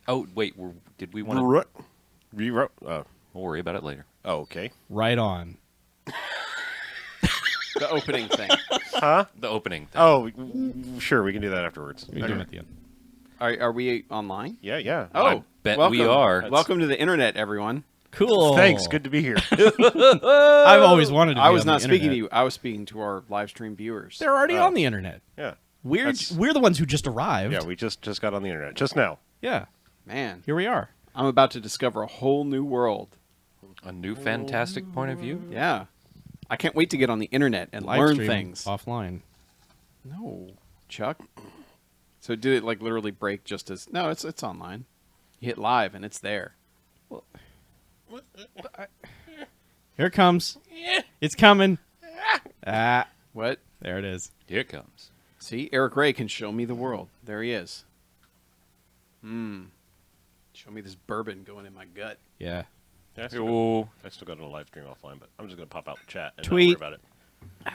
Oh, wait. Did we want to... We'll worry about it later. Oh, okay. Right on. The opening thing. Huh? The opening thing. Oh, sure. We can do that afterwards. We can do it at the end. Are we online? Yeah. Oh, I bet we welcome. are. Welcome to the internet, everyone. Cool. Thanks. Good to be here. I've always wanted to be I was on not the speaking internet. to you. I was speaking to our live stream viewers. They're already on the internet. Yeah. We're the ones who just arrived. Yeah, we just got on the internet just now. Yeah. Man, Here we are. I'm about to discover a whole new world. A new fantastic point of view. Yeah. I can't wait to get on the internet and Live learn stream things. offline. No, Chuck. So did it like literally break just as... No, it's online. You hit live and it's there. Here it comes. It's coming. What? There it is. Here it comes. See, Eric Ray can show me the world. There he is. Show me this bourbon going in my gut. Yeah. Yeah, I still got it on a live stream offline, but I'm just going to pop out the chat and Tweet. not worry about it. Yeah.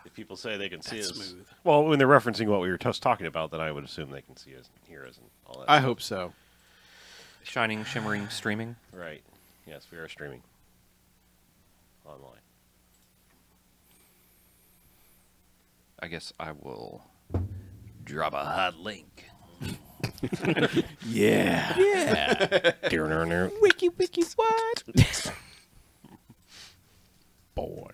If people say they can see That's us. smooth. Well, when they're referencing what we were just talking about, then I would assume they can see us and hear us and all that. I hope so. Shining, shimmering, streaming. Right. Yes, we are streaming. Online. I guess I will drop a hot link. Yeah. Yeah. Wiki what? Boy.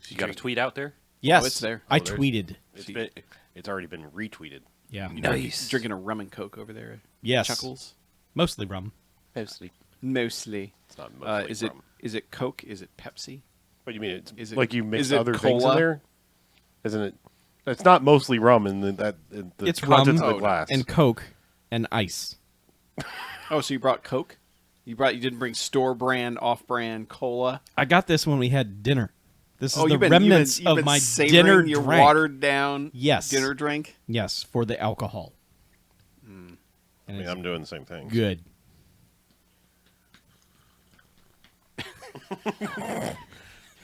You got a tweet out there? Yes. Oh, it's there. I Oh, there's- tweeted. It's already been retweeted. Yeah. Nice. Drinking a rum and coke over there. Yes. Chuckles. Mostly rum. Mostly. Mostly. It's not mostly Is it rum. is it Coke? Is it Pepsi? What do you mean? It's Is it- like you mix is it other things in cola? there? Isn't it? It's not mostly rum in the It's contents rum of the glass. and Coke and ice. Oh, so you brought Coke? You didn't bring store brand, off brand cola. I got this when we had dinner. This is the you've been, remnants you've been, you've of been my savoring dinner your drink. watered down Yes. dinner drink. Yes, for the alcohol. I mean, I'm doing the same thing. Good.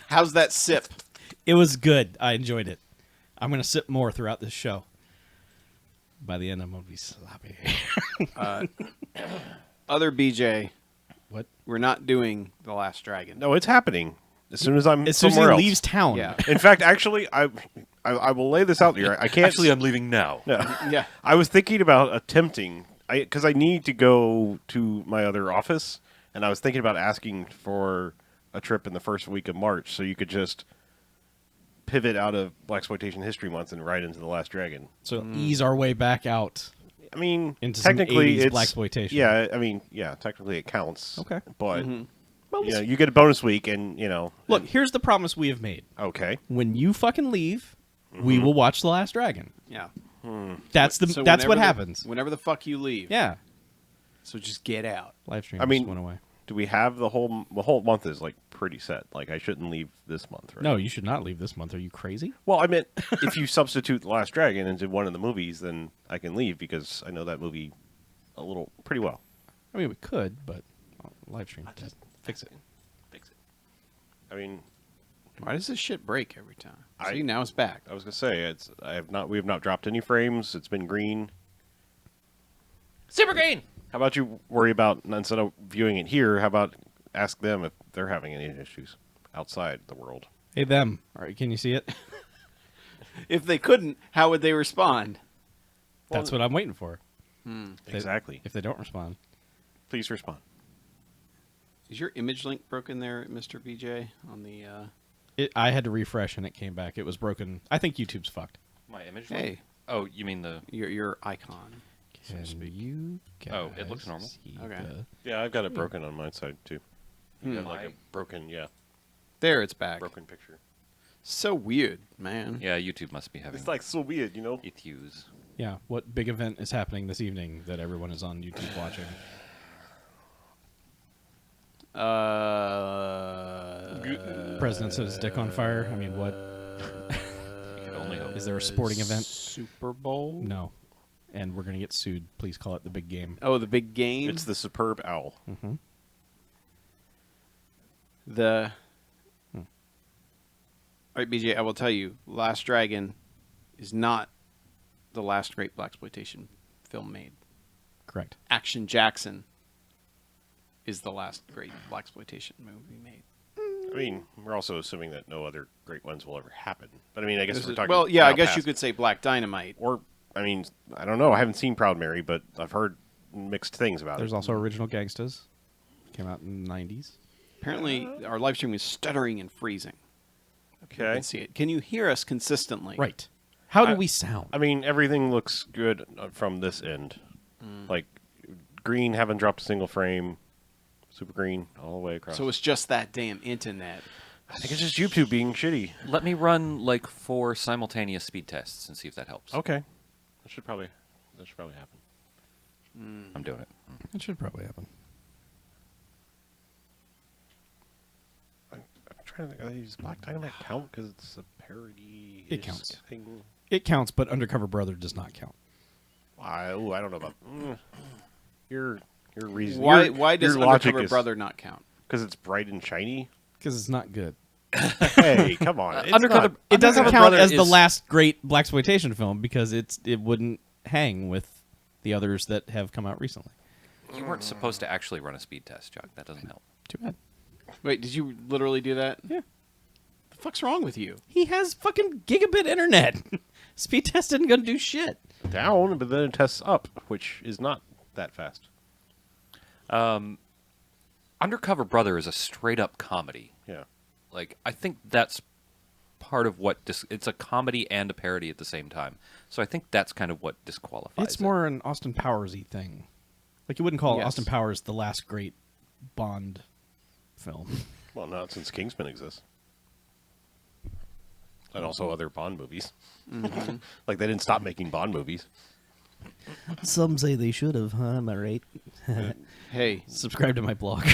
How's that sip? It was good. I enjoyed it. I'm going to sip more throughout this show. By the end, I'm going to be sloppy. Other BJ, What? we're not doing The Last Dragon. No, it's happening. As soon as I'm As soon as he somewhere else. leaves town. Yeah. In fact, actually, I will lay this out here. I can't. Actually, I'm leaving now. Yeah. I was thinking about attempting, because I need to go to my other office, and I was thinking about asking for a trip in the first week of March, so you could just pivot out of Blaxploitation History Month and right into The Last Dragon. So ease our way back out. I mean, Into some technically 80s it's blaxploitation. Yeah, I mean, yeah, technically it counts. Okay. but Well, you know, you get a bonus week, and look, here's the promise we have made. okay. When you fucking leave, we will watch The Last Dragon. Yeah. That's So that's whenever what the- happens. Whenever the fuck you leave. Yeah. So just get out. Live stream I mean, just went away. Do we have the whole month is like pretty set? Like I shouldn't leave this month, right? No, you should not leave this month. Are you crazy? Well, I meant if you substitute The Last Dragon into one of the movies, then I can leave because I know that movie pretty well. I mean, we could, but live stream. Just fix it. Fix it. I mean, Why does this shit break every time? I- See, now it's back. I was gonna say we have not dropped any frames. It's been green. Super green! How about you worry about instead of viewing it here? How about ask them if they're having any issues outside the world? Hey, them. All right, can you see it? If they couldn't, how would they respond? That's what I'm waiting for. Exactly. If they don't respond. Please respond. Is your image link broken there, Mr. BJ? On the I had to refresh and it came back. It was broken. I think YouTube's fucked. My image Hey. link? Oh, you mean the... your icon. Can you guys Oh, it looks normal. see Okay. Yeah, I've got it broken on my side too. You Hmm. got like a broken, There, it's back. broken picture. So weird, man. Yeah, YouTube must be having It's like so weird, you know. issues. Yeah, what big event is happening this evening that everyone is on YouTube watching? President set his dick on fire. I mean, what? You could only hope. Is there a sporting event? Super Bowl? No. And we're going to get sued. Please call it the big game. Oh, the big game? It's the superb owl. All right, BJ, I will tell you, Last Dragon is not the last great blaxploitation film made. Correct. Action Jackson is the last great blaxploitation movie made. I mean, we're also assuming that no other great ones will ever happen. But I mean, I guess we're talking. Well, yeah, I now guess past. you could say Black Dynamite. Or, I mean, I don't know. I haven't seen Proud Mary, but I've heard mixed things about There's it. also Original Gangstas. Came out in the 90s. Apparently, our live stream is stuttering and freezing. You Okay. can see it. Can you hear us consistently? Right. How do we sound? I mean, everything looks good from this end. Like, green haven't dropped a single frame. Super green all the way across. So it's just that damn internet. I think it's just YouTube being shitty. Let me run like 4 simultaneous speed tests and see if that helps. Okay. That should probably happen. I'm doing it. It should probably happen. I'm trying to think. Does Black Dynamite count because it's a parody? It counts. Thing? It counts, but Undercover Brother does not count. I don't know about your reason. Why does your logic Undercover is, Brother not count? Because it's bright and shiny. Because it's not good. Hey, come on! It's Undercover- not- It doesn't Undercover count Brother as the is- last great blaxploitation film because it wouldn't hang with the others that have come out recently. You weren't supposed to actually run a speed test, Chuck. That doesn't help. Too bad. Wait, did you literally do that? Yeah. The fuck's wrong with you? He has fucking gigabit internet. Speed test isn't gonna do shit. down, but then it tests up, which is not that fast. Undercover Brother is a straight up comedy. Yeah. Like, I think that's part of what it's a comedy and a parody at the same time. So I think that's kind of what disqualifies It's it. more an Austin Powers-y thing. Like, you wouldn't call Yes. Austin Powers the last great Bond film. Well, not since Kingsman exists. And also other Bond movies. Like, they didn't stop making Bond movies. Some say they should have, huh? Am I right? Hey, Subscribe to my blog.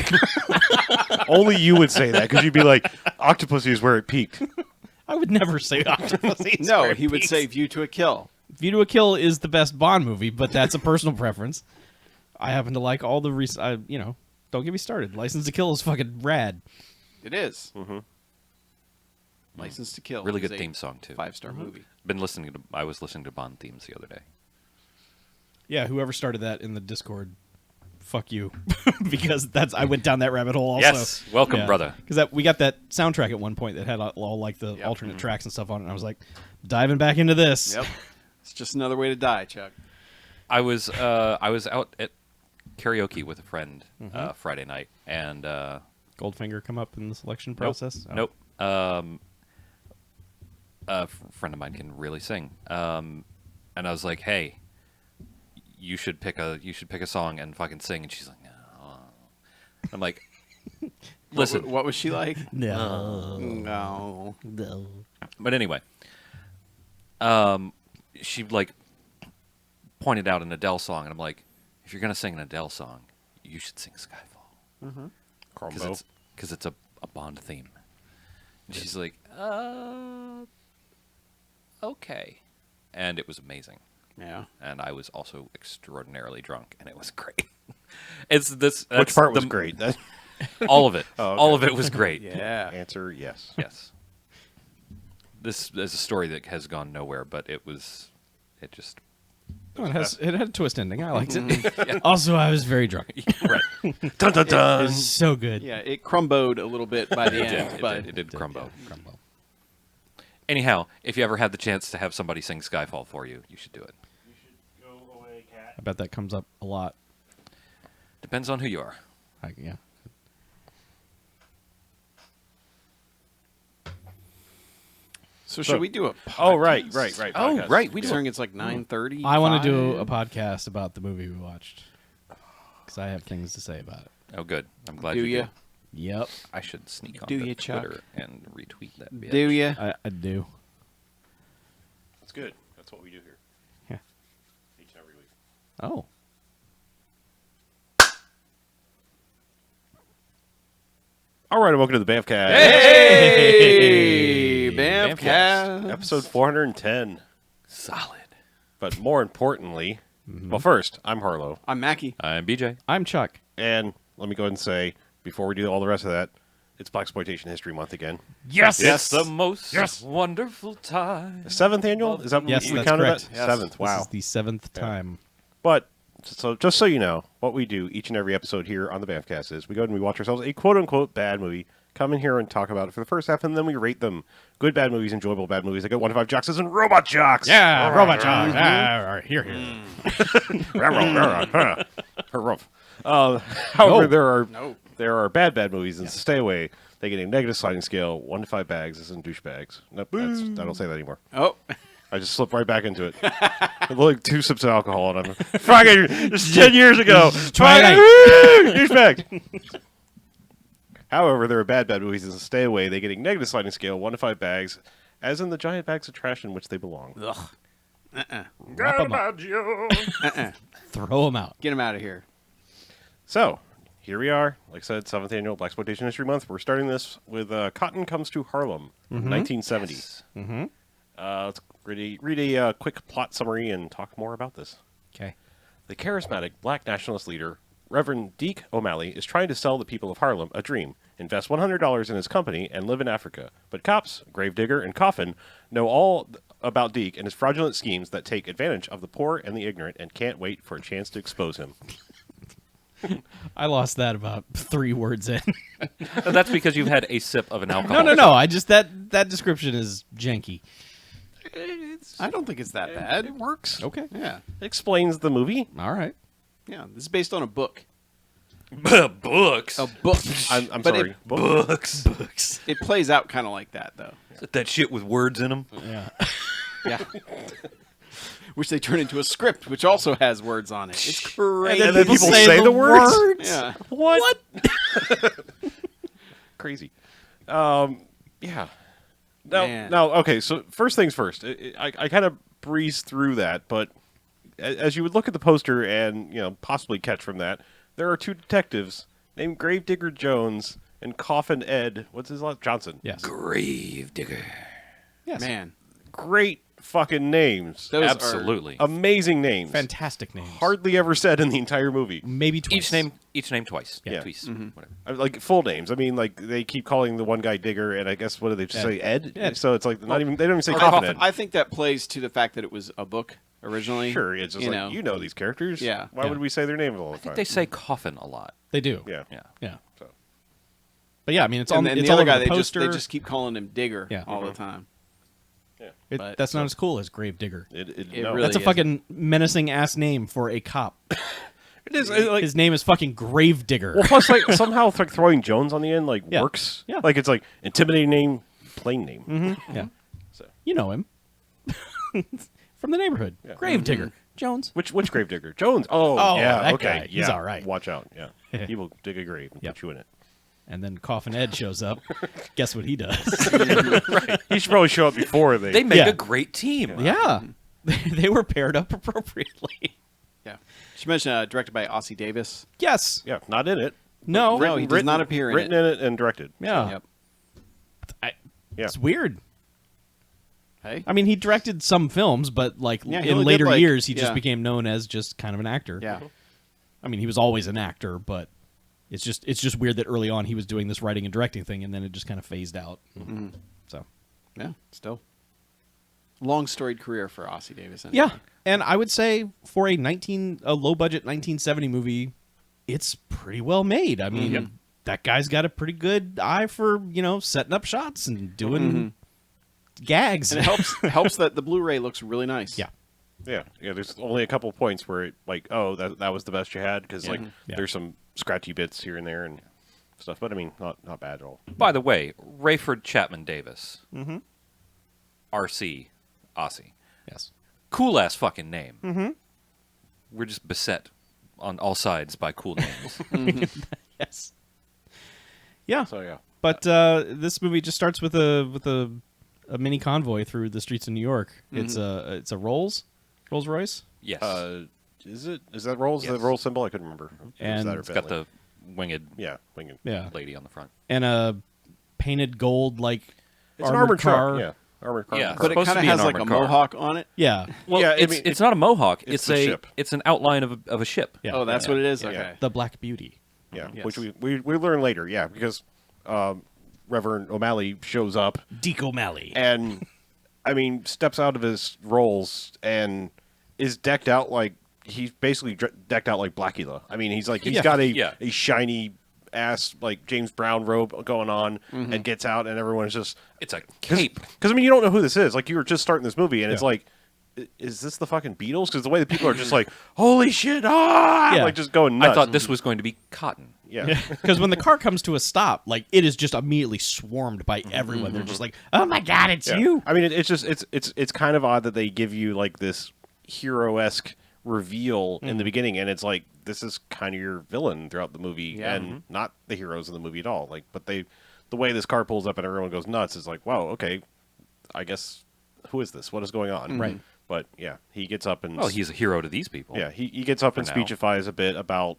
Only you would say that, because you'd be like, Octopussy is where it peaked. I would never say Octopussy. is no, where it he would peaks. say View to a Kill. View to a Kill is the best Bond movie, but that's a personal preference. I happen to like all the recent. Don't get me started. License to Kill is fucking rad. It is. License to Kill. Really is good a theme song too. 5-star movie. I was listening to Bond themes the other day. Yeah, whoever started that in the Discord, fuck you, because I went down that rabbit hole. Also, Yes, welcome, brother. Because we got that soundtrack at one point that had all like the Yep. alternate tracks and stuff on it. And I was like, diving back into this. Yep. It's just another way to die, Chuck. I was out at karaoke with a friend Friday night, and Goldfinger come up in the selection process. Oh. Nope. A friend of mine can really sing, and I was like, "Hey, you should pick a song and fucking sing." And she's like, "No." I'm like, "Listen." What was she like? No, No. no. But anyway, she like pointed out an Adele song, and I'm like, "If you're gonna sing an Adele song, you should sing Skyfall Crombo. because it's a Bond theme." And she's like, okay," and it was amazing. Yeah. And I was also extraordinarily drunk, and it was great. It's this. Which that's part was the- great? That All of it. Oh, okay. All of it was great. Yeah. answer, yes. Yes. This is a story that has gone nowhere, but it just Oh, it had a twist ending. I liked it. Also, I was very drunk. right. Dun dun It dun. was so good. Yeah, it crumbled a little bit by the end, but It did crumble. Crumble. Anyhow, if you ever have the chance to have somebody sing Skyfall for you, you should do it. I bet that comes up a lot. Depends on who you are. Yeah. So should we do a podcast? Oh, right. Oh, podcast. right. We Considering do. it's like 9:30. I want to do a podcast about the movie we watched because I have things to say about it. Oh, good. I'm glad Do you ya? do. Yep, I should sneak on Do to ya, Chuck? Twitter and retweet that. Bitch. Do you? I do. That's good. That's what we do here. Yeah. Each and every week. Oh. All right, welcome to the BMFcast. Hey, BMFcast. Episode 410. Solid. But more importantly, well, first, I'm Harlow. I'm Mackie. I'm BJ. I'm Chuck. And let me go ahead and say, before we do all the rest of that, It's Blaxploitation History Month again. Yes. It's the most wonderful time. 7th annual? Is that Yes, we that's counted correct. that? Yes. 7th. Wow. This is the 7th time. But so just so you know, what we do each and every episode here on the BMFcast is we go and we watch ourselves a quote-unquote bad movie, come in here and talk about it for the first half, and then we rate them. Good bad movies, enjoyable bad movies. I got 1 to 5 jocks and robot jocks. Yeah, Robot John. Here. However, No. there are bad movies, and stay away. They get a negative sliding scale, 1 to 5 bags. This isn't douchebags. Nope, I don't say that anymore. Oh, I just slipped right back into it. Like 2 sips of alcohol, and I'm fucking. This is 10 years ago. Twilight. Douchebag. However, there are bad movies, and stay away. They get a negative sliding scale, 1 to 5 bags, as in the giant bags of trash in which they belong. ugh. Wrap 'em up. Throw them out. Get him out of here. So, here we are. Like I said, 7th annual Blaxploitation History Month. We're starting this with Cotton Comes to Harlem, 1970. Mm-hmm. Let's read a quick plot summary and talk more about this. Okay. The charismatic black nationalist leader, Reverend Deke O'Malley, is trying to sell the people of Harlem a dream, invest $100 in his company, and live in Africa. But cops, Gravedigger, and Coffin know all about Deke and his fraudulent schemes that take advantage of the poor and the ignorant and can't wait for a chance to expose him. I lost that about 3 words in. And that's because you've had a sip of an alcohol. No. I just that description is janky. I don't think it's that bad. It works. Okay. Yeah. It explains the movie. All right. Yeah. This is based on a book. Books. A book. I'm But sorry. Books. It plays out kind of like that, though. That shit with words in them. Yeah. Yeah. Which they turn into a script, which also has words on it. It's crazy. And then people say the words? Yeah. What? Crazy. Yeah. Man. Now, okay, so first things first. I kind of breezed through that, but as you would look at the poster and, possibly catch from that, there are 2 detectives named Gravedigger Jones and Coffin Ed. What's his last? Johnson. Yes. Gravedigger. Yes. Man. Great fucking names. Those Absolutely. Amazing names. Fantastic names. Hardly ever said in the entire movie. Maybe twice. Each name twice. Yeah. Twice. Whatever. Like full names. I mean, like they keep calling the one guy Digger, and I guess what do they just say? Ed. Ed. So it's like they don't even say or Coffin Coffin. Ed. I think that plays to the fact that it was a book originally. Sure, it's just you know these characters. Yeah. Why Yeah. would we say their names all the I time? think they say coffin a lot. They do. Yeah. Yeah. Yeah. So. But yeah, I mean, it's And on then it's the other all over guy, the they poster. just keep calling him Digger Yeah. all the time. but- That's not as cool as Gravedigger. It No. really That's a is. fucking menacing ass name for a cop. It is like His name is fucking Gravedigger. well, plus like somehow like throwing Jones on the end Yeah. works. Yeah. Like it's like intimidating name, plain name. Yeah. So You know him. From the neighborhood. Yeah. Gravedigger. Jones. which Gravedigger? Jones. Oh, Oh, yeah. that Okay. guy. He's yeah. all right. Watch out. Yeah. He will dig a grave and Yep. put you in it. And then Coffin Ed shows up. Guess what he does? He should probably show up before they. They make Yeah. a great team. Yeah. They were paired up appropriately. Yeah. She mentioned directed by Ossie Davis. Yes. Yeah. Not in it. No. No, he does not appear in written it. in it and directed. Yeah. Yep. Yeah. It's weird. Hey. I mean, he directed some films, but like Yeah, he in only later did, like- years, he just yeah. became known as just kind of an actor. Yeah. I mean, he was always an actor, but it's just weird that early on he was doing this writing and directing thing, and then it just kind of phased out. So Yeah. Still. Long storied career for Ossie Davis. Anyway. yeah, and I would say for a low budget 1970 movie, it's pretty well made. I mean, that guy's got a pretty good eye for setting up shots and doing gags. And it helps that the Blu-ray looks really nice. Yeah. Yeah. There's only a couple points where it, like, oh, that was the best you had because like Yeah. there's some scratchy bits here and there and stuff, but I mean not bad at all. By the way, Rayford Chapman Davis. RC. Aussie. Yes. Cool ass fucking name. We're just beset on all sides by cool names. Yes. Yeah. So yeah. But this movie just starts with a mini convoy through the streets of New York. It's a Rolls Royce, Yes. Is that Rolls? Yes. The Roll symbol? I couldn't remember. And that or It's got Bentley? the winged winged. yeah, lady on the front. and a painted gold like It's an armored car. truck. Yeah, armored car. Yeah. But it Supposed to kind of be an has like a armored car. mohawk on it. Yeah, Well, Yeah, I it's mean, it's not a mohawk. it's It's the a ship. it's an outline of a ship. yeah. Oh, that's what it is? Yeah. Okay. The Black Beauty. Yeah, Yes. which we learn later. Yeah, because Reverend O'Malley shows up Deke O'Malley. and, I mean, steps out of his roles and is decked out like he's basically decked out like Blackula. I mean, he's got a shiny ass like James Brown robe going on and gets out and everyone's just It's a cape. because I mean you don't know who this is. Like you were just starting this movie and it's like, is this the fucking Beatles? Because the way the people are just like, holy shit, like just going nuts. I thought this was going to be Cotton. Yeah. Because when the car comes to a stop, like it is just immediately swarmed by everyone. They're just like, "Oh my god, it's you!" I mean, it's kind of odd that they give you like this hero-esque reveal in the beginning, and it's like this is kind of your villain throughout the movie, and not the heroes in the movie at all. Like, but the way this car pulls up and everyone goes nuts is like, wow, okay, I guess who is this? What is going on? Right. But yeah, he gets up and Well, he's a hero to these people. yeah, he gets up and now. speechifies a bit about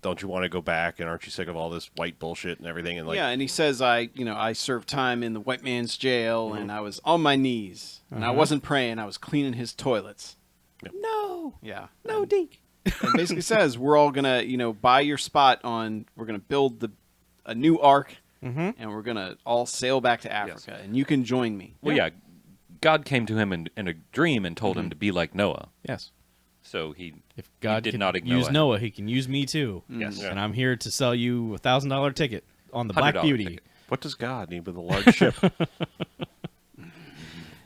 don't you want to go back and aren't you sick of all this white bullshit and everything and like and he says I served time in the white man's jail and I was on my knees and I wasn't praying, I was cleaning his toilets. No, Yeah. no, Deke. And basically says we're all gonna buy your spot we're gonna build a new ark and we're gonna all sail back to Africa and you can join me. Well, yeah. God came to him in a dream and told him to be like Noah. Yes. So If God did can not ignore use Noah, he can use me too. Yes. And I'm here to sell you a $1,000 ticket on the Black $100 Beauty. ticket. what does God need with a large ship?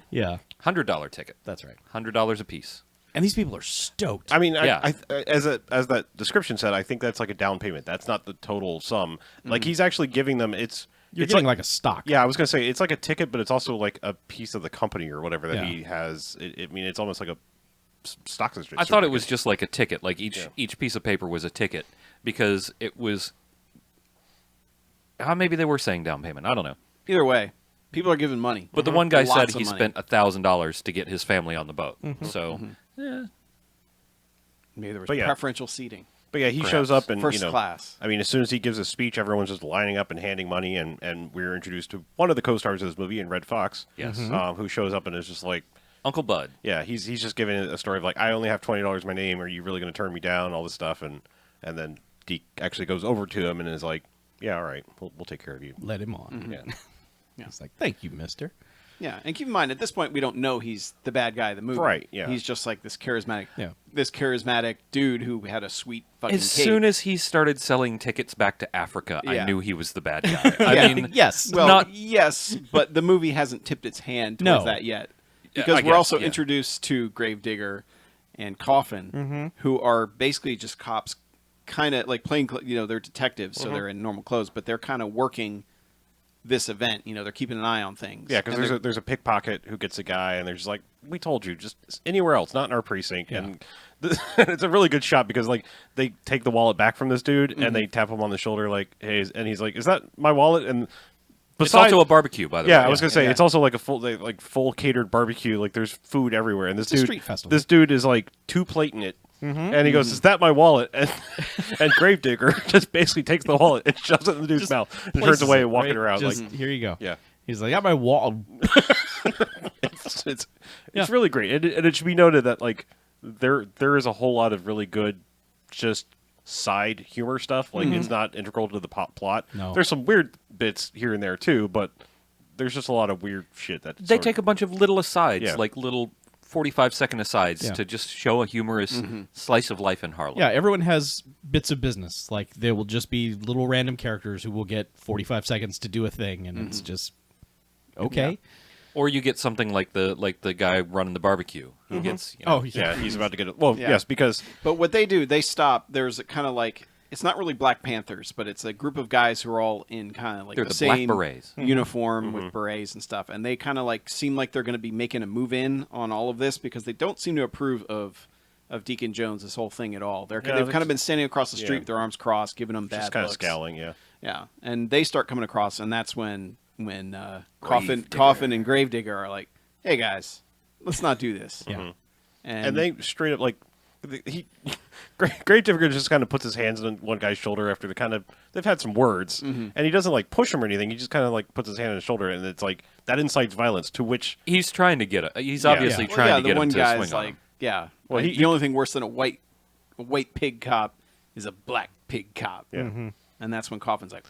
Yeah, $100 ticket. that's right. $100 a piece. And these people are stoked. I mean, Yeah. as that description said, I think that's like a down payment. That's not the total sum. Like he's actually giving them You're it's getting like a stock. yeah, I was gonna say it's like a ticket, but it's also like a piece of the company or whatever that Yeah. he has. I mean, it's almost like a stock certificate. I thought it was just like a ticket. Like each piece of paper was a ticket because it was. Maybe they were saying down payment. I don't know. Either way, people are giving money. But the one guy said Lots of he money. spent $1,000 to get his family on the boat. So Maybe there was But yeah. preferential seating. But yeah, he Perhaps. shows up and First class. I mean, as soon as he gives a speech, everyone's just lining up and handing money, and we're introduced to one of the co-stars of this movie, in Red Fox. Yes. Who shows up and is just like, Uncle Bud. yeah, he's just giving a story of like, I only have $20 in my name. Are you really going to turn me down? All this stuff, and then Deke actually goes over to him and is like, yeah, all right, we'll take care of you. Let him on. Yeah. It's like, thank you, mister. Yeah, and keep in mind at this point we don't know he's the bad guy of the movie. Right, yeah. He's just like this charismatic Yeah. dude who had a sweet fucking As cape. soon as he started selling tickets back to Africa, I Yeah. knew he was the bad guy. I mean, yes. Well, not- yes, but the movie hasn't tipped its hand towards No. that yet. Yeah, Because I we're guess, also yeah. introduced to Gravedigger and Coffin, who are basically just cops, kind of like playing, they're detectives, so they're in normal clothes, but they're kind of working this event. They're keeping an eye on things. Yeah, because And there's a pickpocket who gets a guy, and they're just like, we told you, just anywhere else, not in our precinct. Yeah. And it's a really good shot because like they take the wallet back from this dude and they tap him on the shoulder like, hey, and he's like, is that my wallet? And it's also a barbecue, by the way. yeah, I was gonna say Yeah. it's also like a full catered barbecue. Like there's food everywhere, and It's a street festival. this dude is like two-plating it, and he goes, "Is that my wallet?" And Gravedigger just basically takes the wallet and shoves it in the dude's mouth and turns Places away it, and walking right? around. Just, Like, here you go. yeah, He's like, I got my wall. it's Yeah. really great, and it should be noted that like there is a whole lot of really good just side humor stuff. Like it's not integral to the plot. No. There's some weird bits here and there too, but there's just a lot of weird shit that They take a bunch of little asides, Yeah. like little 45-second asides, Yeah. to just show a humorous slice of life in Harlem. Yeah, everyone has bits of business. Like there will just be little random characters who will get 45 seconds to do a thing, and it's just okay. Or you get something like the guy running the barbecue who gets. Oh Yeah, he's about to get it. Well, Yeah. yes, because But what they do, they stop. There's a kind of like, it's not really Black Panthers, but it's a group of guys who are all in kind of like They're the the Black same Berets. uniform with berets and stuff, and they kind of like seem like they're going to be making a move in on all of this because they don't seem to approve of Deacon Jones, this whole thing at all. They've they're kind of been standing across the street yeah. with their arms crossed, giving them bad just kind of looks. scowling. Yeah. Yeah, and they start coming across, and that's when Coffin and Gravedigger are like, "Hey guys, let's not do this." Yeah. And they straight up like Gravedigger just kind of puts his hands on one guy's shoulder after they've had some words, and he doesn't like push him or anything. He just kind of like puts his hand on his shoulder, and it's like that incites violence. To which He's trying to get it. He's obviously Yeah. trying to the get one him to guy's swing on like, him. yeah. Well, Like, the only thing worse than a white pig cop is a black pig cop. yeah, And that's when Coffin's like,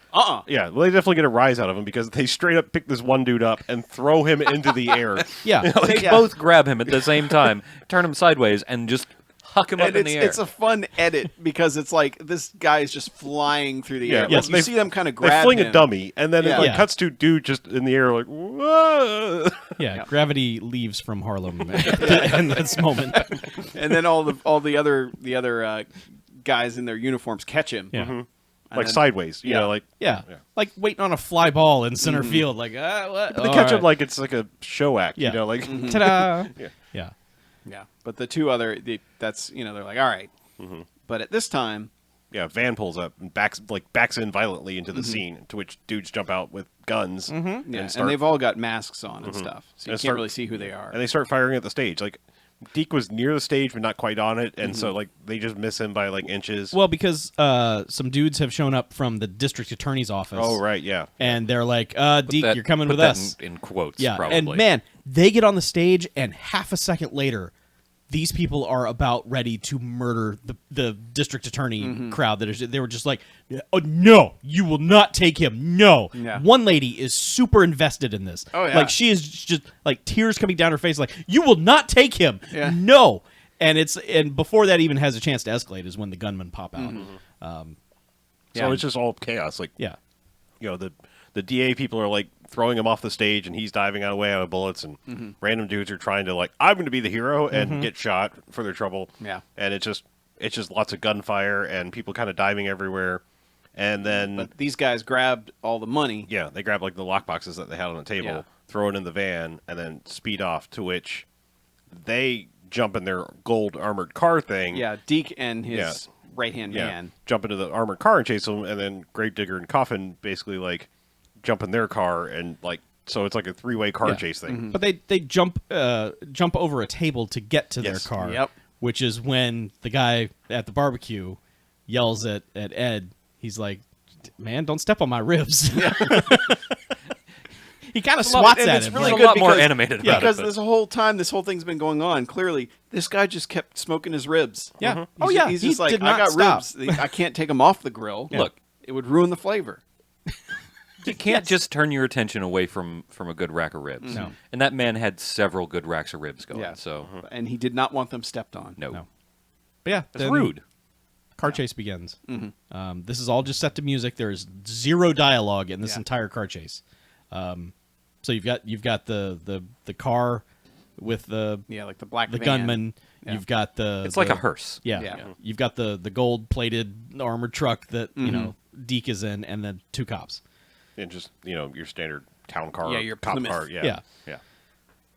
Yeah, well, they definitely get a rise out of him because they straight up pick this one dude up and throw him into the air. Yeah. They both grab him at the same time, turn him sideways, and just huck him up And in the air. it's a fun edit because it's like this guy is just flying through the Yeah, air. yes, Like, you see them kind of grab They fling him. a dummy, and then it Yeah. cuts to dude just in the air like, whoa. Yeah, gravity leaves from Harlem in this moment. And then all the other guys in their uniforms catch him. Yeah. Like then- sideways, you Yeah. know, like Yeah. Like waiting on a fly ball in center field. Like, what? they catch him like it's like a show act, Yeah. you know, like Ta-da! Yeah. Yeah. Yeah, but the two other, that's they're like, all right. But at this time, yeah, van pulls up and backs in violently into the scene, to which dudes jump out with guns and start, they've all got masks on and stuff, so you And can't start- really see who they are. and they start firing at the stage. Like Deke was near the stage but not quite on it, and so like they just miss him by like inches. Well, because some dudes have shown up from the district attorney's office. Oh right, yeah. And they're like, Deke, That- you're coming put with that us. in quotes, Yeah. probably. And man, they get on the stage, and half a second later, these people are about ready to murder the district attorney crowd. They were just like, oh, no, you will not take him. No. Yeah. One lady is super invested in this. Oh, yeah. Like, she is just like tears coming down her face, like, you will not take him. Yeah. No. And before that even has a chance to escalate is when the gunmen pop out. So it's just all chaos. Like Yeah. you know, the DA people are like throwing him off the stage, and he's diving away out of bullets, and random dudes are trying to like, I'm going to be the hero and get shot for their trouble. Yeah. And it's just lots of gunfire and people kind of diving everywhere. And then But these guys grabbed all the money. yeah, they grab like the lock boxes that they had on the table, Yeah. throw it in the van, and then speed off. To which they jump in their gold armored car thing. Yeah, Deke and his Yeah. right-hand Yeah, man. jump into the armored car and chase them, and then Gravedigger and Coffin basically like jump in their car, and like so it's like a three-way car Yeah. chase thing. But they jump over a table to get to their Yes. car. Yep. Which is when the guy at the barbecue yells at Ed. He's like, "Man, don't step on my ribs." He kind of swats and at it's him. really It's a good lot more because- animated Yeah, about it, because but- this whole thing's been going on. Clearly, this guy just kept smoking his ribs. Yeah. He's Oh, yeah, He's he just like, did I not got stop. ribs. I can't take them off the grill. Look. it would ruin the flavor. You can't just turn your attention away from a good rack of ribs. No. And that man had several good racks of ribs going. Yeah. So And he did not want them stepped on. no, No. But yeah, that's then rude. Car chase begins. This is all just set to music. There is zero dialogue in this Yeah. entire car chase. So you've got the car with the Yeah, like the black van. gunman. Yeah. You've got the It's like a hearse. Yeah. Yeah. You've got the gold plated armored truck that you know Deke is in, and then two cops. And just your standard town car, Yeah, your cop Plymouth. car, Yeah. yeah.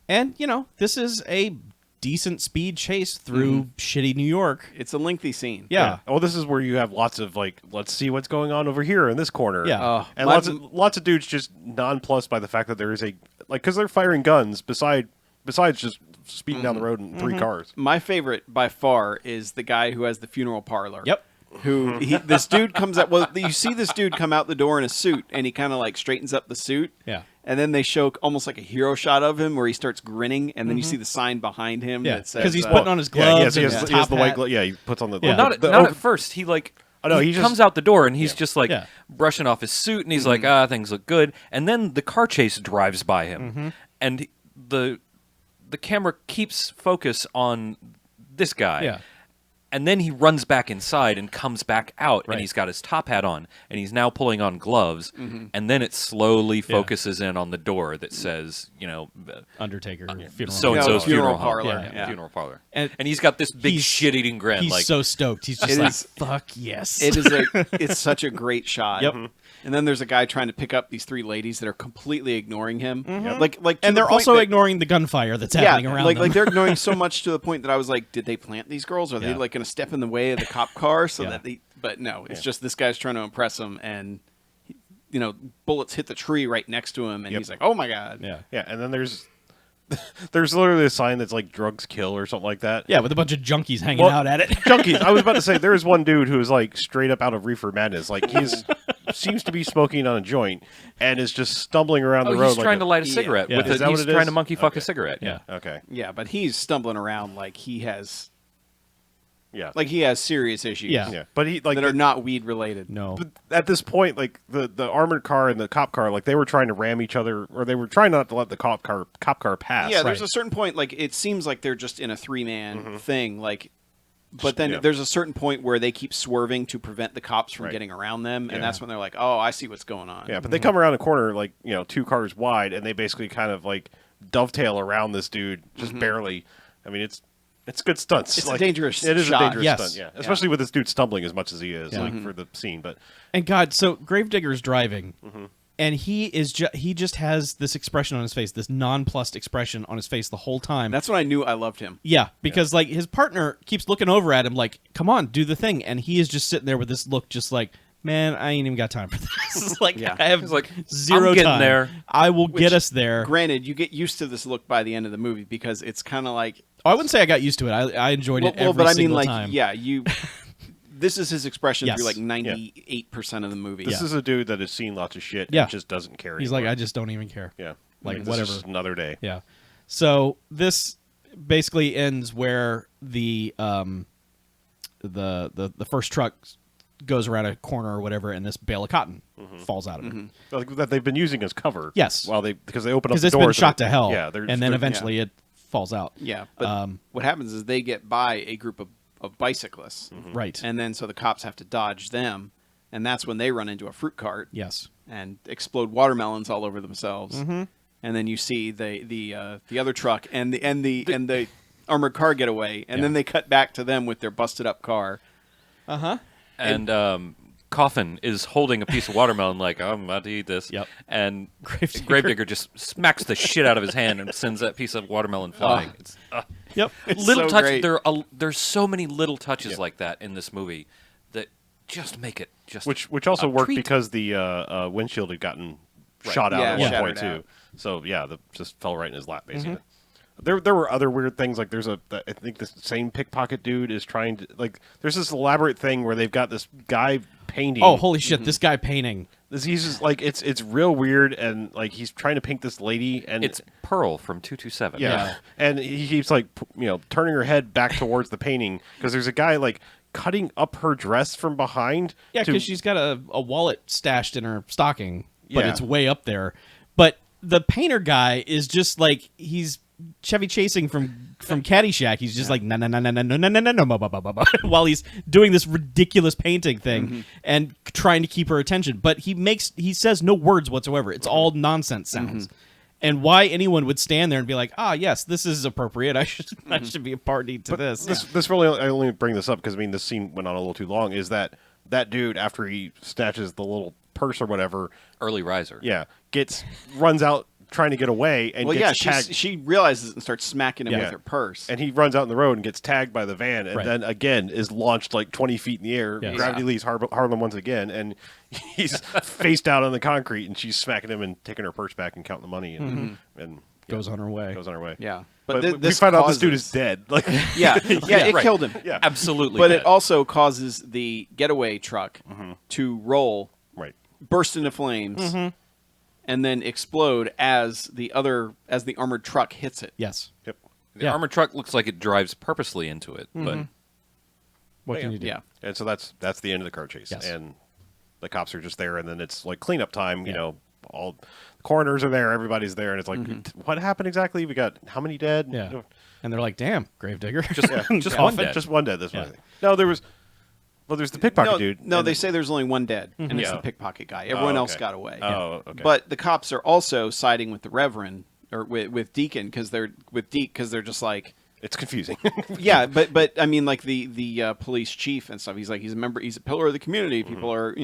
And this is a decent speed chase through shitty New York. It's a lengthy scene. Yeah. Oh, this is where you have lots of like, let's see what's going on over here in this corner. Yeah. Oh, and my- lots of dudes just nonplussed by the fact that there is a because they're firing guns besides just speeding down the road in three cars. My favorite by far is the guy who has the funeral parlor. Yep. This dude comes out. Well, you see this dude come out the door in a suit, and he kind of like straightens up the suit. Yeah. And then they show almost like a hero shot of him where he starts grinning, and then you see the sign behind him Yeah. that says Because he's uh, putting on his Yeah, gloves. he and has, his he has top the white hat. glove. Yeah, he puts on the. Yeah. Not at first. He like Oh, no, he he just- comes out the door and he's just like Yeah. brushing off his suit and he's Mm-hmm. like, things look good. And then the car chase drives by him, Mm-hmm. and the camera keeps focus on this guy. Yeah. And then he runs back inside and comes back out, Right. and he's got his top hat on, and he's now pulling on gloves. And then it slowly focuses in on the door that says, Undertaker. Funeral. so and so's Yeah, funeral funeral parlor. Yeah, Yeah. funeral parlor. And And he's got this big he's- shit-eating grin. He's like, so stoked. He's just It like, is- fuck yes. It is it's such a great shot. Yep. And then there's a guy trying to pick up these three ladies that are completely ignoring him. Like to and the they're point also that- ignoring the gunfire that's happening around like them. like they're ignoring so much to the point that I was like, did they plant these girls? Are they Yeah. like going to step in the way of the cop car so Yeah. that they? But no, it's just this guy's trying to impress him, and bullets hit the tree right next to him, and Yep. he's like, oh my god. yeah. Yeah, and then there's literally a sign that's like drugs kill or something like that. Yeah, with a bunch of junkies hanging Well, out at it. Junkies. I was about to say there is one dude who is like straight up out of reefer madness. Like he's seems to be smoking on a joint and is just stumbling around the road. he's like trying to light a Yeah. cigarette. Yeah. With Is it. that what He's it trying is? to monkey fuck Okay. a cigarette. Yeah. Okay. Yeah, but he's stumbling around like he has Yeah. Like he has serious issues. Yeah. Yeah, but he like that are not weed related. No. But at this point, like the armored car and the cop car, like they were trying to ram each other, or they were trying not to let the cop car pass. Yeah, there's Right. a certain point, like it seems like they're just in a 3-man thing, like. But then Yeah. there's a certain point where they keep swerving to prevent the cops from Right. getting around them, and Yeah. that's when they're like, "Oh, I see what's going on." Yeah, but they come around the corner like 2 cars wide, and they basically kind of like dovetail around this dude just barely. I mean, it's good stunts. It's a dangerous It is shot. a dangerous Yes. stunt. Yeah, especially with this dude stumbling as much as he is, Yeah. like for the scene. But And God, so Gravedigger's driving, and he just has this expression on his face, this nonplussed expression on his face the whole time. That's when I knew I loved him. Yeah, because like his partner keeps looking over at him like, "Come on, do the thing," and he is just sitting there with this look, just like, "Man, I ain't even got time for this." It's like Yeah. I have He's like, zero "I'm getting time. there." I will Which, get us there. Granted, you get used to this look by the end of the movie because it's kind of like, Oh, I wouldn't say I got used to it. I enjoyed it every but I mean, single like, time. yeah, you. This is his expression Yes. through like 98% of the movie. this is a dude that has seen lots of shit Yeah. and just doesn't care. He's anymore. like, I just don't even care. yeah, like, this is whatever. just another day. Yeah. So this basically ends where the first truck goes around a corner or whatever, and this bale of cotton falls out of it. Like, that they've been using as cover. Yes. while because they open up Because the it's doors been shot to hell. Yeah, and then eventually it falls out. Yeah, but what happens is they get by a group of bicyclists, Right. and then so the cops have to dodge them, and that's when they run into a fruit cart Yes. and explode watermelons all over themselves. And then you see the other truck and the armored car get away, and Yeah. then they cut back to them with their busted up car. And Coffin is holding a piece of watermelon like, I'm about to eat this. Yep. And Gravedigger. Gravedigger just smacks the shit out of his hand and sends that piece of watermelon flying. It's, Yep. little so touch. great. There's so many little touches Yeah. like that in this movie that just make it just which also a worked treat. because the windshield had gotten shot out Yeah, at one shattered point too. out. So yeah, the just fell right in his lap basically. There were other weird things like I think the same pickpocket dude is trying to like there's this elaborate thing where they've got this guy painting. Oh, holy shit! This guy painting. He's just like it's real weird and like he's trying to paint this lady and It's Pearl from 227. yeah. And he keeps like turning her head back towards the painting because there's a guy like cutting up her dress from behind. Yeah, to- because she's got a wallet stashed in her stocking, but Yeah. it's way up there. But the painter guy is just like he's Chevy Chasing from Caddyshack. He's just like no no no no no no no no no no blah, blah, blah, blah, while he's doing this ridiculous painting thing and trying to keep her attention. But he says no words whatsoever. It's all nonsense sounds. And why anyone would stand there and be like, yes, this is appropriate. I should be a party to this. This really I only bring this up because I mean this scene went on a little too long. Is that dude after he snatches the little purse or whatever? Early riser. Yeah, runs out trying to get away and Well, yeah, gets tagged. she realizes it and starts smacking him Yeah. with her purse. And he runs out in the road and gets tagged by the van, and Right. then again is launched like 20 feet in the air. Yes. Gravity leaves Harlem once again, and he's face down on the concrete, and she's smacking him and taking her purse back and counting the money, and goes on her way. goes on her way. Yeah. but But we this find out this dude causes- is dead. Like, Yeah, it right. killed him. yeah, Absolutely. But dead. it also causes the getaway truck to roll, right. burst into flames, and then explode as the armored truck hits it. Yes. Yep. the yeah. armored truck looks like it drives purposely into it. But What can you do? Yeah. And so that's the end of the car chase, Yes. and the cops are just there, and then it's like cleanup time. You Yeah. know, all the coroners are there, everybody's there, and it's like, what happened exactly? We got how many dead? Yeah. And they're like, damn, Gravedigger. just Just one Coffin. dead. Just one dead. This Yeah. one. No, there was. Well, there's the pickpocket No, dude. no, and they then- say there's only one dead, and it's Yeah. the pickpocket guy. Everyone else okay. got away. Oh, okay. But the cops are also siding with the Reverend or with Deacon because they're just like, it's confusing. yeah, but I mean, like the police chief and stuff. He's like, he's a member, he's a pillar of the community. People are,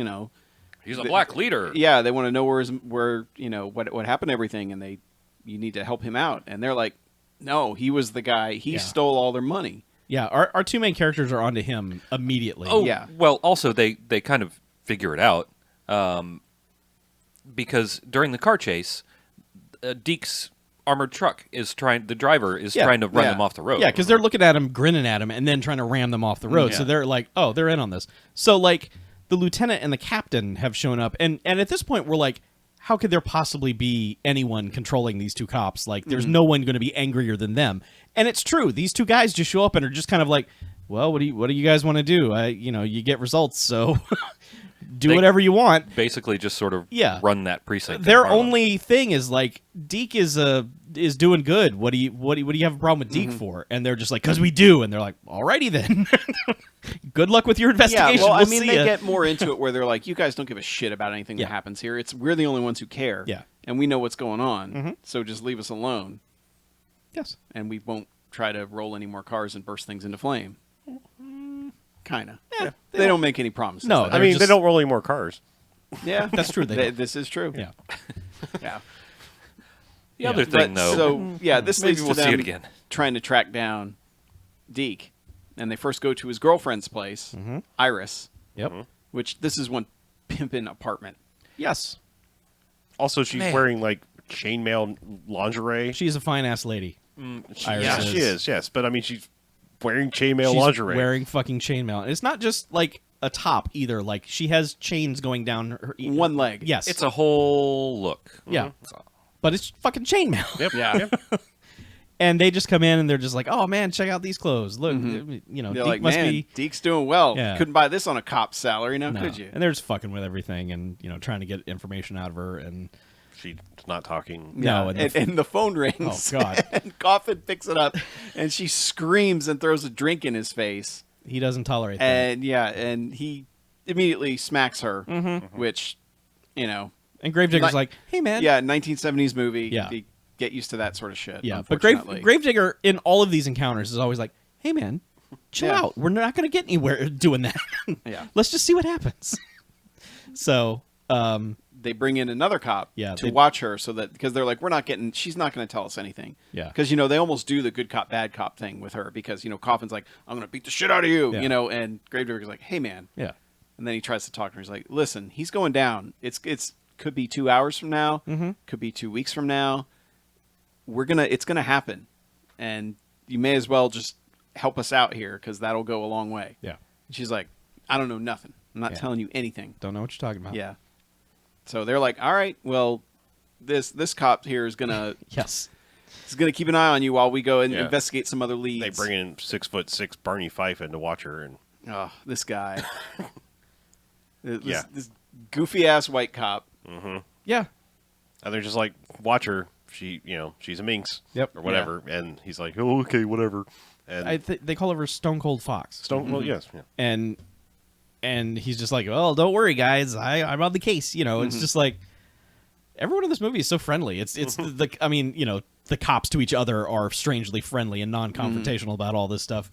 He's a black leader. yeah, they want to know where what happened to everything, and you need to help him out. And they're like, no, he was the guy. He Yeah. stole all their money. Yeah, our two main characters are onto him immediately. Oh, Yeah. Well, also they kind of figure it out because during the car chase, Deke's armored truck the driver is Yeah. trying to run Yeah. them off the road. Yeah, because they're looking at him, grinning at him, and then trying to ram them off the road. So Yeah. they're like, oh, they're in on this. So, like, the lieutenant and the captain have shown up. And at this point, we're like, how could there possibly be anyone controlling these two cops? Like, there's no one going to be angrier than them. And it's true. These two guys just show up and are just kind of like, well, what do you guys want to do? You get results, so do They- whatever you want. Basically, just sort of Yeah. run that precinct. Their in Harlem. only thing is like Deke is doing good. What do you have a problem with Deke for? And they're just like, because we do. And they're like, alrighty then. Good luck with your investigation. Yeah, well, I We'll mean, see they ya. get more into it where they're like, you guys don't give a shit about anything Yeah. that happens here. We're the only ones who care. Yeah. And we know what's going on. So just leave us alone. Yes. And we won't try to roll any more cars and burst things into flame. Kind of. Yeah, They don't make any promises. No, like I they're mean, just- they don't roll any more cars. that. Yeah, That's true, they don't. This is true. Yeah. Yeah. The other thing, But, though. so yeah, this Maybe leads we'll to see them it again. trying to track down Deke, and they first go to his girlfriend's place, Iris, Yep. which this is one pimpin' apartment. Yes. Also, she's Man. wearing like chainmail lingerie. She's a fine ass lady. Iris Yeah, is. she is. Yes, but I mean, she's wearing chainmail She's lingerie. wearing fucking chainmail. It's not just like a top either. Like she has chains going down her One leg. Yes. It's a whole look. Yeah. But it's fucking chainmail. Yep. Yeah. Yep. And they just come in and they're just like, "Oh man, check out these clothes. Look, you know, They're Deke like, must man, be Deke's doing well. Yeah. Couldn't buy this on a cop's salary, now no." could you? And they're just fucking with everything and trying to get information out of her and She's not talking. no, and the phone rings. Oh, God. And Coffin picks it up, and she screams and throws a drink in his face. he doesn't tolerate that. And and he immediately smacks her, which, And Gravedigger's Like- like, "Hey man." yeah, 1970s movie. Yeah. They get used to that sort of shit. Yeah, but unfortunately. Gravedigger in all of these encounters is always like, "Hey man, chill Yeah. out. We're not going to get anywhere doing that. Yeah. Let's just see what happens." So, They bring in another cop Yeah, to they- watch her so that because they're like, she's not going to tell us anything. Yeah. Because, they almost do the good cop, bad cop thing with her because, Coffin's like, I'm going to beat the shit out of you, Yeah. and Gravedigger's like, hey, man. yeah. And then he tries to talk to her. He's like, listen, he's going down. It's could be 2 hours from now. Could be 2 weeks from now. It's going to happen. And you may as well just help us out here because that'll go a long way. Yeah. And she's like, I don't know nothing. I'm not Yeah. telling you anything. Don't know what you're talking about. Yeah. So they're like, all right, well, this cop here is gonna Yes. keep an eye on you while we go and Yeah. investigate some other leads. They bring in 6'6" Barney Fife in to watch her, and Oh, this guy. this, Yeah. this goofy ass white cop. Yeah. and they're just like, watch her. She's a minx. Yep. Or whatever. And he's like, oh, okay, whatever. And They call her Stone Cold Fox. well, yes. Yeah. And he's just like, "Well, don't worry, guys. I'm on the case." It's just like everyone in this movie is so friendly. It's the cops to each other are strangely friendly and non-confrontational about all this stuff.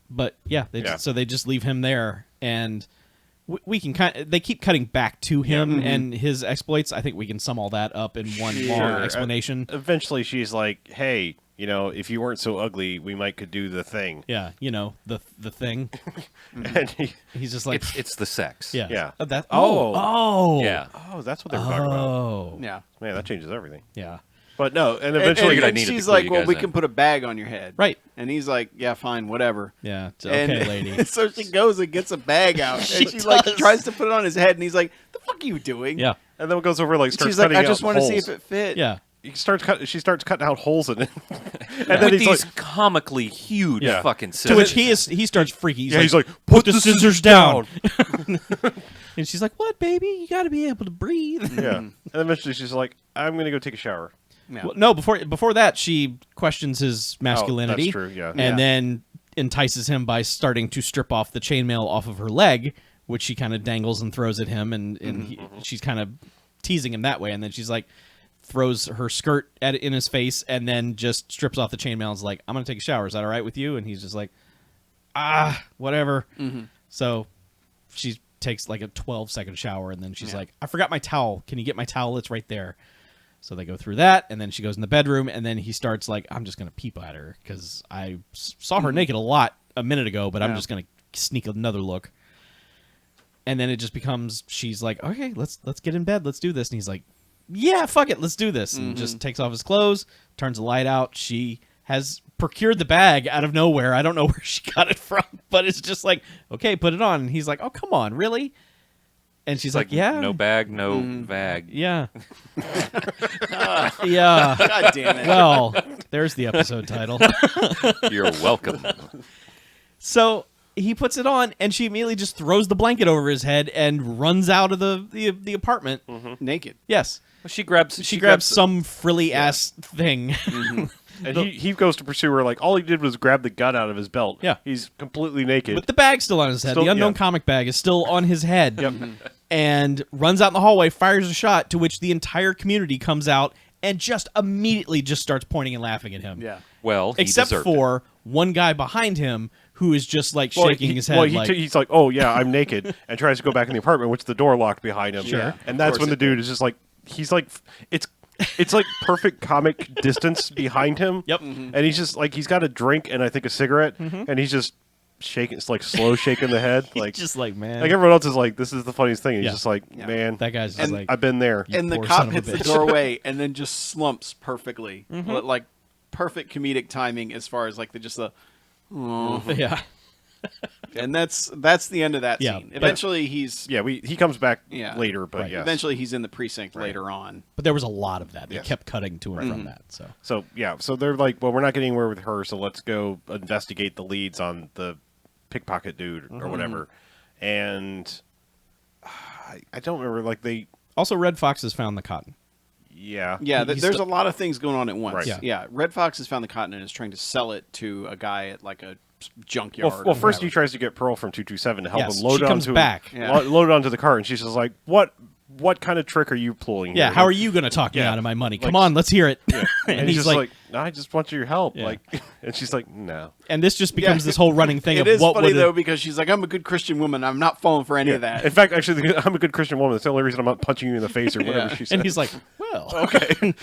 But yeah, so they just leave him there, and we can they keep cutting back to him and his exploits. I think we can sum all that up in one long Sure. explanation. Eventually, she's like, hey, if you weren't so ugly, we might could do the thing. Yeah, the thing. And He's just like, It's the sex. yeah, Yeah. That. Oh. Oh. Yeah. oh, that's what they were talking about. Oh. Yeah. Man, that changes everything. Yeah. But no, and And, eventually, I needed to she's clue like, you well, guys we in. can put a bag on your head. Right. And he's like, yeah, fine, whatever. Yeah. It's And okay, lady. so she goes and gets a bag out. and she tries to put it on his head, and he's like, the fuck are you doing? Yeah. and then it goes over like starts She's like, cutting I just out want to see holes. if it fit. Yeah. She starts cutting out holes in it, and With then he's these like, comically huge Yeah. fucking To scissors. which he starts freaking. he's like, put the scissors down. And she's like, "What, baby? You got to be able to breathe." Yeah, and eventually she's like, I'm gonna go take a shower. Yeah. Well, no, before that, she questions his masculinity. that's true, yeah. And Yeah. then entices him by starting to strip off the chainmail off of her leg, which she kind of dangles and throws at him, and she's kind of teasing him that way. And then she's like, throws her skirt in his face, and then just strips off the chainmail and is like, "I'm gonna take a shower. Is that all right with you?" And he's just like, whatever. So she takes like a 12-second shower, and then she's like, "I forgot my towel. Can you get my towel? It's right there." So they go through that, and then she goes in the bedroom, and then he starts like, "I'm just gonna peep at her because I saw her naked a lot a minute ago, but I'm Yeah. just gonna sneak another look." And then it just becomes, she's like, "Okay, let's get in bed, let's do this," and he's like, "Yeah, fuck it, let's do this," and just takes off his clothes, turns the light out. She has procured the bag out of nowhere. I don't know where she got it from, but it's just like, "Okay, put it on," and he's like, "Oh, come on, really?" And she's It's like, yeah. no bag, no vag. Yeah. Yeah. God damn it. Well, there's the episode title. You're welcome. So he puts it on, and she immediately just throws the blanket over his head and runs out of the apartment. Naked. Yes. She grabs some frilly ass thing. And he goes to pursue her. Like, all he did was grab the gun out of his belt. Yeah. He's completely naked. With the bag still on his head. Still- The unknown yeah. comic bag is still on his head. Yep. And runs out in the hallway, fires a shot, to which the entire community comes out and just immediately just starts pointing and laughing at him. Yeah. Well, he Except deserved for one guy behind him who is just like Well, shaking his head. Well, like, he's like, oh, yeah, I'm naked, and tries to go back in the apartment, which the door locked behind him. Sure. And that's Of when course the dude is just like, he's like, it's like perfect comic distance behind him. Yep. And he's just like, he's got a drink and I think a cigarette, and he's just shaking, it's like slow shaking the head. Like, just like, man. like everyone else is like, this is the funniest thing. And Yeah. he's just like, Yeah. man, that guy's just like, I've been there. You And the poor cop son of a hits the bitch. doorway and then just slumps perfectly. Like perfect comedic timing as far as like the yeah. and that's the end of that Yeah, scene. but- Eventually he's Yeah, he comes back Yeah. later, but Right. yes. eventually he's in the precinct later on. But there was a lot of that. They Yes. kept cutting to and from that. So So yeah, so they're like, well, we're not getting anywhere with her, so let's go investigate the leads on the pickpocket dude or whatever. And I don't remember, like they, also, Red Fox has found the cotton. yeah, Yeah, He's there's still- a lot of things going on at once. Right. Yeah. Red Fox has found the cotton and is trying to sell it to a guy at like a junkyard. Well, or first he whatever. tries to get Pearl from 227 to help Yes, him load she it comes onto back. Yeah. load it onto the car, and she's just like, what kind of trick are you pulling? Yeah, here? how are you going to talk me Yeah. out of my money? Like- Come on, let's hear it. And he's just like, I just want your help. Yeah. Like, and she's like, no. and this just becomes this whole running thing It of is what funny would though because she's like, I'm a good Christian woman. I'm not falling for any of that. In fact, actually, I'm a good Christian woman. That's the only reason I'm not punching you in the face or whatever Yeah. she says. And he's like, well, okay.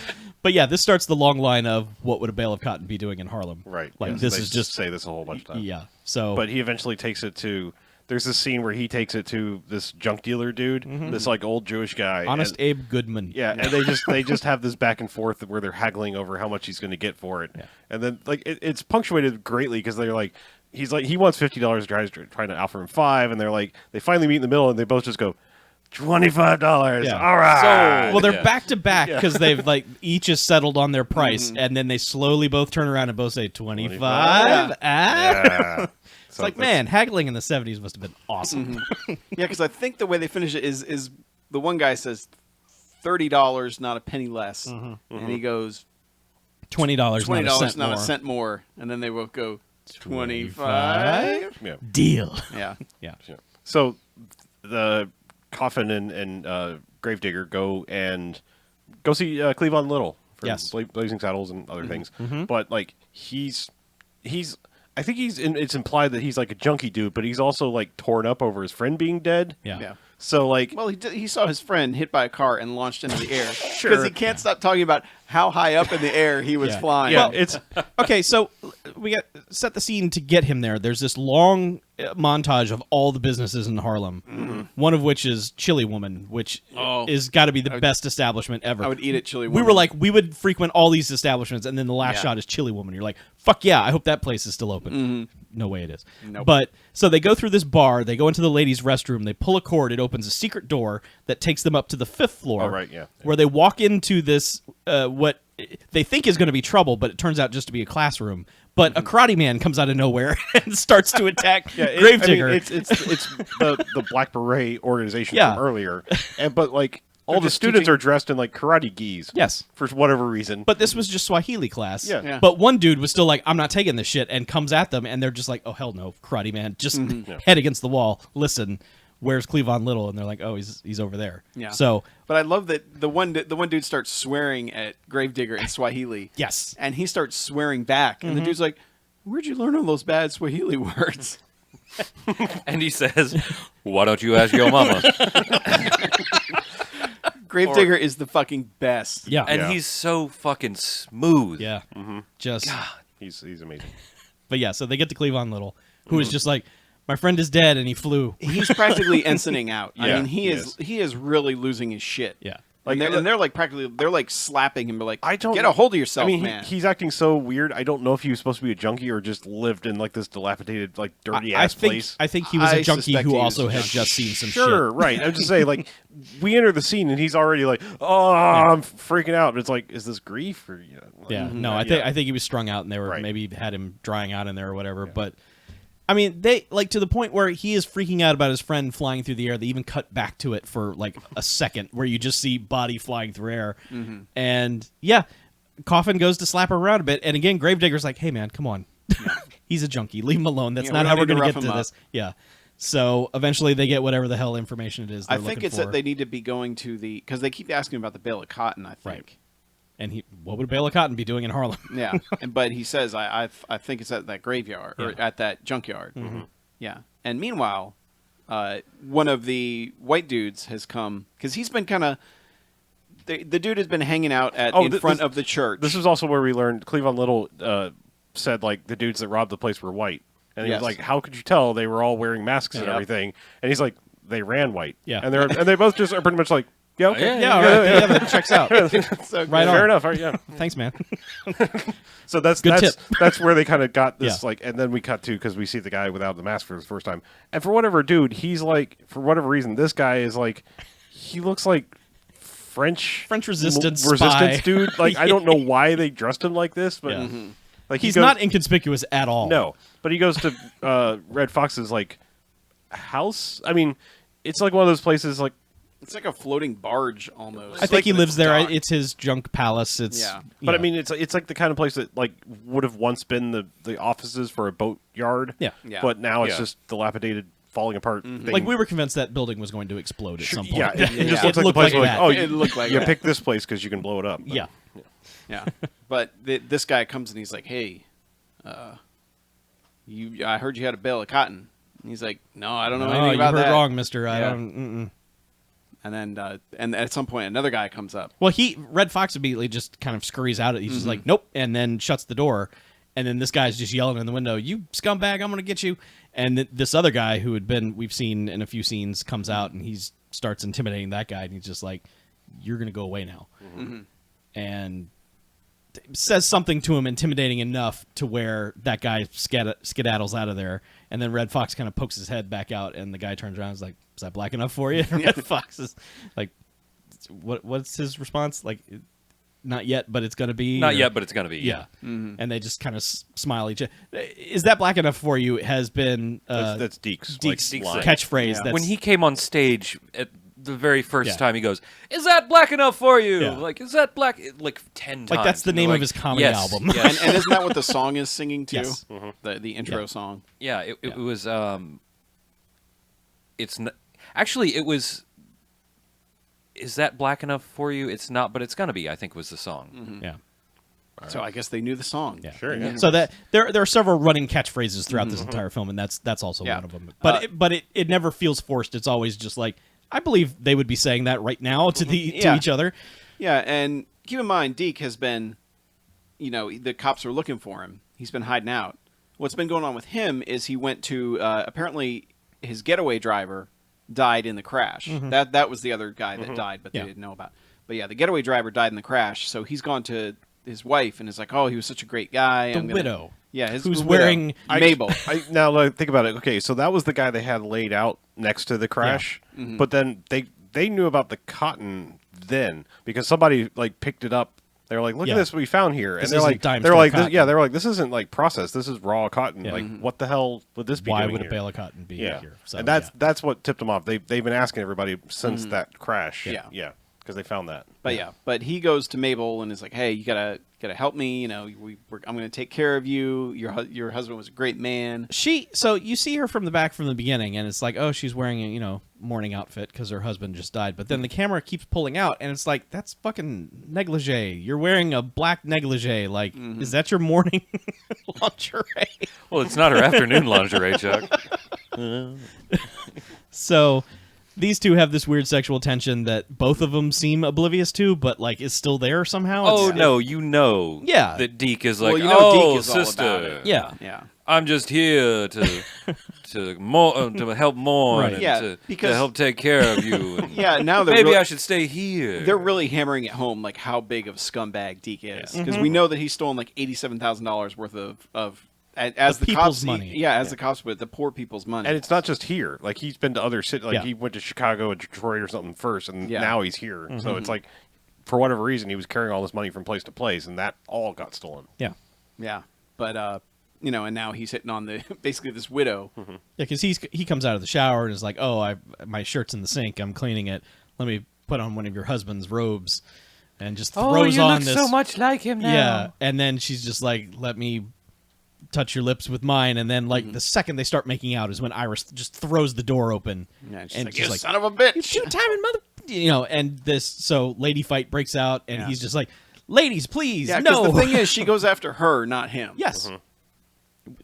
But yeah, this starts the long line of what would a bale of cotton be doing in Harlem? right. Like yes, this they is just say this a whole bunch of times. yeah. So But he eventually takes it to. There's this scene where he takes it to this junk dealer dude, this like old Jewish guy. Honest and, Abe Goodman. Yeah, and they just have this back and forth where they're haggling over how much he's going to get for it, Yeah. and then like it's punctuated greatly because they're like, he's like he wants $50, trying to offer him $5, and they're like they finally meet in the middle and they both just go $25. Yeah. All right. Well, they're Yeah. back to back because they've like each is settled on their price, and then they slowly both turn around and both say 25. 25? Ah? Yeah. It's like, man, haggling in the 70s must have been awesome. Yeah, because I think the way they finish it is the one guy says $30, not a penny less, and he goes $20, $20, not a cent not more. a cent more, and then they will go 25. Yeah. Deal. Yeah, Yeah. So the Coffin and Gravedigger go see Cleavon Little for Yes. Blazing Saddles and other things, but like he's I think it's implied that he's like a junkie dude, but he's also like torn up over his friend being dead. Yeah. yeah. So like, Well, he saw his friend hit by a car and launched into the air because Sure. he can't stop talking about how high up in the air he was Yeah. flying. yeah, Well- it's Okay, so we got set the scene to get him there. There's this long montage of all the businesses in Harlem, one of which is Chili Woman, which Oh. is got to be the best establishment ever. I would eat at Chili We Woman. were like, we would frequent all these establishments, and then the last Yeah. shot is Chili Woman. You're like, fuck yeah, I hope that place is still open. No way it is. Nope. But so they go through this bar, they go into the ladies' restroom, they pull a cord, it opens a secret door that takes them up to the 5th floor. Oh, right, yeah. Where they walk into this, what they think is going to be trouble, but it turns out just to be a classroom. But a karate man comes out of nowhere and starts to attack Gravedigger. it's the Black Beret organization Yeah. from earlier, but like all the just students teaching- are dressed in like karate gis. Yes. For whatever reason. But this was just Swahili class. Yeah. Yeah. But one dude was still like, I'm not taking this shit, and comes at them, and they're just like, oh, hell no, karate man. Just head against the wall. Listen, where's Cleavon Little? And they're like, oh, he's over there. Yeah. So, But I love that the one dude starts swearing at Gravedigger in Swahili. yes. And he starts swearing back, and the dude's like, "Where'd you learn all those bad Swahili words?" And he says, "Why don't you ask your mama?" Gravedigger is the fucking best. Yeah. And Yeah. he's so fucking smooth. Yeah. Just, He's amazing. but yeah, so they get to Cleavon Little, who is just like, my friend is dead, and he flew. He's practically ensigning out. I Yeah, mean, he he is really losing his shit. Yeah. Like, and they're like practically, they're like slapping him, like, I don't get a hold of yourself, I mean, man. he's acting so weird. I don't know if he was supposed to be a junkie or just lived in like this dilapidated, like dirty ass place. I think he was a I junkie suspect who he was also a had junkie. just seen some Sure, shit. right. I'm just saying, like, we enter the scene and he's already like, oh, I'm freaking out. But it's like, is this grief or Yeah, Mm-hmm. no, I think he was strung out, and they were Right. maybe had him drying out in there or whatever. But I mean, they like to the point where he is freaking out about his friend flying through the air. They even cut back to it for like a second, where you just see body flying through air, and yeah, Coffin goes to slap her around a bit, and again, Gravedigger's like, "Hey, man, come on, he's a junkie. Leave him alone. That's Yeah, not we how don't we're need to going to rough get him to up." this." Yeah. So eventually, they get whatever the hell information it is. I They're think looking it's for. that they need to be going to because they keep asking about the bale of cotton. I think. Right. And what would a bale of cotton be doing in Harlem? Yeah, but he says I think it's at that graveyard or Yeah. at that junkyard. Yeah, and meanwhile, one of the white dudes has come because he's been kind of the dude has been hanging out in front of the church. This is also where we learned Cleavon Little said like the dudes that robbed the place were white, and he Yes. was like, "How could you tell? They were all wearing masks and Yep. everything." And he's like, "They ran white." Yeah. and they both just are pretty much like, "Yeah, okay, Yeah, all right. Yeah, that checks out. so Right fair on. enough." All right, yeah. Thanks, man. So that's Good that's tip. that's where they kind of got this Yeah. like, and then we cut to because we see the guy without the mask for the first time, and for whatever dude, he's like, for whatever reason, this guy is like, he looks like French resistance resistance spy. dude. Like I don't know why they dressed him like this, but Yeah. like He's he goes, not inconspicuous at all. no, but he goes to Red Fox's like house. I mean, it's like one of those places like. it's like a floating barge almost. I think he lives there. docked. It's his junk palace. It's Yeah. But I mean, it's like the kind of place that like would have once been the offices for a boat yard. Yeah. Yeah. But now it's Yeah. just dilapidated, falling apart. thing. like we were convinced that building was going to explode at some point. Yeah, it Yeah. just It looks like the looked place like where that. oh, It looked like you that. pick this place because you can blow it up. But- Yeah. Yeah, but this guy comes and he's like, "Hey, I heard you had a bale of cotton." And he's like, "No, I don't know Oh, anything you about heard that." wrong, Mister. I Yeah. don't. Mm-mm. And then and at some point, another guy comes up. Well, Red Fox immediately just kind of scurries out. He's just like, nope, and then shuts the door. And then this guy's just yelling in the window, "You scumbag! I'm gonna get you!" And this other guy who we've seen in a few scenes comes out and he starts intimidating that guy, and he's just like, "You're gonna go away now," and says something to him, intimidating enough to where that guy skedaddles out of there. And then Red Fox kind of pokes his head back out, and the guy turns around and is like, "Is that black enough for you?" And Red Fox is like, what's his response? Like, not yet, but it's going to be. Not or- yet, but it's gonna be. Yeah. And they just kind of smile each other. Is that black enough for you? Has been That's Deke's Deke's like, line. catchphrase. Yeah. That's, When he came on stage at the very first Yeah. time, he goes, "Is that black enough for you?" Yeah. Like, "Is that black?" Like 10 times. Like, that's the And they're name of like, his comedy yes, album. Yes. And isn't that what the song is singing too? Yes. The intro Yeah. song. Yeah, it Yeah. was. It's not, actually it was. Is that black enough for you? It's not, but it's gonna be. I think was the song. yeah. So I guess they knew the song. Yeah. Sure, yeah. So that there are several running catchphrases throughout this entire film, and that's also Yeah. one of them. But it never feels forced. It's always just like, I believe they would be saying that right now to to Yeah. each other. Yeah, and keep in mind, Deke has been, the cops are looking for him. He's been hiding out. What's been going on with him is he went to, apparently his getaway driver died in the crash. That was the other guy that died, but they Yeah. didn't know about. But yeah, the getaway driver died in the crash, so he's gone to his wife and is like, "Oh, he was such a great guy." The widow. Yeah, who's widow, wearing- Mabel. Now like, think about it. Okay, so that was the guy they had laid out next to the crash, but then they knew about the cotton then because somebody like picked it up. They were like, "Look Yeah. at this we found here," This and they're isn't like, dime "They're store like, cotton. yeah, they're like, this isn't like processed. This is raw cotton. Yeah. Like, what the hell would this be? Why doing would a here? bale of cotton be Yeah, here? So, and that's yeah. that's what tipped them off. They've been asking everybody since that crash. Yeah. yeah, because they found that. But he goes to Mabel and is like, "Hey, you gotta help me. I'm gonna take care of you. Your husband was a great man." So you see her from the beginning, and it's like, oh, she's wearing a mourning outfit because her husband just died. But then the camera keeps pulling out, and it's like, that's fucking negligee. You're wearing a black negligee. Like, is that your morning lingerie? Well, it's not her afternoon lingerie, Chuck. So these two have this weird sexual tension that both of them seem oblivious to, but like is still there somehow. Oh It's- no, you know. Yeah. That Deke is like, Well, oh, Deke is all sister. about it. Yeah. Yeah. I'm just here to to help mourn Right. and Yeah, to because- help take care of you. And Yeah, now they're maybe really, I should stay here. they're really hammering it home like how big of a scumbag Deke is because we know that he's stolen like $87,000 worth of as The the people's cops money. as the cops put the poor people's money. And it's not just here. Like he's been to other cities. Like Yeah. he went to Chicago and Detroit or something first, and Yeah. now he's here. So it's like, for whatever reason, he was carrying all this money from place to place, and that all got stolen. Yeah. Yeah, but and now he's hitting on the basically this widow. Yeah, because he comes out of the shower and is like, "Oh, my shirt's in the sink. I'm cleaning it. Let me put on one of your husband's robes," and just throws on this. much like him Yeah, and then she's just like, "Let me touch your lips with mine," and then like the second they start making out is when Iris just throws the door open, Yeah, and she's and like, she's "You like, son of a bitch!" "You two-timing mother," and this so lady fight breaks out, and Yeah. he's just like, "Ladies, please, Yeah, because no." the thing is, she goes after her, not him. yes,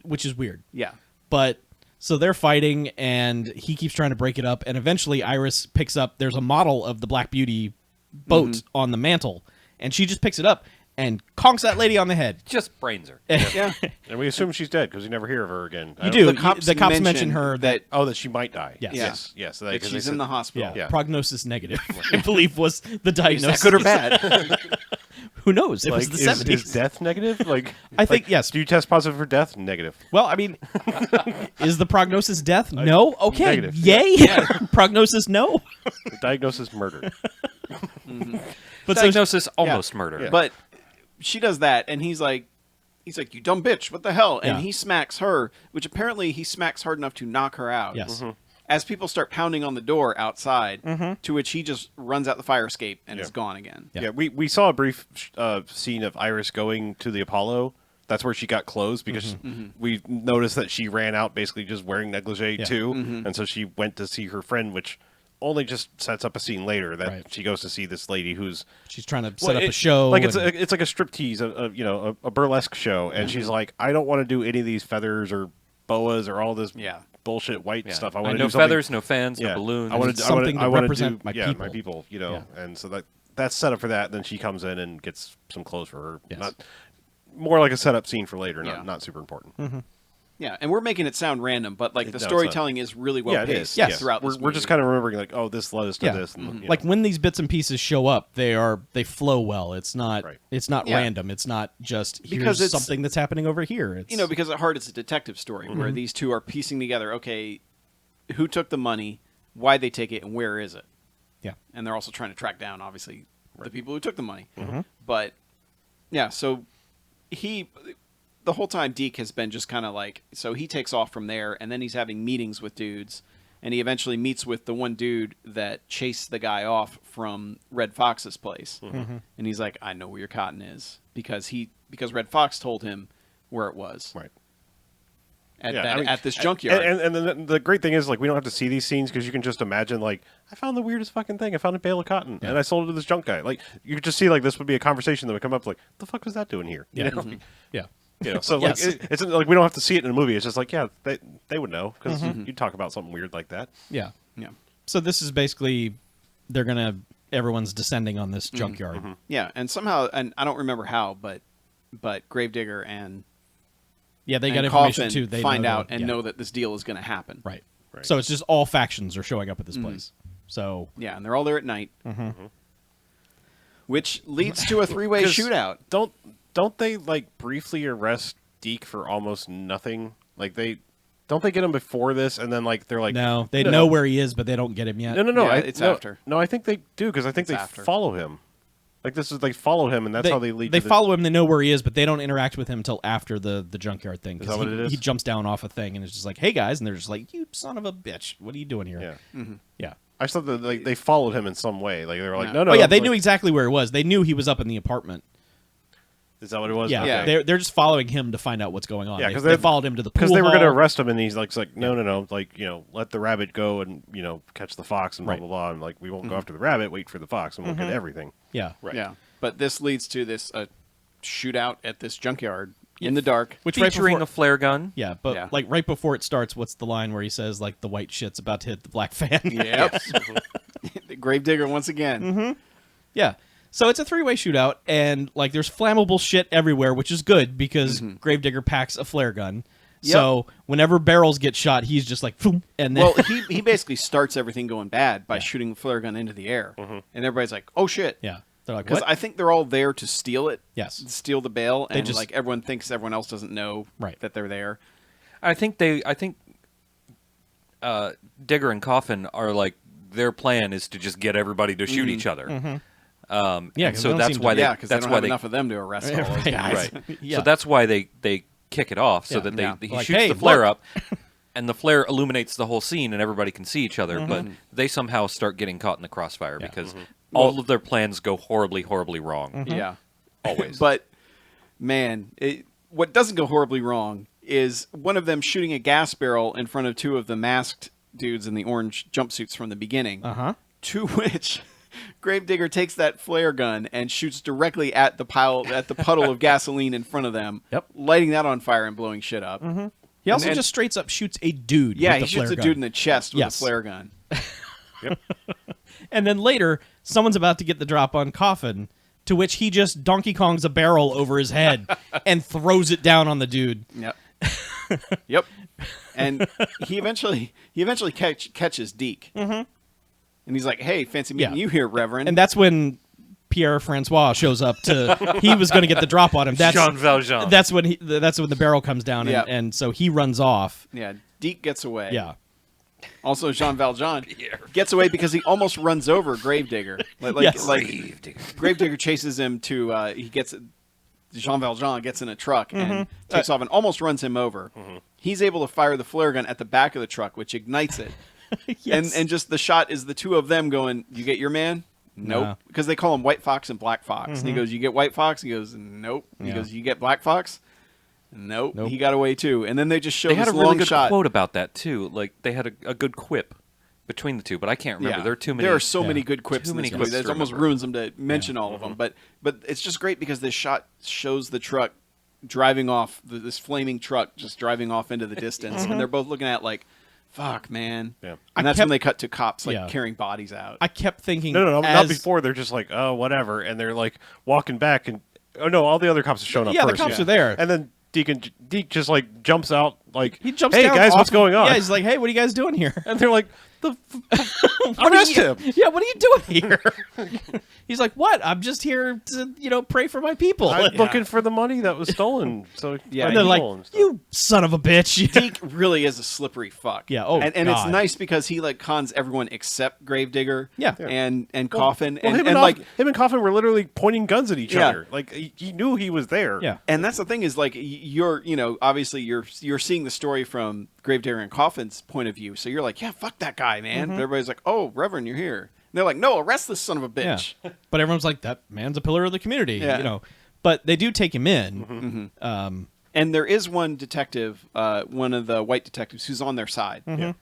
which is weird. Yeah. But so they're fighting, and he keeps trying to break it up, and eventually Iris picks up. There's a model of the Black Beauty boat on the mantle, and she just picks it up and conks that lady on the head. Just brains her. Yeah. And we assume she's dead because we never hear of her again. I You don't- do. The cops mention mention her that Oh, that she might die. Yes. Yeah. Yes. that 'cause they she's said- in the hospital. Yeah. prognosis negative, I believe, was the Is diagnosis. that good or bad? Who knows? It was Like, the 70s. is death negative? Like, I think, like, yes. Do you test positive for death? Negative. Well, I mean, is the prognosis death? No. Okay. Negative. Yay. Prognosis no. The diagnosis murder. But so Diagnosis almost murder. Yeah. But she does that, and he's like, "You dumb bitch! What the hell?" And Yeah. he smacks her, which apparently he smacks hard enough to knock her out. yes. As people start pounding on the door outside, to which he just runs out the fire escape and is gone again. Yeah. Yeah, we saw a brief scene of Iris going to the Apollo. That's where she got clothes because we noticed that she ran out basically just wearing negligee Yeah. too, and so she went to see her friend, which only just sets up a scene later that Right. she goes to see this lady who's She's trying to set well, up a it- show. like it's and- it's like a striptease, a burlesque show, and she's like, I don't want to do any of these feathers or boas or all this Yeah. bullshit white Yeah. stuff. I want to no do something. feathers, no fans, no balloons. I want to Something to I want represent do, my yeah, people. my people, Yeah. and so that's set up for that. Then she comes in and gets some clothes for her. Yes. Not more like a setup scene for later, Yeah. not super important. Yeah, and we're making it sound random, but like the No, it's not. storytelling is really well Yeah, it paced is. Yes. throughout We're this we're just movie. kind of remembering like, oh, this led us to Yeah. this. And, you know. like when these bits and pieces show up, they flow well. It's not Right. it's not Yeah. random. It's not just Because here's it's- something that's happening over here. It's because at heart it's a detective story where these two are piecing together, okay, who took the money, why they take it, and where is it? yeah. And they're also trying to track down, obviously, the people who took the money. But yeah, so the whole time Deke has been just kind of like, so he takes off from there, and then he's having meetings with dudes, and he eventually meets with the one dude that chased the guy off from Red Fox's place, and he's like, I know where your cotton is because Red Fox told him where it was right. at this junkyard. And then the great thing is, like, we don't have to see these scenes because you can just imagine, like, I found the weirdest fucking thing. I found a bale of cotton, and I sold it to this junk guy. Like, you could just see, like, this would be a conversation that would come up, like, the fuck was that doing here? You Yeah. know? Yeah. You know, so, like, Yes. it's like, we don't have to see it in a movie. It's just like, yeah, they would know because you talk about something weird like that. Yeah. yeah. So this is basically everyone's descending on this junkyard. Yeah, and somehow, and I don't remember how, but Gravedigger and Yeah, they got and information Coffin too. They find know out that- and yeah. know that this deal is going to happen. Right. Right. So it's just all factions are showing up at this place. So Yeah, and they're all there at night, which leads to a three-way 'Cause shootout. Don't they, like, briefly arrest Deke for almost nothing? Like, don't they get him before this, and then, like, they're like, no, they No. know where he is, but they don't get him yet. no, Yeah, I- it's no, after. No, I think they do because I think It's they after. follow him. Like, they follow him, and that's how they lead. They to the- follow him. They know where he is, but they don't interact with him until after the junkyard thing. 'cause Is that what he, it is? He jumps down off a thing and is just like, "Hey guys," and they're just like, "You son of a bitch! What are you doing here?" Yeah. Yeah. I thought that they followed him in some way. Like, they were like, No. no. Oh yeah, they like- knew exactly where he was. They knew he was up in the apartment. Is that what it was? Yeah, Okay. they're just following him to find out what's going on. Yeah, they, 'cause they they- followed him to the pool Because they were going to hall. arrest him, and he's like, no, like, let the rabbit go and catch the fox and blah Right. blah blah, and like we won't go after the rabbit, wait for the fox, and we'll get everything. Yeah, Right. Yeah, but this leads to this shootout at this junkyard in the dark. which right Featuring before, a flare gun. yeah, but Yeah. like right before it starts, what's the line where he says like the white shit's about to hit the black fan? Yep. The Gravedigger once again. Yeah. So it's a three-way shootout, and like there's flammable shit everywhere, which is good because Gravedigger packs a flare gun, So whenever barrels get shot, he's just like, "Phoom," and then Well, he basically starts everything going bad by shooting a flare gun into the air, and everybody's like, "Oh shit!" yeah, they're like, Because "What?" I think they're all there to steal it. Yes. Steal the bail, and just- like everyone thinks everyone else doesn't know Right. that they're there. I think Digger and Coffin are like, their plan is to just get everybody to shoot each other. Yeah, and 'cause so they don't that's seem why to- they Yeah, because they that's don't why have they enough of them to arrest all those Right. guys. right. Yeah. So that's why they kick it off so Yeah. that Yeah. he Like, shoots "Hey, the flare look." up, and the flare illuminates the whole scene, and everybody can see each other. But they somehow start getting caught in the crossfire because all of their plans go horribly, horribly wrong. Yeah. Always. But man, what doesn't go horribly wrong is one of them shooting a gas barrel in front of two of the masked dudes in the orange jumpsuits from the beginning. To which Gravedigger takes that flare gun and shoots directly at the puddle of gasoline in front of them, Yep. lighting that on fire and blowing shit up. He also and- just straight up shoots a dude. Yeah, with he the shoots flare a gun. dude in the chest with Yes. a flare gun. And then later, someone's about to get the drop on Coffin, to which he just Donkey Kongs a barrel over his head and throws it down on the dude. Yep. Yep. And he eventually catches Deke. And he's like, "Hey, fancy meeting Yeah. you here, Reverend." And that's when Pierre Francois shows up to. He was going to get the drop on him. That's Jean Valjean. That's when the barrel comes down, and, Yeah. and so he runs off. yeah, Deke gets away. Yeah. Also, Jean Valjean gets away because he almost runs over Gravedigger. Yes. Gravedigger chases him to. Jean Valjean gets in a truck and takes off and almost runs him over. He's able to fire the flare gun at the back of the truck, which ignites it. Yes. And just the shot is the two of them going, "You get your man?" Nope. No. Because they call him White Fox and Black Fox. And he goes, "You get White Fox?" He goes, "Nope." He Yeah. goes, "You get Black Fox?" Nope. Nope. He got away too. And then they just show They this had a long really good shot. quote about that too. Like they had a good quip between the two, but I can't remember. There are too many. There are so yeah. many good quips Too in many this movie. quips That to almost remember. ruins them to mention all of them. But it's just great because this shot shows the truck driving off, this flaming truck just driving off into the distance, and they're both looking at like, "Fuck, man." Yeah. And that's kept- when they cut to cops like Yeah. carrying bodies out. I kept thinking, No, not as- before. They're just like, oh, whatever, and they're like walking back, and oh no, all the other cops have shown up Yeah, the first. cops are there. and then Deke just like jumps out, like, He jumps hey down. guys, off- what's going on? Yeah, he's like, "Hey, what are you guys doing here?" And they're like, What arrest are you, him. Yeah, what are you doing here? He's like, "What? I'm just here to, pray for my people." I'm looking for the money that was stolen. So Yeah, and they're like, and stuff. "You son of a bitch!" Deke really is a slippery fuck. Yeah, oh, and it's God. nice because he like cons everyone except Gravedigger. Yeah. and Coffin, Well, and, him and and like, him and Coffin were literally pointing guns at each Yeah. other. Like he knew he was there. Yeah. and that's the thing is like you're obviously you're seeing the story from Gravedigger and Coffin's point of view, so you're like, yeah, fuck that guy, man. But everybody's like, oh, Reverend, you're here. And they're like, no, arrest this son of a Yeah. bitch. But everyone's like, "That man's a pillar of the community," Yeah. But they do take him in. And there is one detective, one of the white detectives, who's on their side, Yeah.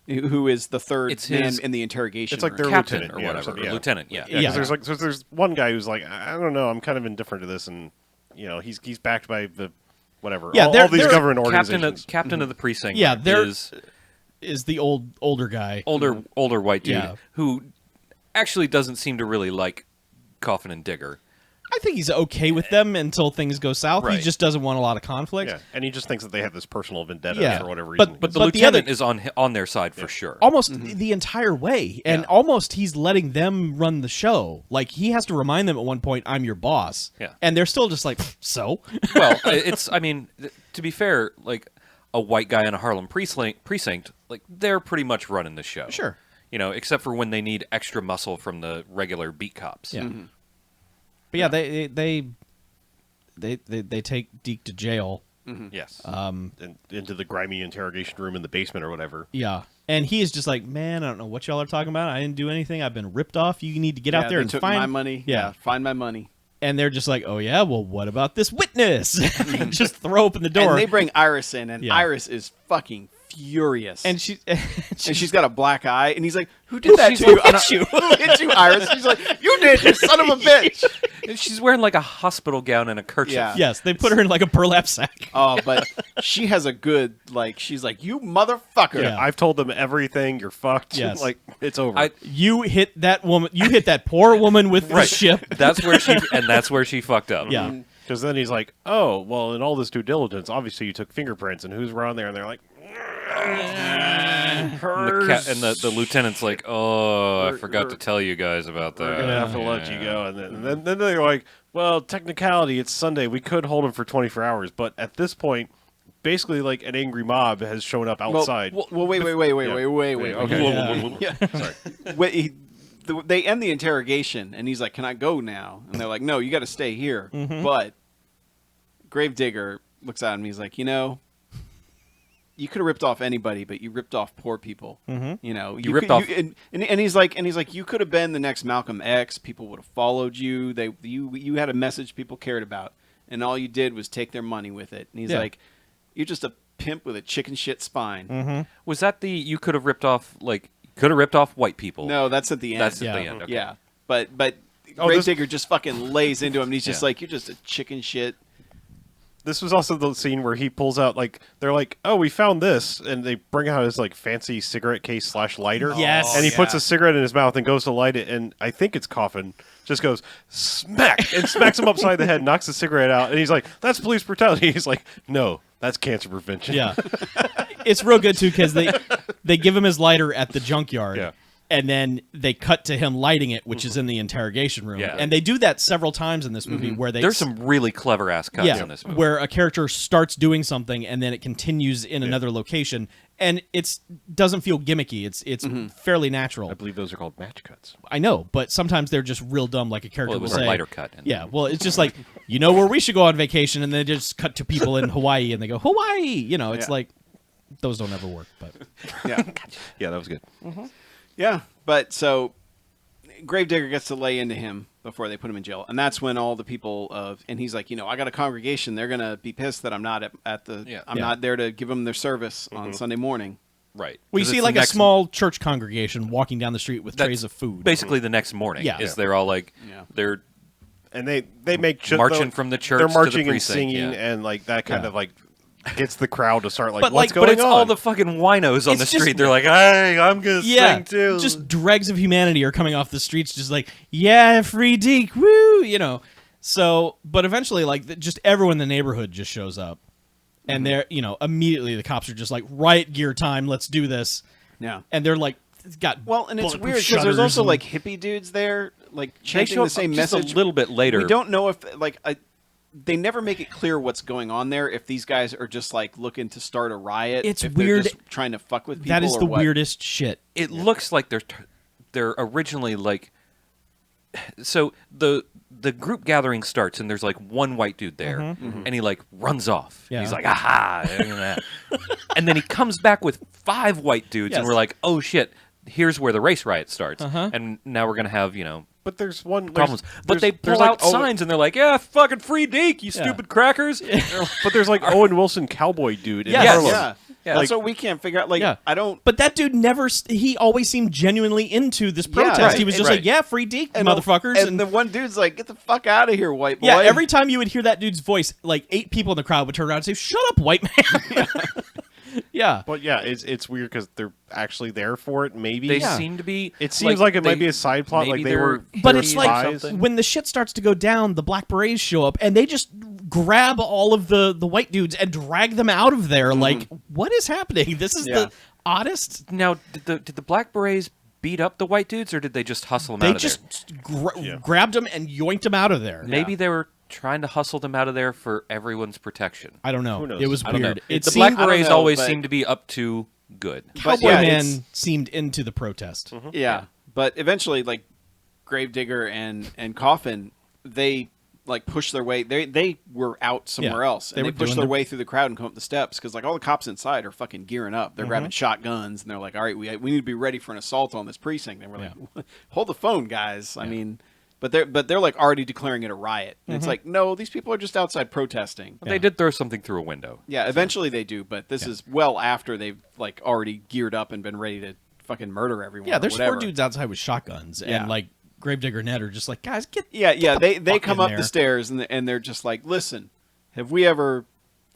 who is the third It's man his- in the interrogation. It's like room. their captain lieutenant, or yeah, whatever. something, yeah. Lieutenant, yeah. Yeah, Yeah. 'cause there's one guy who's like, I don't know, I'm kind of indifferent to this, and he's backed by the whatever. Yeah, all they're- these they're- government organizations. Captain of the precinct. Yeah, there is is the older guy. older white dude Yeah. who actually doesn't seem to really like Coffin and Digger. I think he's okay with them until things go south. He Right. just doesn't want a lot of conflict. Yeah, and he just thinks that they have this personal vendetta Yeah. for whatever But- reason. But the But the lieutenant other- is on their side for sure. Almost the entire way, and Yeah. almost he's letting them run the show. Like he has to remind them at one point, "I'm your boss," Yeah. and they're still just like, "So." Well, I mean, to be fair, like a white guy in a Harlem precinct, like they're pretty much running the show. Sure. Except for when they need extra muscle from the regular beat cops. Yeah. But yeah, they take Deke to jail. Yes. and into the grimy interrogation room in the basement or whatever. Yeah. And he is just like, "Man, I don't know what y'all are talking about. I didn't do anything. I've been ripped off. You need to get out there they and took find my money. Yeah. Find my money. And they're just like, "Oh yeah, well, what about this witness?" And just throw open the door. And they bring Iris in, and Yeah. Iris is fucking furious. and she and she's got a black eye, and he's like, "Who did that to you? Who hit you, Iris?" She's like, "You did, you son of a bitch." And she's wearing like a hospital gown and a kerchief. Yeah. yes, they put her in like a burlap sack. Oh, but she has a good she's like, "You motherfucker." Yeah. I've told them everything. You're fucked. Yes. Like it's over. You hit that woman. You hit that poor woman with the Right. ship. That's where she fucked up. Yeah. Because then he's like, oh, well, in all this due diligence, obviously you took fingerprints, and who's around there? And they're like, And the lieutenant's like, oh, I forgot to tell you guys about that. we're going to have to let you go. And then they're like, well, technicality, it's Sunday. We could hold him for 24 hours. But at this point, basically, like, an angry mob has shown up outside. Well, wait. Okay. Yeah. Sorry. They end the interrogation, and he's like, "Can I go now?" And they're like, "No, you got to stay here." But Gravedigger looks at him, and he's like, "You could have ripped off anybody, but you ripped off poor people. You ripped off." And he's like, you could have been the next Malcolm X. People would have followed you. You had a message people cared about, and all you did was take their money with it." And he's like, "You're just a pimp with a chicken shit spine." Was that you could have ripped off white people? No, that's at the end. That's at the end. Okay. Yeah, but Gravedigger just fucking lays into him, and he's just like, "You're just a chicken shit." This was also the scene where he pulls out, like, they're like, oh, we found this, and they bring out his, like, fancy cigarette case / lighter. Yes. And he puts a cigarette in his mouth and goes to light it, and I think it's Coffin, just goes, smack, and smacks him upside the head, knocks the cigarette out, and he's like, that's police brutality. He's like, no, that's cancer prevention. Yeah. It's real good, too, because they give him his lighter at the junkyard. Yeah. And then they cut to him lighting it, which is in the interrogation room. Yeah. And they do that several times in this movie where There's some really clever ass cuts in this movie. where a character starts doing something and then it continues in another location, and it doesn't feel gimmicky. It's fairly natural. I believe those are called match cuts. I know, but sometimes they're just real dumb, like a character Well, it was will a say, lighter cut. Yeah, well, it's just like, where we should go on vacation, and they just cut to people in Hawaii, and they go, Hawaii! It's like, those don't ever work, but... Yeah, Yeah, that was good. yeah. But so Gravedigger gets to lay into him before they put him in jail, and that's when all the people and he's like, I got a congregation. They're gonna be pissed that I'm not at the. I'm not there to give them their service on Sunday morning. Right. Well, you 'Cause see it's like the a next- small church congregation walking down the street with that's trays of food. Basically, the next morning. Yeah. Is they're all like, they're And they make marching from the church They're to the marching and precinct, singing, yeah. and like that kind Yeah. of like gets the crowd to start like, But, what's like, going but it's on? all the fucking winos on It's the just- street. They're like, hey, I'm gonna sing too. just dregs of humanity are coming off the streets, just like, yeah, free Deke, woo, So, but eventually, like, just everyone in the neighborhood just shows up, and they're, immediately the cops are just like, riot gear time, let's do this. Yeah. And they're like, got And it's bulletproof weird because there's shutters also and- like hippie dudes there, like They chanting show the up same just message a little bit later. We don't know if they never make it clear what's going on there. If these guys are just like looking to start a riot, It's if weird. They're just trying to fuck with people. that is or the what. weirdest shit. It looks like they're originally like. So the group gathering starts and there's like one white dude there, and he like runs off. Yeah. He's like, aha, and then he comes back with 5 white dudes, and Yes. we're like, oh shit, here's where the race riot starts, and now we're gonna have But there's one problems. But they there's pull like out signs and they're like, yeah, fucking free Deke, you stupid crackers. But there's like Owen Wilson cowboy dude in Yes. Harlem. Yeah. Yeah. That's what we can't figure out. Like, Yeah. I don't. But that dude he always seemed genuinely into this protest. right. He was just Right. like, yeah, free Deke, And motherfuckers. And the one dude's like, "Get the fuck out of here, white boy." yeah, every time you would hear that dude's voice, like 8 people in the crowd would turn around and say, shut up, white man. Yeah. But yeah, it's weird because they're actually there for it. Maybe They seem to be. It seems like it might be a side plot. maybe Like they were, But they it's were like spies. when the shit starts to go down, the Black Berets show up and they just grab all of the white dudes and drag them out of there. Like, what is happening? This is the oddest. Now, did the Black Berets beat up the white dudes, or did they just hustle them They out of just there? grabbed them and yoinked them out of there. Maybe they were trying to hustle them out of there for everyone's protection. I don't know. Who knows? It was I don't weird. know. It The seemed, Black I don't Berets know, always but- seem to be up to good. But Cowboy yeah, Man seemed into the protest. Yeah, but eventually, like Gravedigger and Coffin, they like push their way. They were out somewhere Yeah, else, they and were they push doing their their- way through the crowd and come up the steps because like all the cops inside are fucking gearing up. They're grabbing shotguns and they're like, "All right, we need to be ready for an assault on this precinct." And we're like, "Hold the phone, guys." I mean. But they're like already declaring it a riot. And it's like, no, these people are just outside protesting. They did throw something through a window. Yeah, eventually they do, but this is well after they've like already geared up and been ready to fucking murder everyone. Yeah, or there's whatever. 4 dudes outside with shotguns, Yeah. and like Gravedigger and Ned are just like, guys, get. Yeah. They fuck come in up there. the stairs and they're just like, listen, have we ever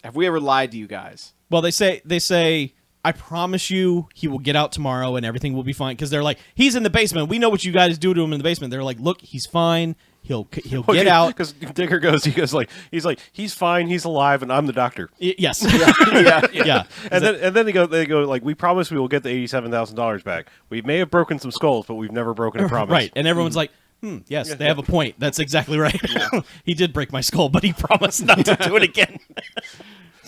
lied to you guys? Well, they say, I promise you he will get out tomorrow and everything will be fine. Because they're like, he's in the basement. We know what you guys do to him in the basement. They're like, look, he's fine. He'll get out. Because Digger goes, he's fine, he's alive, and I'm the doctor. Yes. Yeah. And then they go like, we promise we will get the $87,000 back. We may have broken some skulls, but we've never broken a promise. Right. And everyone's like, yes, they have a point. That's exactly right. He did break my skull, but he promised not to do it again.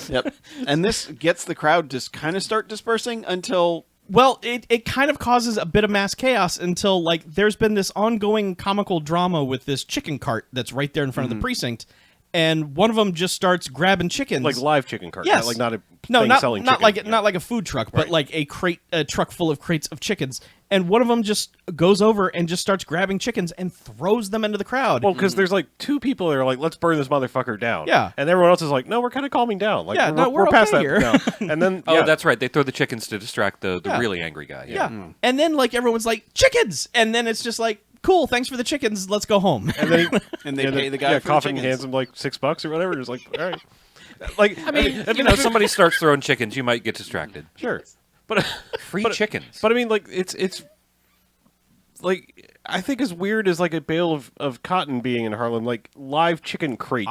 Yep. And this gets the crowd to kind of start dispersing until... Well, it kind of causes a bit of mass chaos until, like, there's been this ongoing comical drama with this chicken cart that's right there in front of the precinct, and one of them just starts grabbing chickens. Like live chicken cart. Yes. Like not a no, thing not, selling not chicken. like not like a food truck, but like a truck full of crates of chickens. And one of them just goes over and just starts grabbing chickens and throws them into the crowd. Well, because there's like two people that are like, let's burn this motherfucker down. Yeah. And everyone else is like, no, we're kind of calming down. Like, Yeah, we're past okay that here. now. And then, Oh, yeah. that's right. They throw the chickens to distract the Yeah. really angry guy. yeah. And then like everyone's like, chickens! And then it's just like, cool, thanks for the chickens, let's go home. And then And they pay the guy for the Coffin chickens. hands him like $6 or whatever. It's like, all right. Like, I mean, you know, somebody starts throwing chickens, you might get distracted. sure. But free chickens. But I mean, like, it's like, I think as weird as like a bale of cotton being in Harlem, like live chicken crates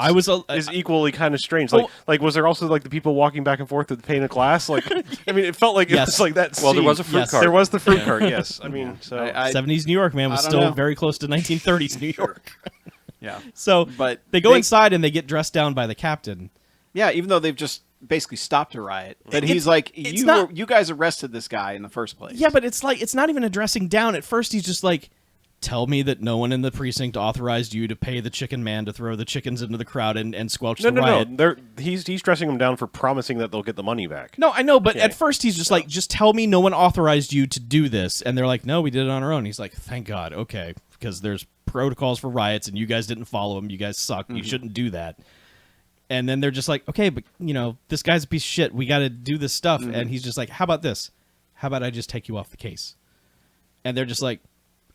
is equally kind of strange. Like, was there also like the people walking back and forth with the pane of glass? Like, I mean, it felt like it Yes. was like that. Well, there scene. was a fruit Yes. cart. There was the fruit cart. Yes, I mean, so 70s New York, man, was I don't still know. very close to 1930s New York. Yeah. So But they go they- inside and they get dressed down by the captain. Yeah, even though they've just basically stopped a riot. But It's- he's like, it's not- you guys arrested this guy in the first place. Yeah, but it's like, it's not even addressing down. At first, he's just like, tell me that no one in the precinct authorized you to pay the chicken man to throw the chickens into the crowd and squelch the riot. no. He's dressing them down for promising that they'll get the money back. No, I know, but Okay. at first he's just like, just tell me no one authorized you to do this. And they're like, no, we did it on our own. He's like, thank God, okay, because there's protocols for riots and you guys didn't follow them. You guys suck. You shouldn't do that. And then they're just like, okay, but, you know, this guy's a piece of shit. We got to do this stuff. And he's just like, how about this? How about I just take you off the case? And they're just like,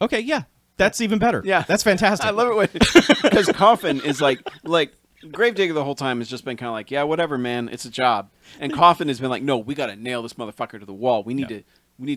okay, yeah, that's even better. Yeah. That's fantastic. I love it because Coffin is like Gravedigger the whole time has just been kind of like, yeah, whatever, man, it's a job. And Coffin has been like, no, we got to nail this motherfucker to the wall. We need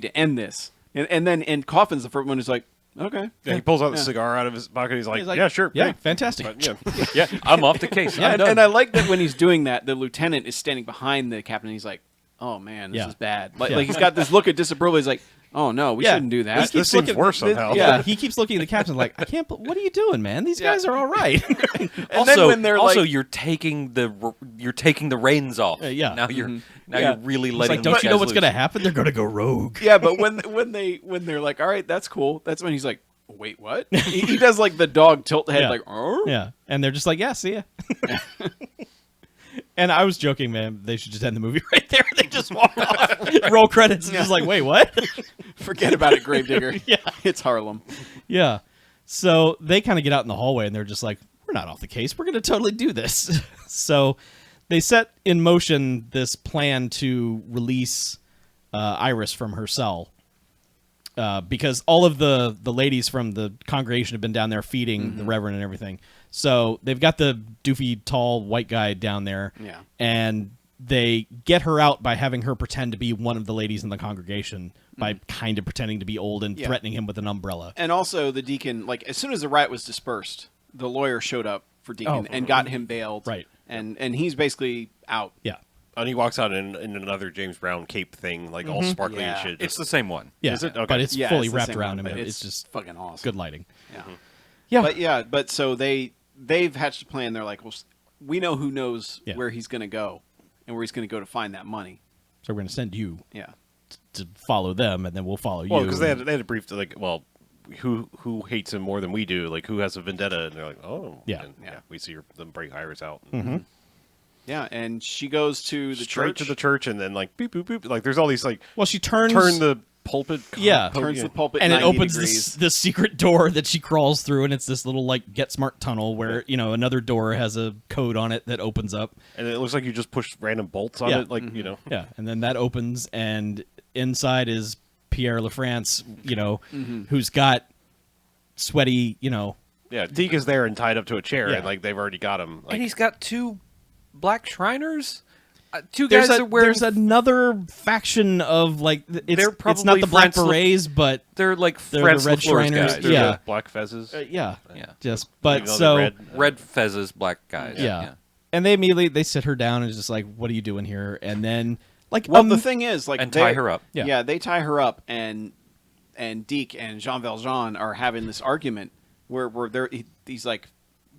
to end this. And Coffin's the first one who's like, okay. Yeah, he pulls out the cigar out of his pocket. He's like, yeah, sure, Yeah, hey. fantastic. But, yeah. Yeah, I'm off the case. I'm done. And I like that when he's doing that, the lieutenant is standing behind the captain. And he's like, oh man, this Yeah. is bad. Like, Yeah. like he's got this look of disapproval. He's like, oh no, we shouldn't do that. This seems worse somehow. Yeah, he keeps looking at the captain like, I can't. What are you doing, man? These guys are all right. And also, then when they're also like, you're taking the reins off. yeah. Now you're Yeah. you're really It's letting. like, don't these you know guys what's loose. going to happen? They're going to go rogue. yeah, but when they're like, all right, that's cool. That's when he's like, wait, what? he does like the dog tilt head, Yeah. like, oh. Yeah, and they're just like, yeah, see ya. And I was joking, man. They should just end the movie right there. They just walk off, roll credits, and just like, wait, what? Forget about it, Gravedigger. Yeah. It's Harlem. Yeah. So they kind of get out in the hallway, and they're just like, we're not off the case. We're going to totally do this. So they set in motion this plan to release Iris from her cell. Because all of the ladies from the congregation have been down there feeding the Reverend and everything. So they've got the doofy, tall, white guy down there. Yeah. And they get her out by having her pretend to be one of the ladies in the congregation by kind of pretending to be old and Yeah. threatening him with an umbrella. And also the deacon, like as soon as the riot was dispersed, the lawyer showed up for Deacon and got him bailed. Right. And he's basically out. Yeah. And he walks out in another James Brown cape thing, like all sparkly Yeah. and shit. It's the same one. Yeah. Is it? Okay. But it's Yeah, fully it's the wrapped same around one, him. but And it's just fucking awesome. good lighting. Yeah. Yeah. But so they've hatched a plan. They're like, well, we know who knows Yeah. where he's going to go and where he's going to go to find that money. So we're going to send you Yeah. to follow them, and then we'll follow you. Well, because they had a brief, like, well, who hates him more than we do? Like, who has a vendetta? And they're like, oh, Yeah. and, we see them bring Iris out. Yeah. And she goes to the Straight church. to the church, and then like beep boop boop. Like, there's all these like Well, she turns turn the pulpit. Yeah. turns the pulpit and it 90 opens degrees. this secret door that she crawls through, and it's this little like Get Smart tunnel where another door has a code on it that opens up. and it looks like you just push random bolts on Yeah. it, like you know. Yeah, and then that opens, and inside is Pierre LaFrance, who's got sweaty, Yeah, Deke is there and tied up to a chair, Yeah. and like they've already got him. Like, And he's got two black Shriners. Two guys There's are wearing. there's another faction of like it's They're it's probably not the Black Franz Le- Berets, but they're like they're Franz the Red LaFleur's Shriners. guys. They're Yeah. the black fezzes. yeah, Yeah. just Even but though so they're Red fezzes, black guys. yeah. And they immediately they sit her down and is just like, "What are you doing here?" And then like Well, the thing is, like, And they- tie her up. Yeah. they tie her up, and Deke and Jean Valjean are having this argument where he's like,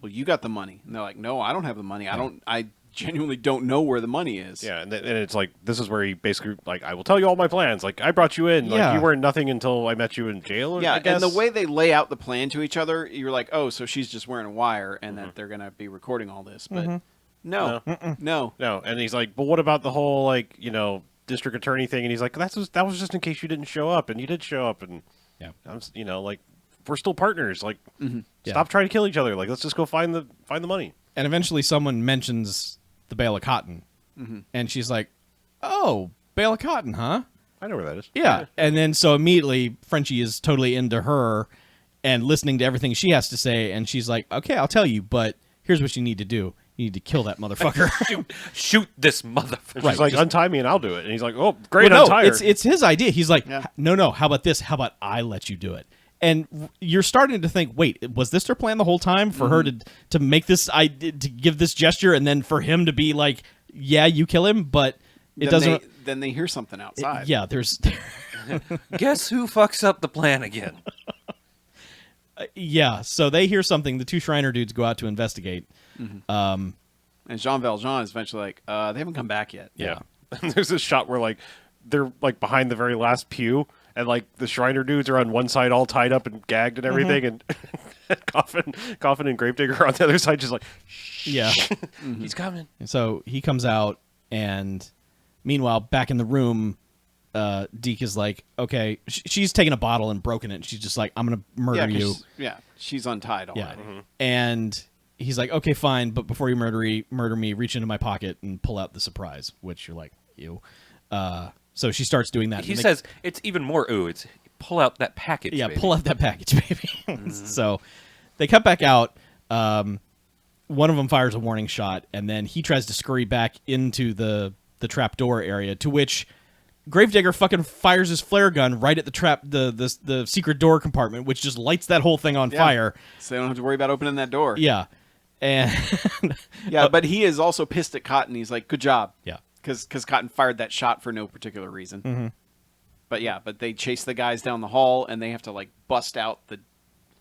"Well, you got the money," and they're like, "No, I don't have the money. I genuinely don't know where the money is." Yeah, and it's like this is where he basically like I will tell you all my plans. Like I brought you in. Yeah. Like you weren't nothing until I met you in jail. Yeah, I guess. and the way they lay out the plan to each other, you're like, "Oh, so she's just wearing a wire, and that they're gonna be recording all this." But no. No, and he's like, but what about the whole like district attorney thing? And he's like, that was just in case you didn't show up, and you did show up, and Yeah. like we're still partners. Like Yeah. stop trying to kill each other. Like let's just go find the money. and eventually someone mentions the bale of cotton, and she's like, "Oh, bale of cotton, huh?" I know where that is. Yeah. And then so immediately Frenchie is totally into her and listening to everything she has to say, and she's like, "Okay, I'll tell you, but here's what you need to do. You need to kill that motherfucker." Shoot this motherfucker. And Right, she's like, just- untie me and I'll do it. And he's like, oh, great, Well, untie no, her. it's his idea. He's like, Yeah. no. How about this? How about I let you do it? And you're starting to think, wait, was this their plan the whole time for her to make this to give this gesture, and then for him to be like, yeah, you kill him, but it Then doesn't. Then they hear something outside. Yeah, there's. Guess who fucks up the plan again? Yeah, so they hear something. The two Shriner dudes go out to investigate. And Jean Valjean is eventually like, "They haven't come back yet." Yeah. And there's this shot where like they're like behind the very last pew, and like the Shriner dudes are on one side all tied up and gagged and everything, and Coffin and Gravedigger are on the other side just like Yeah. He's coming. And so he comes out, and meanwhile, back in the room, Deke is like, okay, she's taken a bottle and broken it. And she's just like, I'm going to murder you. She's untied Yeah. already. And he's like, okay, fine, but before you murder me, reach into my pocket and pull out the surprise, which you're like, ew. So she starts doing that. He and they- says it's even more ooh. It's pull out that package. yeah, baby. pull out that package, baby. So they cut back out. One of them fires a warning shot, and then he tries to scurry back into the trapdoor area, to which Gravedigger fucking fires his flare gun right at the secret door compartment, which just lights that whole thing on Yeah. fire. So they don't have to worry about opening that door. Yeah, and Yeah, but he is also pissed at Cotton. He's like, "Good job." yeah, Because Cotton fired that shot for no particular reason. But they chase the guys down the hall, and they have to like bust out the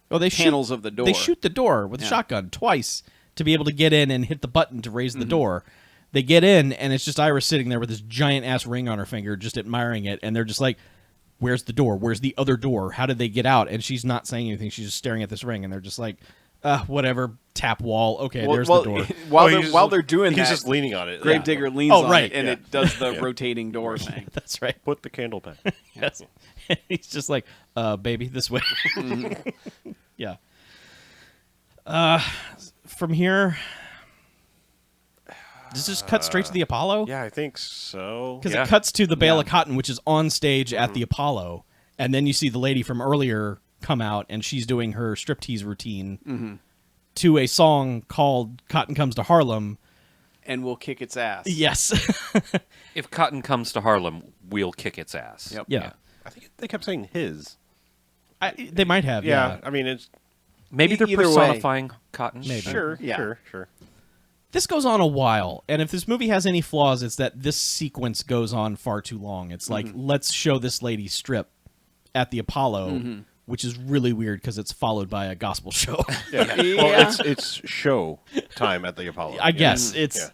well, they panels shoot, of the door. They shoot the door with a Yeah. shotgun twice to be able to get in and hit the button to raise the door. They get in, and it's just Iris sitting there with this giant ass ring on her finger, just admiring it. And they're just like, "Where's the door? Where's the other door? How did they get out?" And she's not saying anything. She's just staring at this ring, and they're just like, "Whatever." Tap wall. Okay, there's the door. While they're doing he's that, just leaning on it. Gravedigger leans Oh, on right, it, and yeah. it does the rotating door thing. That's right. Put the candle back. Yes. He's just like, baby, this way. Yeah. From here, does this cut straight to the Apollo? Yeah, I think so. Because Yeah. it cuts to the bale Yeah. of cotton, which is on stage at the Apollo, and then you see the lady from earlier come out, and she's doing her striptease routine to a song called "Cotton Comes to Harlem." And we'll kick its ass. Yes. If Cotton comes to Harlem, we'll kick its ass. Yep. Yeah. I think they kept saying his. They might have. Yeah. I mean it's Maybe they're Either way. personifying Cotton. Maybe. sure, Yeah. sure. This goes on a while, and if this movie has any flaws, it's that this sequence goes on far too long. It's like, let's show this lady strip at the Apollo, which is really weird because it's followed by a gospel show. Yeah. Yeah. Well, it's show time at the Apollo. I guess it's Yeah.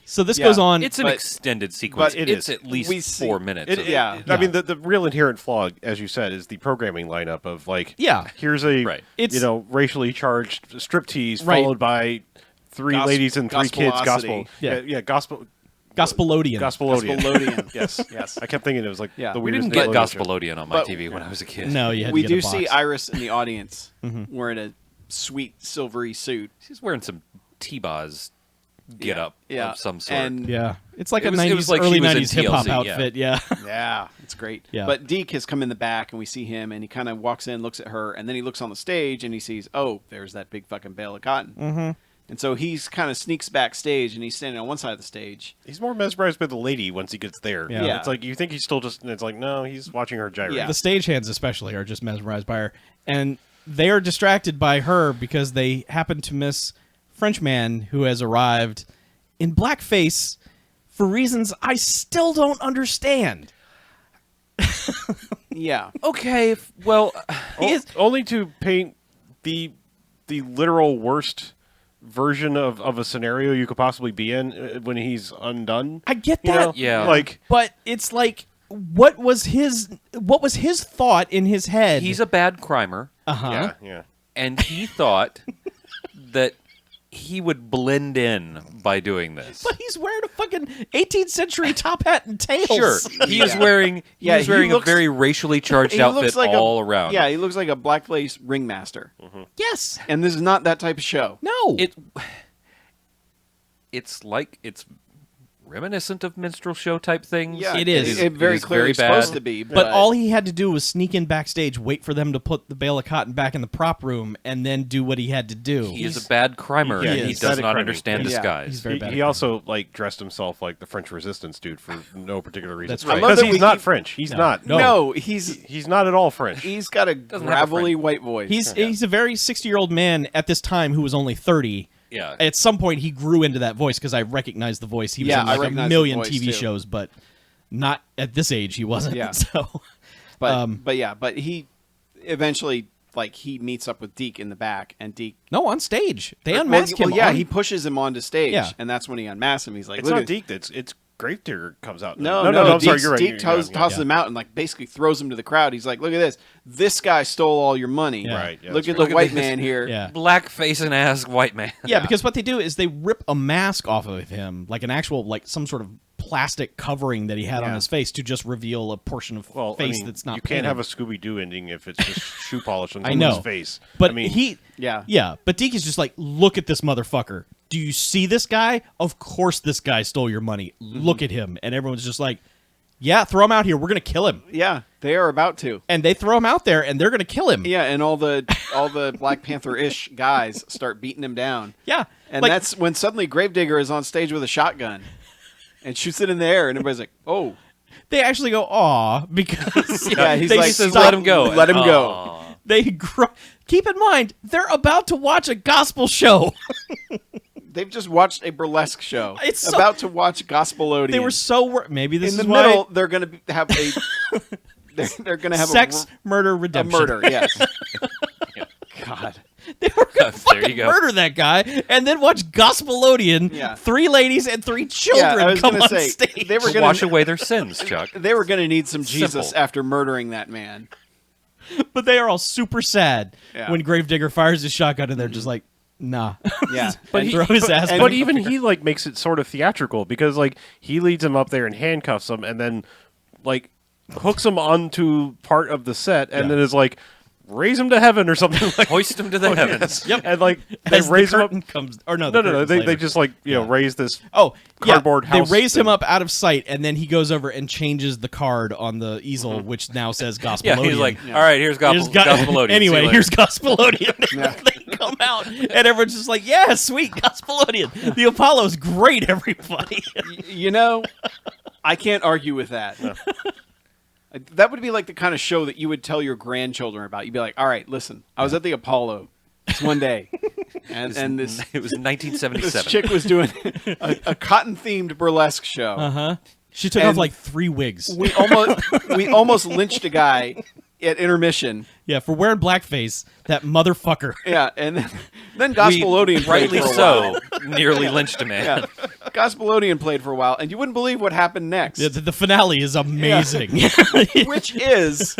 so. This Yeah. goes on. It's an But- extended sequence. but it it's is. at least We see- 4 minutes. It, of- Yeah. I mean, the real inherent flaw, as you said, is the programming lineup of like, Yeah. here's a Right. It's- racially charged striptease Right. followed by three ladies and three kids. Gospel, gospelosity. Yeah. gospel, Gospelodian. gospelodian. Gospelodian. Yes, Yes. I kept thinking it was like Yeah. the we weirdest. didn't get Nickelodeon show. Gospelodian on my But- TV when I was a kid. No, you had We to get do a box. see Iris in the audience wearing a sweet silvery suit. She's wearing some T-Boz get up Yeah. of some sort. And Yeah, it's like It a was- it 90s, was like early she was in 90s hip hop TLC, yeah. outfit. Yeah. yeah, it's great. Yeah. But Deke has come in the back, and we see him, and he kind of walks in, looks at her, and then he looks on the stage, and he sees, oh, there's that big fucking bale of cotton. And so he's kind of sneaks backstage, and he's standing on one side of the stage. He's more mesmerized by the lady once he gets there. Yeah. It's like you think he's still just. It's like no, he's watching her gyrate. Yeah. The stagehands especially are just mesmerized by her, and they are distracted by her because they happen to miss Frenchman who has arrived in blackface for reasons I still don't understand. Yeah. Okay, well, Only to paint the literal worst version of a scenario you could possibly be in when he's undone. I get You that, know? Yeah. Like but it's like, what was his thought in his head? he's a bad crimer, yeah. and he thought that he would blend in by doing this. But he's wearing a fucking 18th century top hat and tails. Sure, he is wearing he Yeah, is he wearing looks- a very racially charged He outfit looks like all around. Yeah, he looks like a blackface ringmaster. Yes. And this is not that type of show. No. It's reminiscent of minstrel show type things. Yeah, It is. It very is clearly very supposed bad. to be. But all he had to do was sneak in backstage, wait for them to put the bale of cotton back in the prop room, and then do what he had to do. He is a bad crimer, Yeah, and he he's does bad at not criming. understand He's- disguise. he's very bad. He also like dressed himself like the French Resistance dude for no particular reason. That's right. I love Because that he's we not keep- French. He's No. not. No. No, he's He's not at all French. got a have a gravelly friend. white voice. He's a very 60-year-old man at this time who was only 30. Yeah. At some point, he grew into that voice because I recognized the voice. He was Yeah, in I like a recognize the million voice, TV too. shows, but not at this age. He wasn't. Yeah. So, but he eventually he meets up with Deke in the back, and Deke no, on stage they unmask him. Yeah, on- he pushes him onto stage, Yeah. and that's when he unmasks him. He's like, It's "Look not at Deke. It's Gravedigger comes out. No, I'm sorry. Deke's- You're right. Deke tosses him out and basically throws him to the crowd. He's like, "Look at this! This guy stole all your money. Yeah. Right, yeah, Look that's at right. the Look at white this. man here. Yeah. Blackface and ass white man. Yeah, because what they do is they rip a mask off of him, like an actual, like some sort of plastic covering that he had on Yeah. his face to just reveal a portion of Well, face I mean, that's not you can't painted. have a Scooby Doo ending if it's just shoe polish on I someone's know. face. But I mean, Yeah. But Deke is just like, look at this motherfucker. Do you see this guy? Of course this guy stole your money. Look at him. And everyone's just like, yeah, throw him out here. We're going to kill him. Yeah, they are about to. And they throw him out there, and they're going to kill him. Yeah, and all the Black Panther-ish guys start beating him down. Yeah. And like, that's when suddenly Gravedigger is on stage with a shotgun and shoots it in the air, and everybody's like, "Oh." they actually go, aw, because Yeah, he's they like, He says, stop- "Let him go." Let him go. Aw. Keep in mind, they're about to watch a gospel show. They've just watched a burlesque show. It's so- about to watch Gospelodian. They were so maybe this in is the why middle. They're going to have a. They're going to have sex, murder, a redemption. murder. Yes. God. They were going to There you fucking go. murder that guy and then watch Gospelodian, Yeah. 3 ladies and 3 Yeah, children I was come gonna on say stage. they were To going wash to away their sins, Chuck. they were going to need some Jesus Simple. after murdering that man. But they are all super sad Yeah. when Gravedigger fires his shotgun and they're just like, nah. Yeah. But And- throw his ass but back. even he like makes it sort of theatrical because like he leads him up there and handcuffs him and then like hooks him onto part of the set and then is like raise him to heaven or something like Hoist him to the heavens. Yep. and like they As raise the him up. curtain comes, or no, No, the no, no. curtain's They later. just like raise this. Oh, cardboard yeah. house They raise him thing. up out of sight, and then he goes over and changes the card on the easel, which now says Gospelodian. Yeah, he's like, all right, here's Gospelodian. Anyway, See you here's later." Gospelodian. Yeah. They come out, and everyone's just like, yeah, sweet Gospelodian. The Apollo's great, everybody. You know, I can't argue with that. That would be like the kind of show that you would tell your grandchildren about. You'd be like, "All right, listen, I was at the Apollo this one day, and this It was this 1977. chick was doing a cotton-themed burlesque show. Uh-huh. She took And off like 3 wigs. We almost lynched a guy at intermission. Yeah, for wearing blackface, that motherfucker. Yeah, and then Gospelodian played rightly for a while. so, nearly lynched a man. Yeah, Gospelodian played for a while, and you wouldn't believe what happened next. Yeah, the finale is amazing. Which is,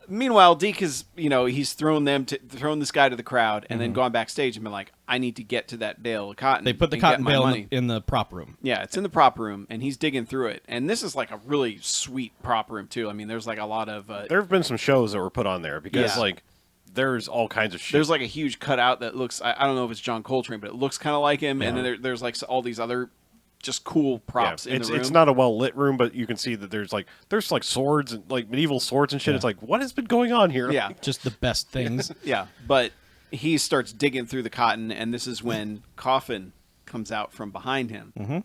meanwhile, Deke is, he's thrown this guy to the crowd, and then gone backstage and been like, "I need to get to that bale of cotton." They put the and cotton get my bale money." in the prop room. Yeah, it's in the prop room, and he's digging through it. And this is like a really sweet prop room too. I mean, there's like a lot of There have been some shows that were put on there because Yeah. like there's all kinds of shit. there's like a huge cutout that looks. I don't know if it's John Coltrane, but it looks kind of like him. And then there's like all these other just cool props in it's the room. it's not a well lit room, but you can see that there's like swords and like medieval swords and shit. Yeah. It's like what has been going on here? Yeah, Just the best things. yeah, but he starts digging through the cotton, and this is when Coffin comes out from behind him. Mm-hmm.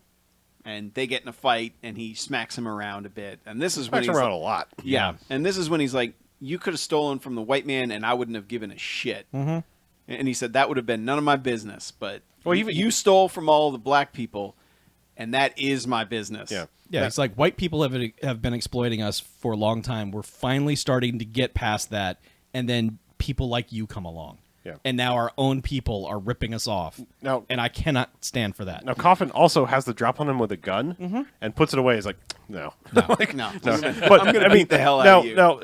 And they get in a fight, and he smacks him around a bit. And this is when Smacks he's around a lot. yeah. And this is when he's like, you could have stolen from the white man, and I wouldn't have given a shit. Mm-hmm. And he said, that would have been none of my business. But Well, you stole from all the black people, and that is my business. Yeah. Yeah, it's like white people have been exploiting us for a long time. We're finally starting to get past that, and then people like you come along. Yeah. And now our own people are ripping us off. Now- and I cannot stand for that. Now, Coffin also has the drop on him with a gun and puts it away. He's like, no. Like, No. no. But I'm going to beat the hell out of you. No,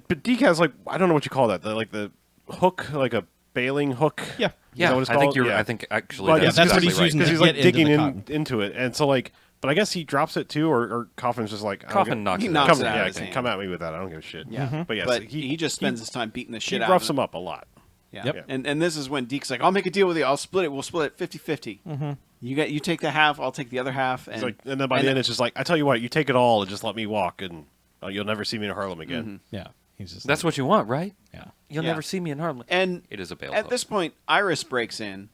but Deke has, like, I don't know what you call that. The hook, like a bailing hook. Yeah. Is Yeah, that what it's I think called? you're. Yeah. I think actually Well, that's, that's what exactly he's right. using Because to he's, like, get into digging the cotton. into it. And so, like, but I guess he drops it too, or Coffin's just like, I don't Coffin give- knocks He it knocks out. it out yeah, of his hand. come at me with that. I don't give a shit. Yeah. But yes, But he just spends his time beating the he shit out roughs of him up a lot. Yeah. Yep. And this is when Deke's like, I'll make a deal with you. I'll split it. We'll split it 50-50. Mm-hmm. You take the half. I'll take the other half. It's like, and then by the end, it's just like, I tell you what, you take it all and just let me walk, and you'll never see me in Harlem again. Yeah. He's just That's what you want, right? yeah. You'll Yeah. never see me in Harlem. And It is a bail at hook. this point, Iris breaks in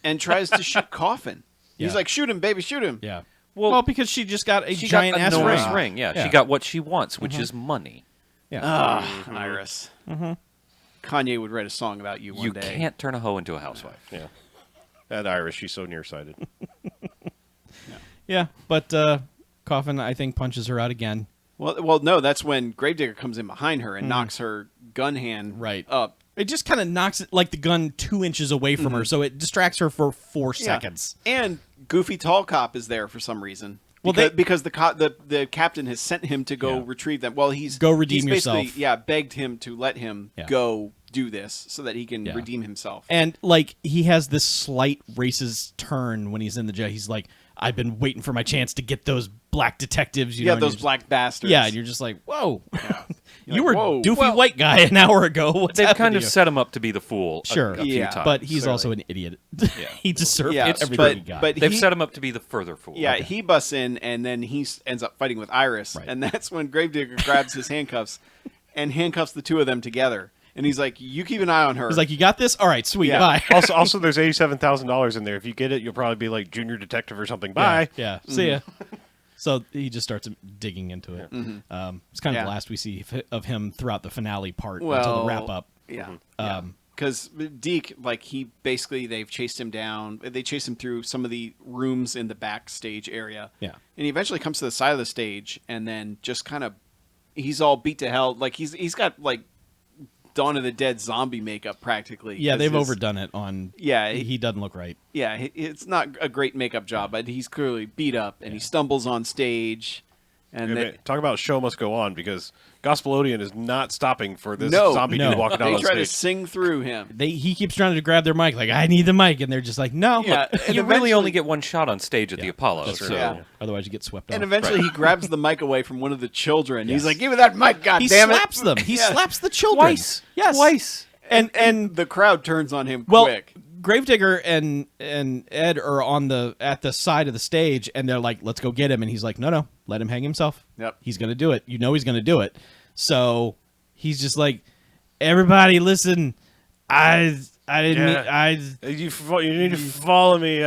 and tries to shoot Coffin. He's Yeah. like, shoot him, baby, shoot him. Yeah. Well, Well, because she just got a she giant got a ass enormous ring. ring. Yeah, Yeah. she got what she wants, which is money. Yeah. Iris. Kanye would write a song about you one You day. can't turn a hoe into a housewife. Yeah. That Irish, she's so nearsighted. Yeah. But Coffin, I think, punches her out again. Well, no, that's when Gravedigger comes in behind her and knocks her gun hand Right. up. It just kind of knocks it like the gun 2 inches away from her, so it distracts her for 4 seconds. And Goofy Tall Cop is there for some reason. Well, Because the captain has sent him to go Yeah. retrieve them. Well, he's Go redeem he's basically, yourself. Yeah, begged him to let him Yeah. go do this so that he can Yeah. redeem himself. And like he has this slight racist turn when he's in the jail. He's like, "I've been waiting for my chance to get those black detectives." You know, and those you're just- black bastards. Yeah, and you're just like, "Whoa, you like, were whoa. doofy Well- white guy an hour ago." What's They've happened kind to of you?" set him up to be the fool Sure. a few Yeah. times. But he's Certainly. also an idiot. he deserved Yeah, everything he but- got. but They've he- set him up to be the further fool. Yeah, he busts in, and then he ends up fighting with Iris, Right. and that's when Gravedigger grabs his handcuffs and handcuffs the two of them together. And he's like, "You keep an eye on her." He's like, "You got this? All right, sweet, Yeah. bye." also, there's $87,000 in there. If you get it, you'll probably be like junior detective or something. Bye. Yeah. See ya. So he just starts digging into it. It's kind of Yeah. the last we see of him throughout the finale part well, until the wrap up. Yeah. Because Deke, like they've chased him down. They chase him through some of the rooms in the backstage area. Yeah. And he eventually comes to the side of the stage, and then just kind of, he's all beat to hell. Like he's got like Dawn of the Dead zombie makeup practically. Yeah, 'cause they've his- overdone it on. Yeah, he doesn't look right. Yeah, it's not a great makeup job, but he's clearly beat up, and he stumbles on stage. And Yeah, they, man, talk about show must go on, because Gospelodian is not stopping for this No, zombie no. dude walking down they on try to stage. sing through him. He keeps trying to grab their mic, like, "I need the mic," and they're just like, "No." Yeah, and You really eventually- only get one shot on stage at the Apollo. That's So true. Yeah. Otherwise, you get swept off. And eventually he grabs the mic away from one of the children. He's Yes. like, "Give me that mic, he goddammit!" slaps them. He Yeah. slaps the children Twice. Yes, Twice. And the crowd turns on him well, quick. Gravedigger and Ed are at the side of the stage, and they're like, "Let's go get him," and he's like, "No, let him hang himself. Yep. He's gonna do it. You know he's gonna do it." So he's just like, "Everybody, listen, I didn't Yeah. You need to follow me.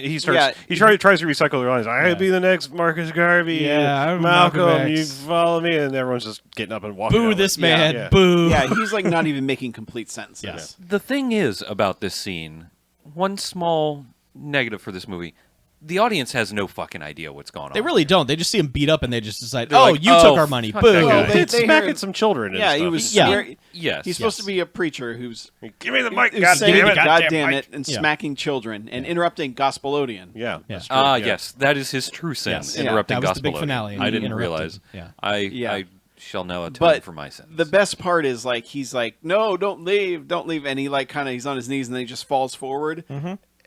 He starts. Yeah. He tries to recycle their lines. I'd be the next Marcus Garvey. Yeah, I'm Malcolm. Malcolm You X. follow me, and everyone's just getting up and walking. boo out. this Yeah. man, Yeah. boo." Yeah, he's like not even making complete sentences. Yes. The thing is about this scene, one small negative for this movie, the audience has no fucking idea what's going on. They really don't. They just see him beat up, and they just decide, They're "Oh, like, you "Oh, took our money, fuck boo." that guy." Well, They they smack hear- at some children. And Yeah, stuff. he was. Yeah. scary. Yes. He's supposed to be a preacher who's Give me the mic, who's God saying damn the it! goddamn mic. it and Yeah. smacking children and interrupting Gospelodian. Yeah. Yeah. that's true. Ah, Yeah. yes, that is his true sin. Yes. Interrupting That was the big Gospelodian. finale, and I he didn't interrupted. realize. Yeah. Yeah. I shall now atone But for my sins. the best part is like he's like, "No, don't leave, and he like kind of he's on his knees and then he just falls forward.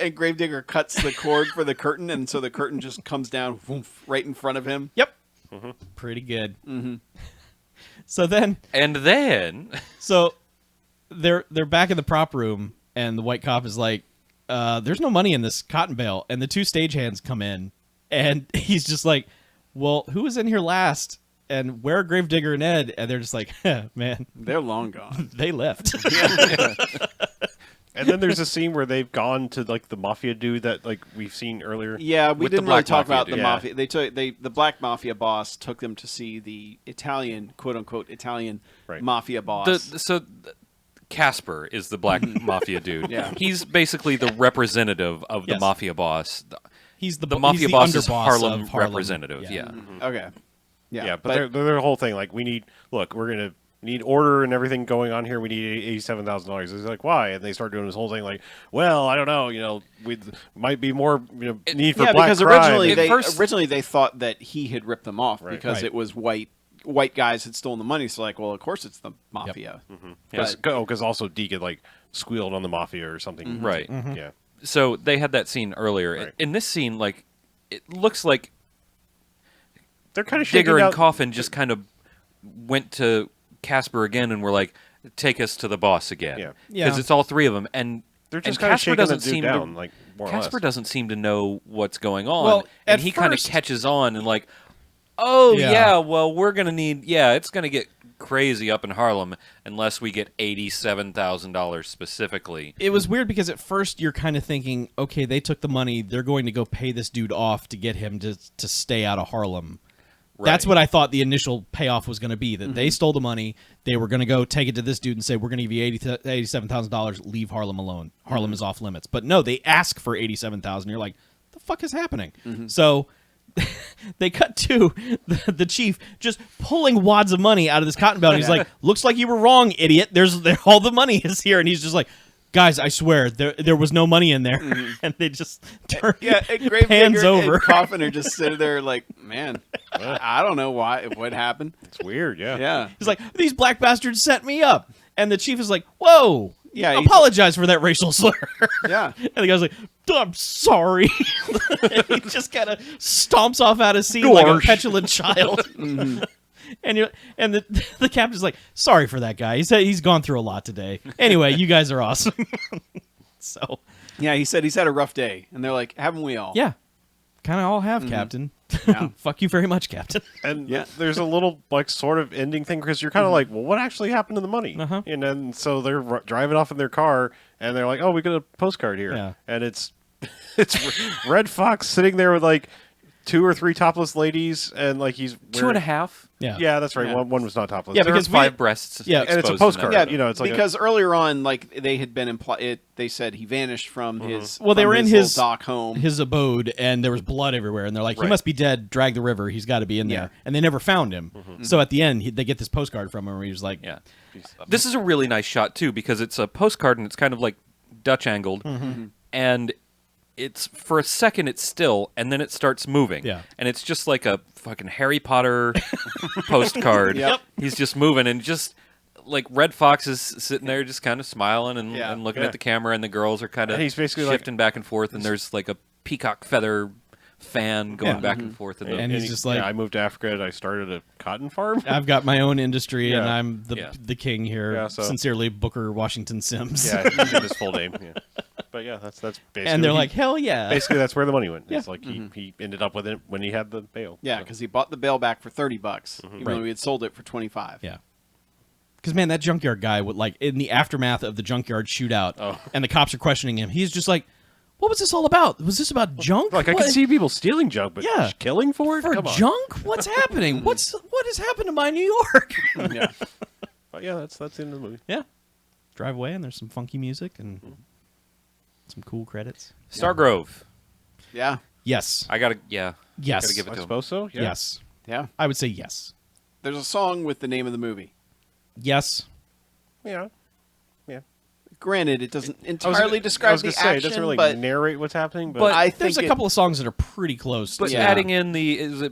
And Gravedigger cuts the cord for the curtain, and so the curtain just comes down whoof, right in front of him. Yep. Pretty good. So then, And then so they're back in the prop room, and the white cop is like, "There's no money in this cotton bale," and the two stagehands come in, and he's just like, "Well, who was in here last? And where are Gravedigger and Ed?" And they're just like, "Man, They're long gone. they left." And then there's a scene where they've gone to like the mafia dude that like we've seen earlier. Yeah, we With the didn't really black talk mafia about dude. the Yeah. mafia. The black mafia boss took them to see the Italian, quote unquote, Italian Right. mafia boss. Casper is the black mafia dude. Yeah. He's basically the representative of the Yes. mafia boss. He's the mafia he's boss is underboss Harlem of Harlem. representative. Yeah. Okay. Yeah, but their whole thing like we need order and everything going on here. We need $87,000. It's like why? And they start doing this whole thing like, well, I don't know. We might be more need for yeah, black because crime. originally they thought that he had ripped them off Right. because Right. it was white guys had stolen the money. So like, well, of course it's the mafia. Because also Deke had like squealed on the mafia or something. Right. Yeah. So they had that scene earlier. Right. In this scene, like, it looks like They're kind of Digger shaking and out. Coffin just kind of went to Casper again and were like, "Take us to the boss again." Yeah. Yeah. Because it's all three of them, and They're just and kind of Casper shaking the doesn't dude seem down, to. like more or Casper less. doesn't seem to know what's going on, Well, and at he kind of first- catches on and like, "Oh Yeah. yeah, well we're gonna need it's gonna get crazy up in Harlem unless we get $87,000 specifically." It was weird because at first you're kind of thinking, okay, they took the money, they're going to go pay this dude off to get him to stay out of Harlem. That's Right. what I thought the initial payoff was going to be, that they stole the money, they were going to go take it to this dude and say, we're going to give you $87,000, leave Harlem alone. Harlem is off limits. But no, they ask for $87,000. You're like, the fuck is happening? So they cut to the chief just pulling wads of money out of this cotton belt. He's like, looks like you were wrong, idiot. All the money is here. And he's just like, guys, I swear, there was no money in there. And they just turn pans over. And Coffin are just sitting there like, man, I don't know what happened. It's weird. Yeah. Yeah. He's like, these black bastards set me up. And the chief is like, whoa. Yeah, he- Apologize for that racial slur. Yeah. And the guy's like, I'm sorry. He just kind of stomps off out of seat like a Gosh. petulant child. And the captain's like, sorry for that guy. He said he's gone through a lot today. Anyway, you guys are awesome. So, Yeah, he said he's had a rough day. And they're like, haven't we all? yeah. Kind of all have, Captain. Yeah. Fuck you very much, Captain. And Yeah. there's a little like sort of ending thing because you're kind of like, well, what actually happened to the money? Uh-huh. And then so they're driving off in their car and they're like, oh, we got a postcard here. Yeah. And it's Red Fox sitting there with like 2 or 3 topless ladies and like he's wearing, 2.5. Yeah, that's right. Yeah. One was not topless. Yeah, There because are 5 breasts. Yeah, and it's a exposed in that postcard. photo. You know, it's like because earlier on, like they had been they said he vanished from his. Well, they from were in little his dock home. his abode, and there was blood everywhere. And they're like, he Right. must be dead. Drag the river. He's got to be in there. Yeah. And they never found him. So at the end, they get this postcard from him where he was like, Yeah. This is a really nice shot too because it's a postcard and it's kind of like Dutch angled, and it's for a second it's still, and then it starts moving. Yeah. And it's just like a fucking Harry Potter postcard. Yep. He's just moving and just like Red Fox is sitting there just kind of smiling and, Yeah. and looking Yeah. at the camera, and the girls are kind of And he's basically like- shifting back and forth, and there's like a peacock feather fan going Yeah. back and forth. In the, And he's just like- yeah, I moved to Africa and I started a cotton farm. I've got my own industry, and Yeah. I'm the king here. Yeah, so- Sincerely, Booker Washington Sims. Yeah, he did his full name. Yeah. But yeah, that's basically. And they're like, hell yeah. basically that's where the money went. Yeah. It's like he ended up with it when he had the bail. Yeah, So- because he bought the bail back for $30, even Right. though he had sold it for 25. Yeah. Because, man, that Junkyard guy would, like, in the aftermath of the Junkyard shootout, and the cops are questioning him, he's just like, what was this all about? Was this about junk? like I What? could see people stealing junk, but Yeah. killing for it. For Come on. junk? What's happening? What has happened to my New York? Yeah. But yeah, that's the end of the movie. Yeah. Drive away, and there's some funky music and some cool credits. Stargrove. Yeah. Yes. I gotta Yes. gotta give it I to him. suppose so. Yeah. Yes. Yeah. I would say yes. There's a song with the name of the movie. Yes. Yeah. Granted, it doesn't I was entirely gonna- I describe was the gonna say, action, it doesn't really but narrate what's happening. But, But I There's think a couple of songs that are pretty close. But Yeah. adding in the is Is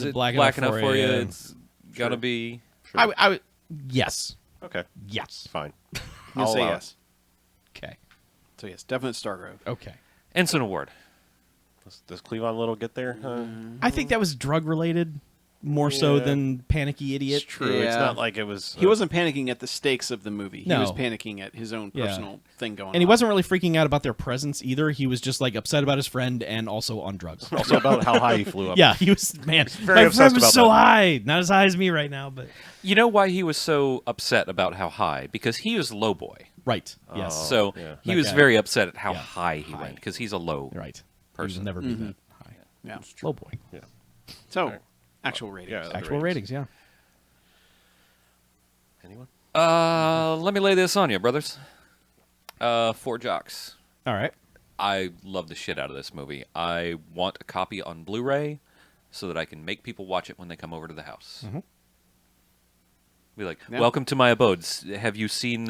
it it black black, enough enough for for you? you? It's gonna be. I would, yes. okay, Yes. fine. you'll I'll say allow it. yes. Okay. So yes, definite Stargrove. Okay. Ensign Award. Does Cleavon Little get there? I think that was drug related more so Yeah. than panicky idiot. It's true. It's Yeah. not like it was. He wasn't panicking at the stakes of the movie. He No. was panicking at his own Yeah. personal thing going on. And he wasn't really freaking out about their presence either. He was just like upset about his friend and also on drugs. also about how high he flew up. Yeah, he was, man, very my obsessed friend was about so that. high. Not as high as me right now, but You know why he was so upset about how high? Because he was low boy. Right. Yes. So yeah. he That was guy- very upset at how yeah, high he high. went because he's a low Right. person. He'll never be that high. Yeah. Low boy. Yeah. So, actual ratings. Yeah. Actual ratings. Yeah. Anyone? Let me lay this on you, brothers. 4 jocks. All right. I love the shit out of this movie. I want a copy on Blu-ray so that I can make people watch it when they come over to the house. Be like, Yeah. welcome to my abodes. Have you seen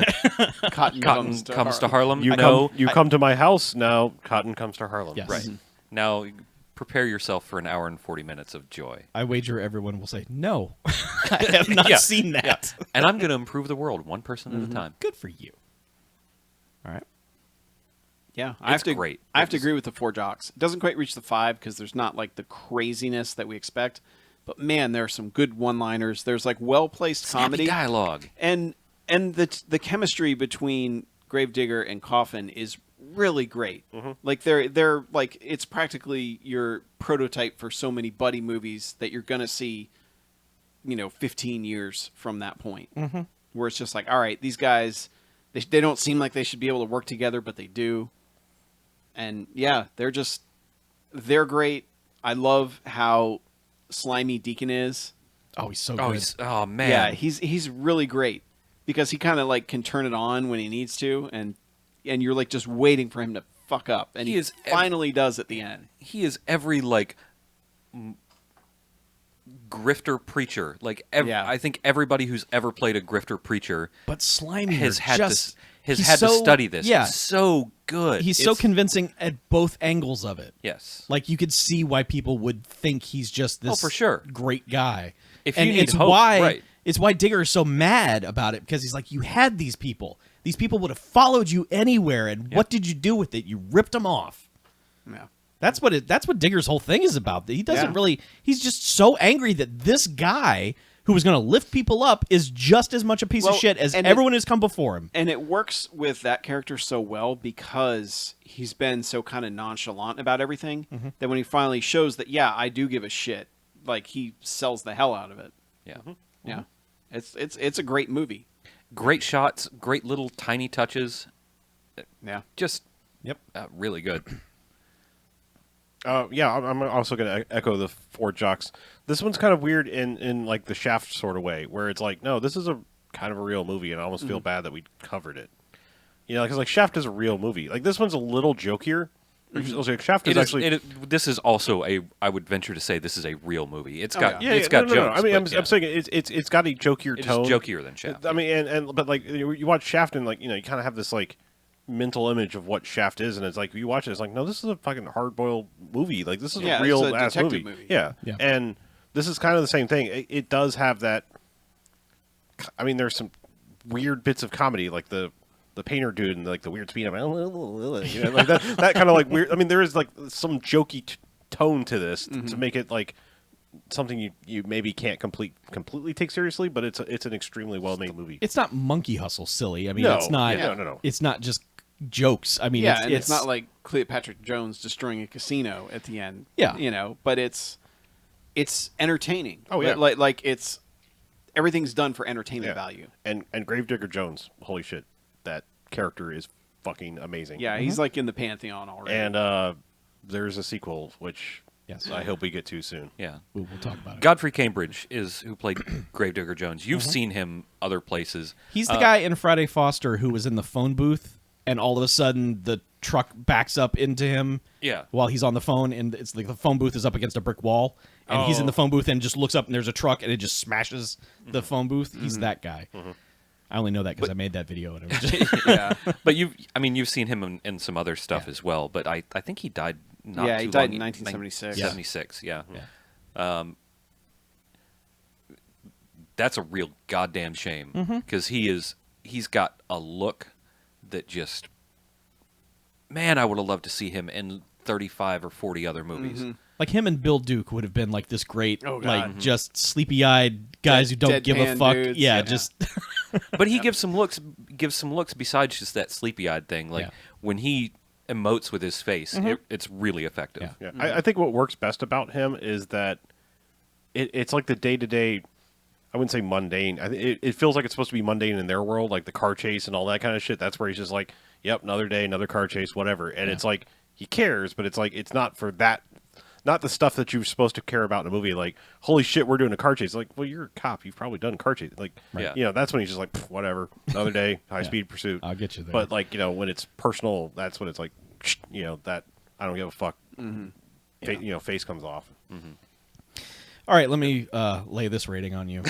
Cotton Cotton Comes to Harlem? You No. come to my house now. Cotton comes to Harlem. Yes. Right. Now, prepare yourself for an hour and 40 minutes of joy. I wager everyone will say no. I have not Yeah. seen that. And I'm going to improve the world one person at a time. Good for you. All right. Yeah, I have to. great. I have to It's- agree with the 4 jocks. It doesn't quite reach the 5 because there's not like the craziness that we expect. But man, there are some good one-liners. There's like well-placed comedy, dialogue. and the chemistry between Gravedigger and Coffin is really great. Like they're like it's practically your prototype for so many buddy movies that you're gonna see, 15 years from that point, where it's just like, all right, these guys, they don't seem like they should be able to work together, but they do. And yeah, they're great. I love how slimy Deacon is. Oh, he's so good. Oh man. Yeah, he's really great because he kind of like can turn it on when he needs to, and you're like just waiting for him to fuck up, and He he is finally does at the end. He is every like grifter preacher. Like Yeah. I think everybody who's ever played a grifter preacher But slimy has had just, to has he's had to so- study this. Yeah. It's so good. He's so It's- convincing at both angles of it. Yes. Like you could see why people would think he's just this for sure. great guy. If and you need it's hope, why right. it's why Digger is so mad about it, because he's like, you had these people. These people would have followed you anywhere, and what did you do with it? You ripped them off. Yeah. That's what Digger's whole thing is about. He doesn't Yeah. really. He's just so angry that this guy who was going to lift people up is just as much a piece Well, of shit as and everyone who's come before him. And it works with that character so well because he's been so kind of nonchalant about everything that when he finally shows that, yeah, I do give a shit, like he sells the hell out of it. Yeah. Yeah, it's a great movie. Great shots, great little tiny touches. Yeah, Just Yep. really good. Yeah, I'm also going to echo the 4 jocks. This one's kind of weird in like the Shaft sort of way, where it's like, no, this is a kind of a real movie, and I almost feel bad that we covered it. Because like Shaft is a real movie. Like this one's a little jokier. Like, Shaft is actually. This is also I would venture to say this is a real movie. It's got yeah. it's got no. jokes. I mean, but I'm saying it's got a jokier it's tone. jokier than Shaft. I mean, but like you watch Shaft and like you kind of have this like mental image of what Shaft is, and it's like you watch it, it's like, no, this is a fucking hard-boiled movie. Like this is Yeah, a it's real a ass detective movie. movie. Yeah. Yeah. And this is kind of the same thing. It does have that. I mean, there's some weird bits of comedy, like the painter dude and like the weird speed of like that kind of like weird. I mean, there is like some jokey tone to this to make it like something you maybe can't completely take seriously, but it's an extremely well made movie. It's not Monkey Hustle silly. I mean, No. it's not. Yeah. No. It's not just jokes. I mean, yeah, and it's not like Cleopatra Jones destroying a casino at the end. Yeah. But it's entertaining. Oh, yeah. like it's everything's done for entertainment Yeah. value. And Gravedigger Jones, holy shit, that character is fucking amazing. Yeah, he's like in the pantheon already. And there's a sequel, which Yes. I hope we get to soon. yeah. We'll talk about it. Godfrey Cambridge is who played Gravedigger Jones. You've seen him other places. He's the guy in Friday Foster who was in the phone booth, and all of a sudden the truck backs up into him. Yeah. While he's on the phone, and it's like the phone booth is up against a brick wall, and he's in the phone booth and just looks up, and there's a truck, and it just smashes the phone booth. He's that guy. I only know that because I made that video. And it was just, yeah, But you've seen him in some other stuff as well. But I think he died not Yeah, too he died long- in 1976. 76, yeah. Yeah. That's a real goddamn shame because he's got a look that just, man, I would have loved to see him in 35 or 40 other movies. like him and Bill Duke would have been like this great, Oh, God. like just sleepy-eyed guys who don't give a deadpan fuck. dudes. Yeah, Yeah. just But he gives some looks besides just that sleepy-eyed thing. Like Yeah. when he emotes with his face, it's really effective. Yeah. Yeah. I think what works best about him is that it's like the day-to-day I wouldn't say mundane. It feels like it's supposed to be mundane in their world, like the car chase and all that kind of shit. That's where he's just like, yep, another day, another car chase, whatever. And it's like he cares, but it's like it's not for that. Not the stuff that you're supposed to care about in a movie, like, holy shit, we're doing a car chase. Like, well, you're a cop. You've probably done car chase. Like, that's when he's just like, whatever, another day, high-speed pursuit. I'll get you there. But, like, when it's personal, that's when it's like, that I don't give a fuck. Mm-hmm. Face comes off. Mm-hmm. All right, let me lay this rating on you.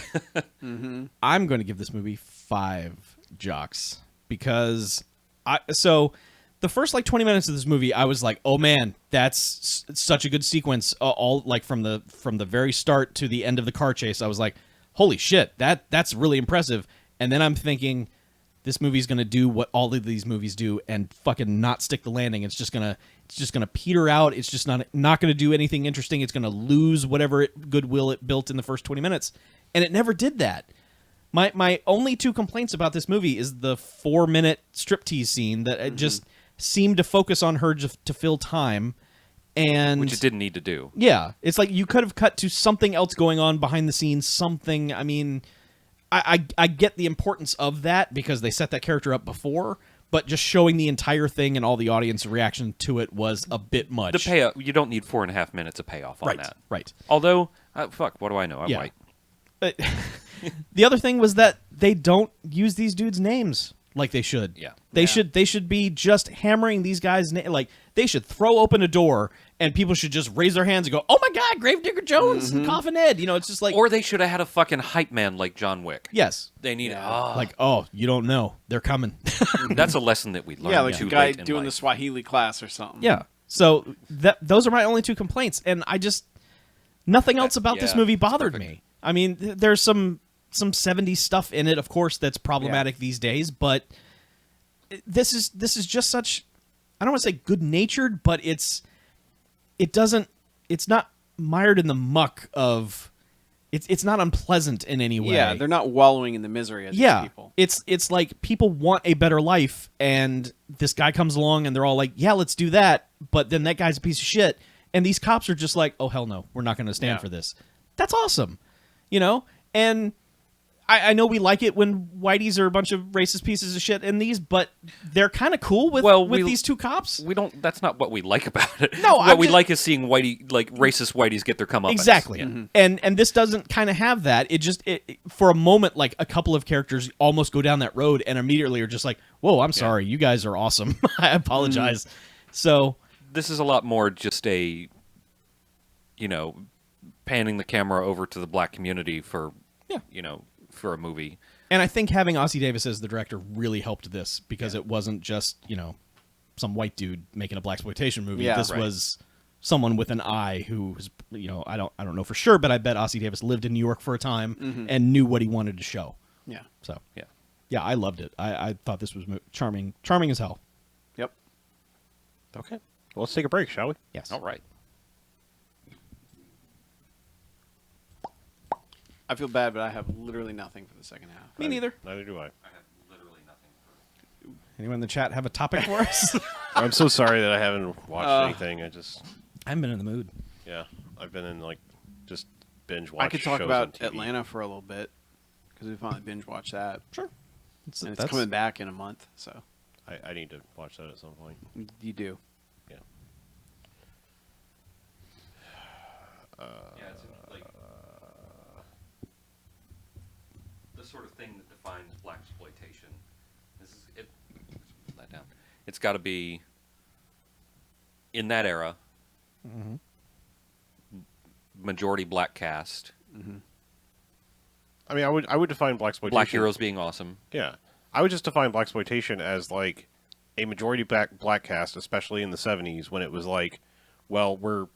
Mm-hmm. I'm going to give this movie 5 jocks because the first 20 minutes of this movie, I was like, "Oh man, that's such a good sequence!" All like from the very start to the end of the car chase, I was like, "Holy shit, that's really impressive." And then I'm thinking, this movie's gonna do what all of these movies do and fucking not stick the landing. It's just gonna peter out. It's just not gonna do anything interesting. It's gonna lose whatever goodwill it built in the first 20 minutes, and it never did that. My only 2 complaints about this movie is the 4-minute striptease scene that it just seemed to focus on her to fill time, and which it didn't need to do. Yeah, it's like you could have cut to something else going on behind the scenes. Something. I mean, I get the importance of that because they set that character up before, but just showing the entire thing and all the audience reaction to it was a bit much. The payoff, you don't need 4.5 minutes of payoff on that. Right. Although, fuck, what do I know? I'm white. The other thing was that they don't use these dudes' names like they should. Yeah. They should be just hammering these guys' like they should throw open a door and people should just raise their hands and go, "Oh my god, Gravedigger Jones and Coffin Ed." It's just like, or they should have had a fucking hype man like John Wick. Yes. They need like, "Oh, you don't know. They're coming." That's a lesson that we learned. Yeah, like too a guy late in doing life. the Swahili class or something. Yeah. So those are my only 2 complaints, and I just nothing else about this movie bothered me. I mean, there's some 70s stuff in it, of course, that's problematic these days, but this is just such, I don't want to say good-natured, but it's not mired in the muck of it's not unpleasant in any way. Yeah, they're not wallowing in the misery as these people. It's like people want a better life, and this guy comes along and they're all like, "Yeah, let's do that," but then that guy's a piece of shit, and these cops are just like, "Oh hell no, we're not going to stand for this." That's awesome. And I know we like it when whiteys are a bunch of racist pieces of shit in these, but they're kind of cool with these 2 cops. We don't. That's not what we like about it. No, what we like is seeing racist whiteys get their comeuppance. Exactly. Yeah. Mm-hmm. And this doesn't kind of have that. It just for a moment, like a couple of characters almost go down that road and immediately are just like, "Whoa, I'm sorry, you guys are awesome. I apologize." So this is a lot more just a, panning the camera over to the black community for, for a movie. And I think having Ossie Davis as the director really helped this because it wasn't just, some white dude making a blaxploitation movie. Yeah, this was someone with an eye who was, I don't know for sure, but I bet Ossie Davis lived in New York for a time and knew what he wanted to show. Yeah. So, yeah, I loved it. I thought this was charming as hell. Yep. Okay. Well, let's take a break, shall we? Yes. All right. I feel bad, but I have literally nothing for the second half. Me neither. Neither do I. I have literally nothing. Anyone in the chat have a topic for us? I'm so sorry that I haven't watched anything. I haven't been in the mood. Yeah, I've been in just binge watch. I could talk shows about on TV. Atlanta for a little bit because we finally binge watched that. Sure. And it's coming back in a month, so I need to watch that at some point. you do. Yeah. Yeah, it's like the sort of thing that defines blaxploitation. This is it. Put that down. It's got to be in that era. Majority black cast. I mean, I would define blaxploitation. Black heroes being awesome. Yeah, I would just define blaxploitation as like a majority black cast, especially in the '70s when it was like, well, we're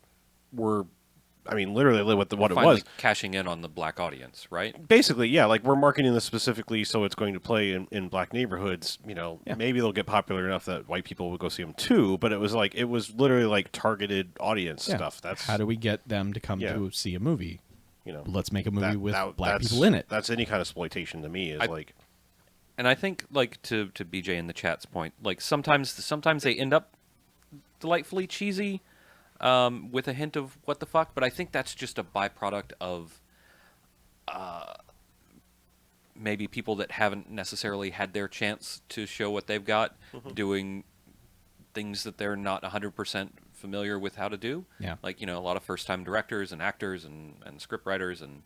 I mean, literally what it Finally was. cashing in on the black audience, right? Basically, yeah, like we're marketing this specifically so it's going to play in black neighborhoods. Maybe they'll get popular enough that white people will go see them too. But it was literally like targeted audience stuff. That's how do we get them to come to see a movie? Let's make a movie with black people in it. That's any kind of exploitation to me. And I think, like, to BJ in the chat's point, like sometimes they end up delightfully cheesy. With a hint of what the fuck, but I think that's just a byproduct of maybe people that haven't necessarily had their chance to show what they've got, doing things that they're not 100% familiar with how to do. Yeah. Like, a lot of first-time directors and actors and scriptwriters and,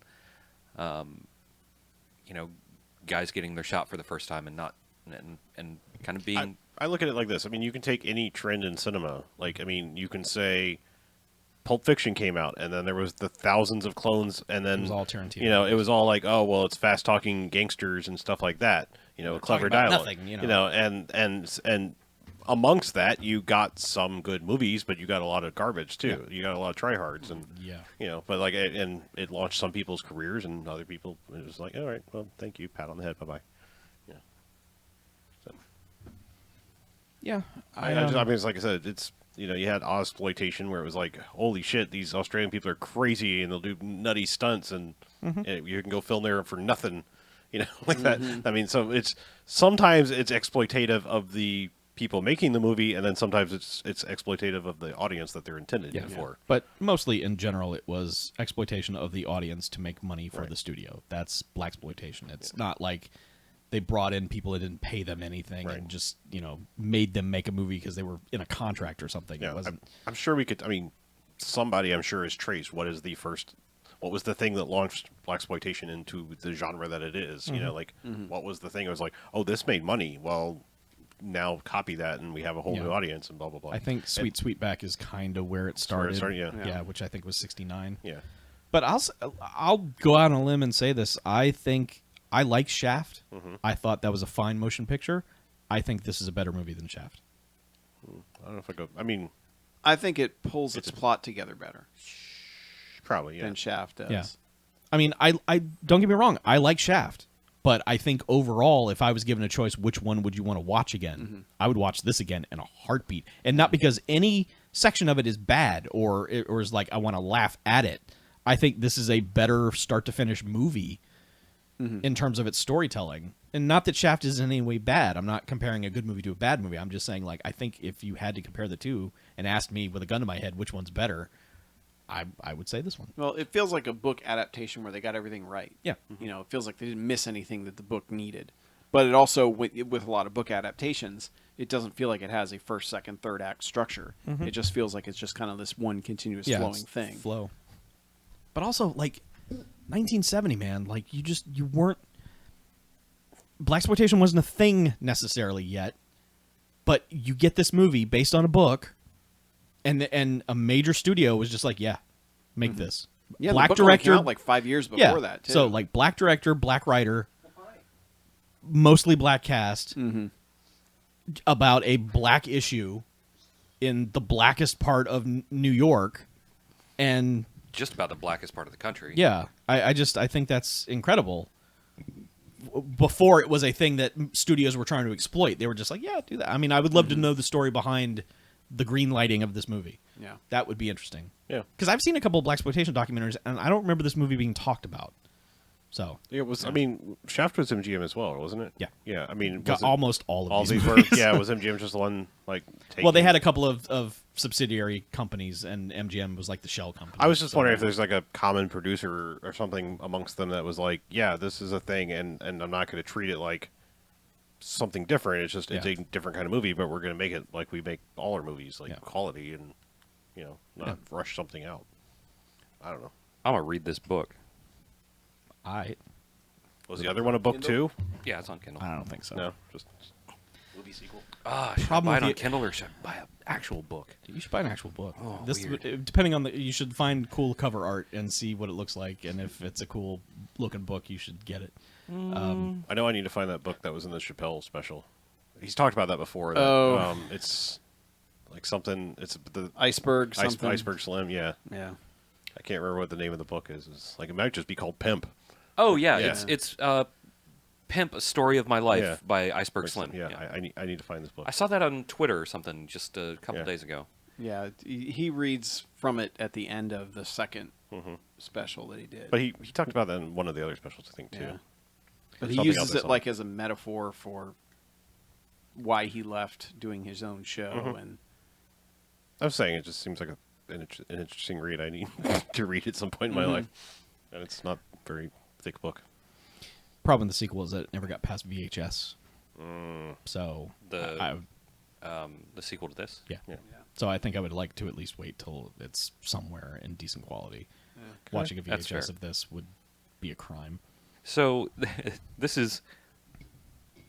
guys getting their shot for the first time and not and kind of being. I look at it like this. I mean, you can take any trend in cinema. Like, I mean, you can say Pulp Fiction came out, and then there was the thousands of clones, and then It was all Tarantino. it was all like, oh, well, it's fast talking gangsters and stuff like that. Clever about dialogue. nothing, and amongst that, you got some good movies, but you got a lot of garbage too. You got a lot of tryhards, and but like, and it launched some people's careers, and other people it was like, all right, well, thank you, pat on the head, bye bye. Yeah. So. Yeah. I mean, it's like I said, it's you had Ozploitation where it was like, holy shit, these Australian people are crazy and they'll do nutty stunts, and you can go film there for nothing, like that. I mean, so sometimes it's exploitative of the people making the movie, and then sometimes it's exploitative of the audience that they're intended for. But mostly, in general, it was exploitation of the audience to make money for the studio. That's Blaxploitation. It's not like they brought in people that didn't pay them anything and just made them make a movie because they were in a contract or something. Yeah, It wasn't. I'm sure we could. I mean, somebody I'm sure has traced what was the thing that launched Blaxploitation into the genre that it is. What was the thing? It was like, oh, this made money. Well, now copy that, and we have a whole new audience, and blah blah blah. I think Sweetback is kind of where it started. Yeah, which I think was '69. Yeah, but I'll go out on a limb and say this. I think I like Shaft. I thought that was a fine motion picture. I think this is a better movie than Shaft. I don't know if I go. I mean, I think it pulls its plot together better probably than Shaft does. Yeah. I mean, I don't get me wrong. I like Shaft. But I think overall, if I was given a choice, which one would you want to watch again? I would watch this again in a heartbeat. And not because any section of it is bad or is like I want to laugh at it. I think this is a better start-to-finish movie in terms of its storytelling. And not that Shaft is in any way bad. I'm not comparing a good movie to a bad movie. I'm just saying, like, I think if you had to compare the two and asked me with a gun to my head which one's better, I would say this one. Well, it feels like a book adaptation where they got everything right. Yeah. It feels like they didn't miss anything that the book needed. But it also, with a lot of book adaptations, it doesn't feel like it has a first, second, third act structure. It just feels like it's just kind of this one continuous flowing thing. Flow. But also, like, 1970, man, like, you weren't... Blaxploitation wasn't a thing necessarily yet, but you get this movie based on a book, and a major studio was just like, yeah, make this. Yeah, black the book only director, came out like 5 years before that, too. So, like, black director, black writer, mostly black cast, about a black issue in the blackest part of New York, and... Just about the blackest part of the country. Yeah, I think that's incredible. Before it was a thing that studios were trying to exploit, they were just like, yeah, do that. I mean, I would love to know the story behind the green lighting of this movie. Yeah, that would be interesting. Yeah, because I've seen a couple of Blaxploitation documentaries, and I don't remember this movie being talked about. So it was. I mean, Shaft was MGM as well, wasn't it? Yeah, yeah. I mean, almost all of these were. Yeah, was MGM just the one like? Well, they had a couple of subsidiary companies, and MGM was like the shell company. I was just wondering if there's like a common producer or something amongst them that was like, yeah, this is a thing, and I'm not going to treat it like something different. It's just it's a different kind of movie, but we're going to make it like we make all our movies, like quality, and not rush something out. I don't know. I'm gonna read this book. Was the other one a book Kindle? too? Yeah, it's on Kindle. I don't think so. No, just movie sequel. Should I buy it on Kindle or should I buy an actual book? You should buy an actual book. Oh, this weird. Depending on you should find cool cover art and see what it looks like, and if it's a cool looking book, you should get it. I know I need to find that book that was in the Chappelle special. He's talked about that before. It's like something. It's the Iceberg. Something. Iceberg Slim. Yeah. Yeah. I can't remember what the name of the book is. It's like it might just be called Pimp. Oh yeah, it's Pimp: A Story of My Life by Iceberg Slim. Yeah, I need to find this book. I saw that on Twitter or something just a couple days ago. Yeah, he reads from it at the end of the second special that he did. But he talked about that in one of the other specials, I think, too. Yeah. But he uses it like as a metaphor for why he left doing his own show. And I was saying it just seems like an interesting read. I need to read at some point in my life, and it's not a very thick book. Problem with the sequel is that it never got past VHS. So The sequel to this. yeah. So I think I would like to at least wait till it's somewhere in decent quality. Watching a That's fair. VHS of this would be a crime. So this is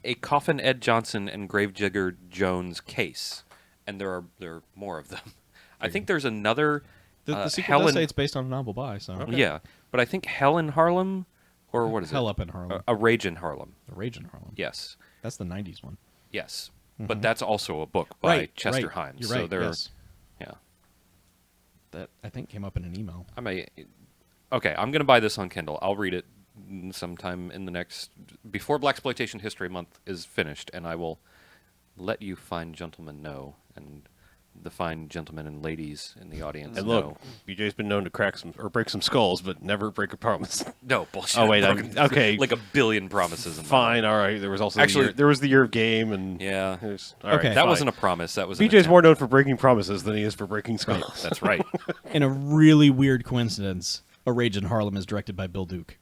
a Coffin Ed Johnson and Gravedigger Jones case, and there are more of them. I think there's another. The sequel Helen, does say it's based on a novel by, so Yeah, but I think Hell in Harlem, or what is Hell it? Up in Harlem. A Rage in Harlem. The Rage in Harlem. Yes, That's the 90s one. yes, but that's also a book by Chester right. Himes. You're so right, they're, yes. yeah. That I think came up in an email. Okay, I'm gonna buy this on Kindle. I'll read it sometime in the before Blaxploitation History Month is finished, and I will let you fine gentlemen know, and the fine gentlemen and ladies in the audience And know. look, BJ's been known to crack some or break some skulls, but never break a promise. No bullshit. Oh, wait, I've broken okay. like a billion promises. In my Fine, life. all right. There was also Actually- there was the year of game, and Yeah. all right, Okay. That fine. wasn't a promise. That was an BJ's attempt. more known for breaking promises than he is for breaking skulls. That's right. In a really weird coincidence, A Rage in Harlem is directed by Bill Duke.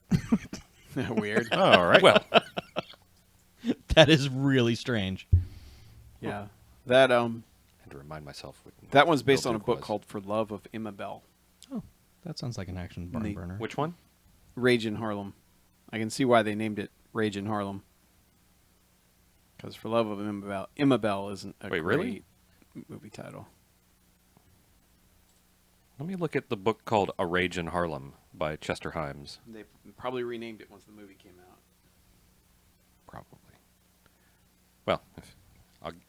Weird. All right. Well, That is really strange. Yeah. That I had to remind myself. that one's based Bill on a Duke book was. called For Love of Immabel. Oh, that sounds like an action barn Neat. burner. Which one? Rage in Harlem. I can see why they named it Rage in Harlem. Because For Love of Immabel isn't a Wait, great really? movie title. Let me look at the book called A Rage in Harlem by Chester Himes. They probably renamed it once the movie came out. Probably. Well,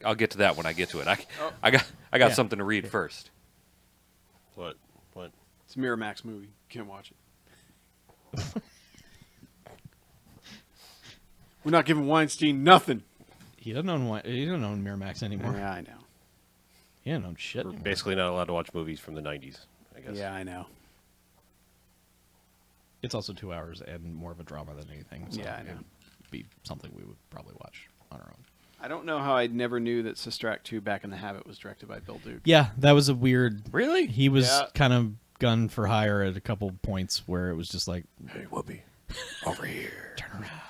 I'll get to that when I get to it. Oh. I got Yeah. something to read first. What? What? It's a Miramax movie. You can't watch it. We're not giving Weinstein nothing. He doesn't own Miramax anymore. Yeah, I know. He doesn't own shit. We're anymore. basically not allowed to watch movies from the 90s, I guess. Yeah, I know. It's also 2 hours and more of a drama than anything. So Yeah, I know. It'd be something we would probably watch on our own. I don't know how I never knew that Sister Act 2 Back in the Habit was directed by Bill Duke. Yeah, that was a weird. Really? He was Yeah. kind of gun for hire at a couple points where it was just like Hey, Whoopi, over here. turn around,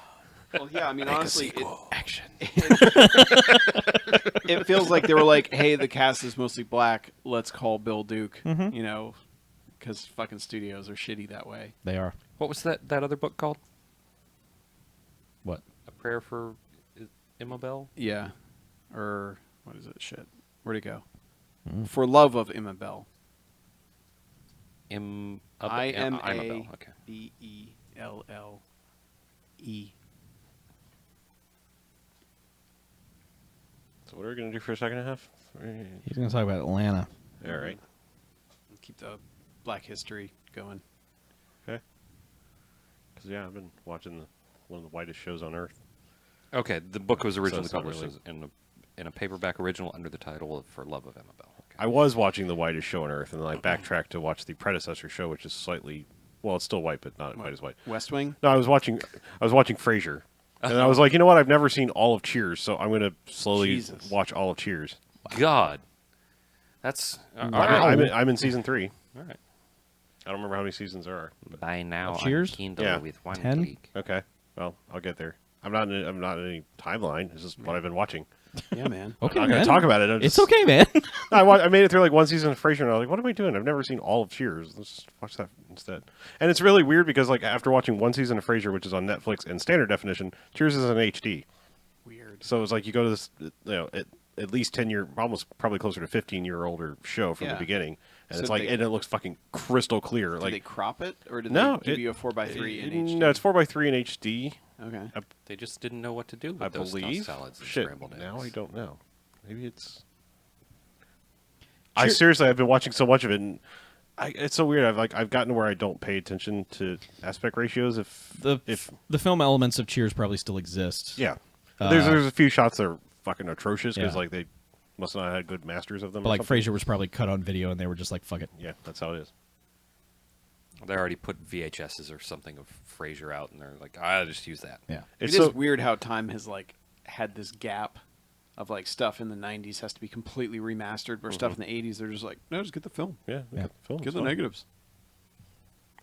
Well, yeah, I mean, honestly, action. it feels like they were like, hey, the cast is mostly black. Let's call Bill Duke, you know, because fucking studios are shitty that way. They are. What was that other book called? What? A Prayer for Immabel? Yeah. Or, what is it? Shit. Where'd it go? For Love of Immabel. Immabel. Okay. IMABELLE. So what are we going to do for a second and a half? He's going to talk about Atlanta. All right. Keep the black history going. Okay. Because, yeah, I've been watching one of the whitest shows on Earth. Okay, the book was originally it's not published really- in a paperback original under the title of For Love of Immabel. Okay. I was watching the whitest show on Earth, and then I backtracked to watch the predecessor show, which is slightly, well, it's still white, but not quite as white. West Wing? No, I was watching Frasier, and I was like, you know what? I've never seen all of Cheers, so I'm going to slowly Jesus. watch all of Cheers. God. That's... all Wow. right. I'm in season 3. All right. I don't remember how many seasons there are. By now, Cheers? on Kindle Yeah. with one 10? click. Okay, well, I'll get there. I'm not in any timeline. It's just what I've been watching. Yeah, man. Okay, I'm not going man. to talk about it. It's okay, man. I made it through like one season of Frasier, and I was like, "What am I doing? I've never seen all of Cheers. Let's just watch that instead." And it's really weird because, like, after watching one season of Frasier, which is on Netflix in standard definition, Cheers is in HD. Weird. So it's like you go to this, at least 10-year, almost probably closer to 15-year-older show from Yeah. the beginning, and So it's like, and it looks fucking crystal clear. Did like, they crop it, or did no, they give you a 4:3 in HD? No, it's 4:3 in HD. Okay. They just didn't know what to do with I those tossed believe. salads and Shit, scrambled eggs. now I don't know. Maybe it's. I've been watching so much of it, and it's so weird. I've gotten to where I don't pay attention to aspect ratios. If The film elements of Cheers probably still exist. yeah, there's a few shots that are fucking atrocious because Yeah. like they must not have had good masters of them. But or like something. Frasier was probably cut on video, and they were just like, "Fuck it." Yeah, that's how it is. They already put VHSs or something of Frasier out, and they're like, I'll just use that. Yeah. It's It is so weird how time has like had this gap of like stuff in the 90s has to be completely remastered, where stuff in the 80s they're just like, no, just get the film, yeah, Yeah. film get is the fun. negatives.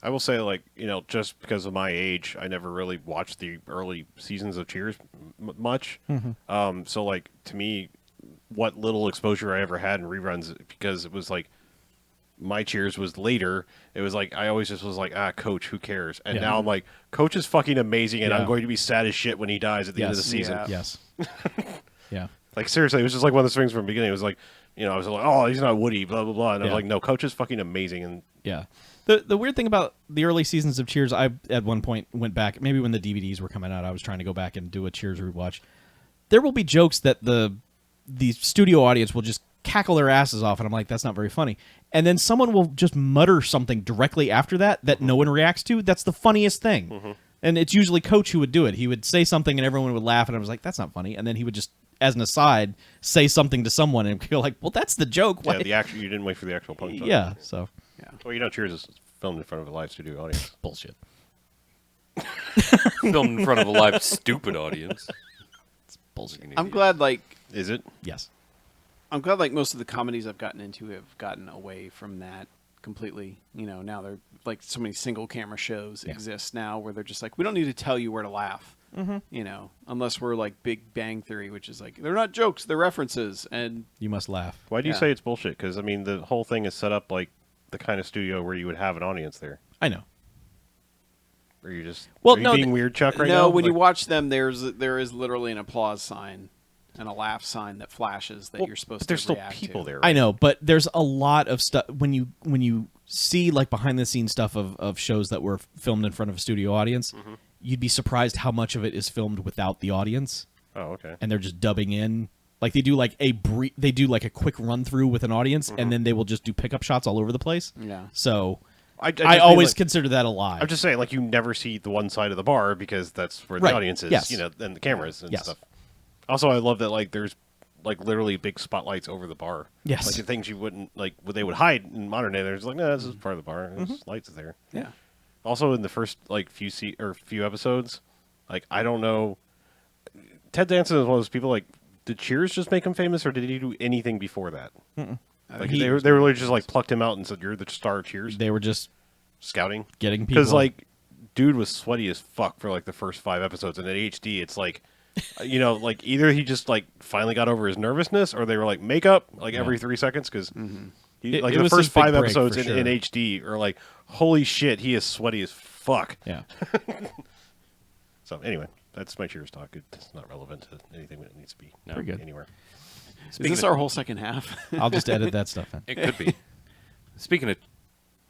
I will say, like, just because of my age, I never really watched the early seasons of Cheers much. So, like, to me, what little exposure I ever had in reruns, because it was like my Cheers was later. It was like I always just was like, Coach, who cares? And now I'm like, Coach is fucking amazing, and I'm going to be sad as shit when he dies at the end of the season. Yes. Yeah. Like, seriously, it was just like one of those things from the beginning. It was like, I was like, oh, he's not Woody, blah blah blah, and I'm like, no, Coach is fucking amazing, and yeah. The weird thing about the early seasons of Cheers, I at one point went back, maybe when the DVDs were coming out, I was trying to go back and do a Cheers rewatch. There will be jokes that the studio audience will just cackle their asses off, and I'm like, that's not very funny. And then someone will just mutter something directly after that no one reacts to. That's the funniest thing. And it's usually Coach who would do it. He would say something and everyone would laugh, and I was like, that's not funny. And then he would just, as an aside, say something to someone and feel like, well, that's the joke. Why? yeah, you didn't wait for the actual punchline. Yeah, so. Yeah. Well, Cheers is filmed in front of a live studio audience. Bullshit. Filmed in front of a live stupid audience. It's bullshit. I'm glad, like, Is it? Yes. I'm glad, like, most of the comedies I've gotten into have gotten away from that completely. Now they're like so many single camera shows exist now where they're just like, we don't need to tell you where to laugh. Unless we're like Big Bang Theory, which is like, they're not jokes, they're references, and You must laugh. Why do you Yeah. say it's bullshit? Because, I mean, the whole thing is set up like the kind of studio where you would have an audience there. I know. Are you just Well, are you no, being weird, Chuck, right no, now? when you Like- watch them, there is literally an applause sign and a laugh sign that flashes that Well, you're supposed but to there's still react people to. there. I Right? know, but there's a lot of stuff when you see like behind the scenes stuff of shows that were filmed in front of a studio audience, you'd be surprised how much of it is filmed without the audience, Oh, okay. and they're just dubbing in. Like they do like a quick run through with an audience, and then they will just do pickup shots all over the place. Yeah. So I just I mean, always like, consider that a lie. I'm just saying, like, you never see the one side of the bar because that's where Right. the audience is, Yes. and the cameras and Yes. stuff. Also, I love that, like, there's like literally big spotlights over the bar. Yes. Like the things you wouldn't like, what they would hide in modern day. They're just like, no, this is part of the bar. There's lights there. Yeah. Also, in the first like few episodes, like I don't know, Ted Danson is one of those people. Like, did Cheers just make him famous, or did he do anything before that? Like they were really just like plucked him out and said, "You're the star of Cheers." They were just Scouting, getting people because like, dude was sweaty as fuck for like the first 5 episodes, and at HD, it's like, like either he just like finally got over his nervousness, or they were like makeup like every 3 seconds because. It Like was the his first big 5 break, episodes for in sure. HD are like, holy shit, he is sweaty as fuck. yeah. So anyway, that's my Cheers talk. It's not relevant to anything that needs to be Pretty good. anywhere. Is this our whole second half? I'll just edit that stuff in. It could be. Speaking of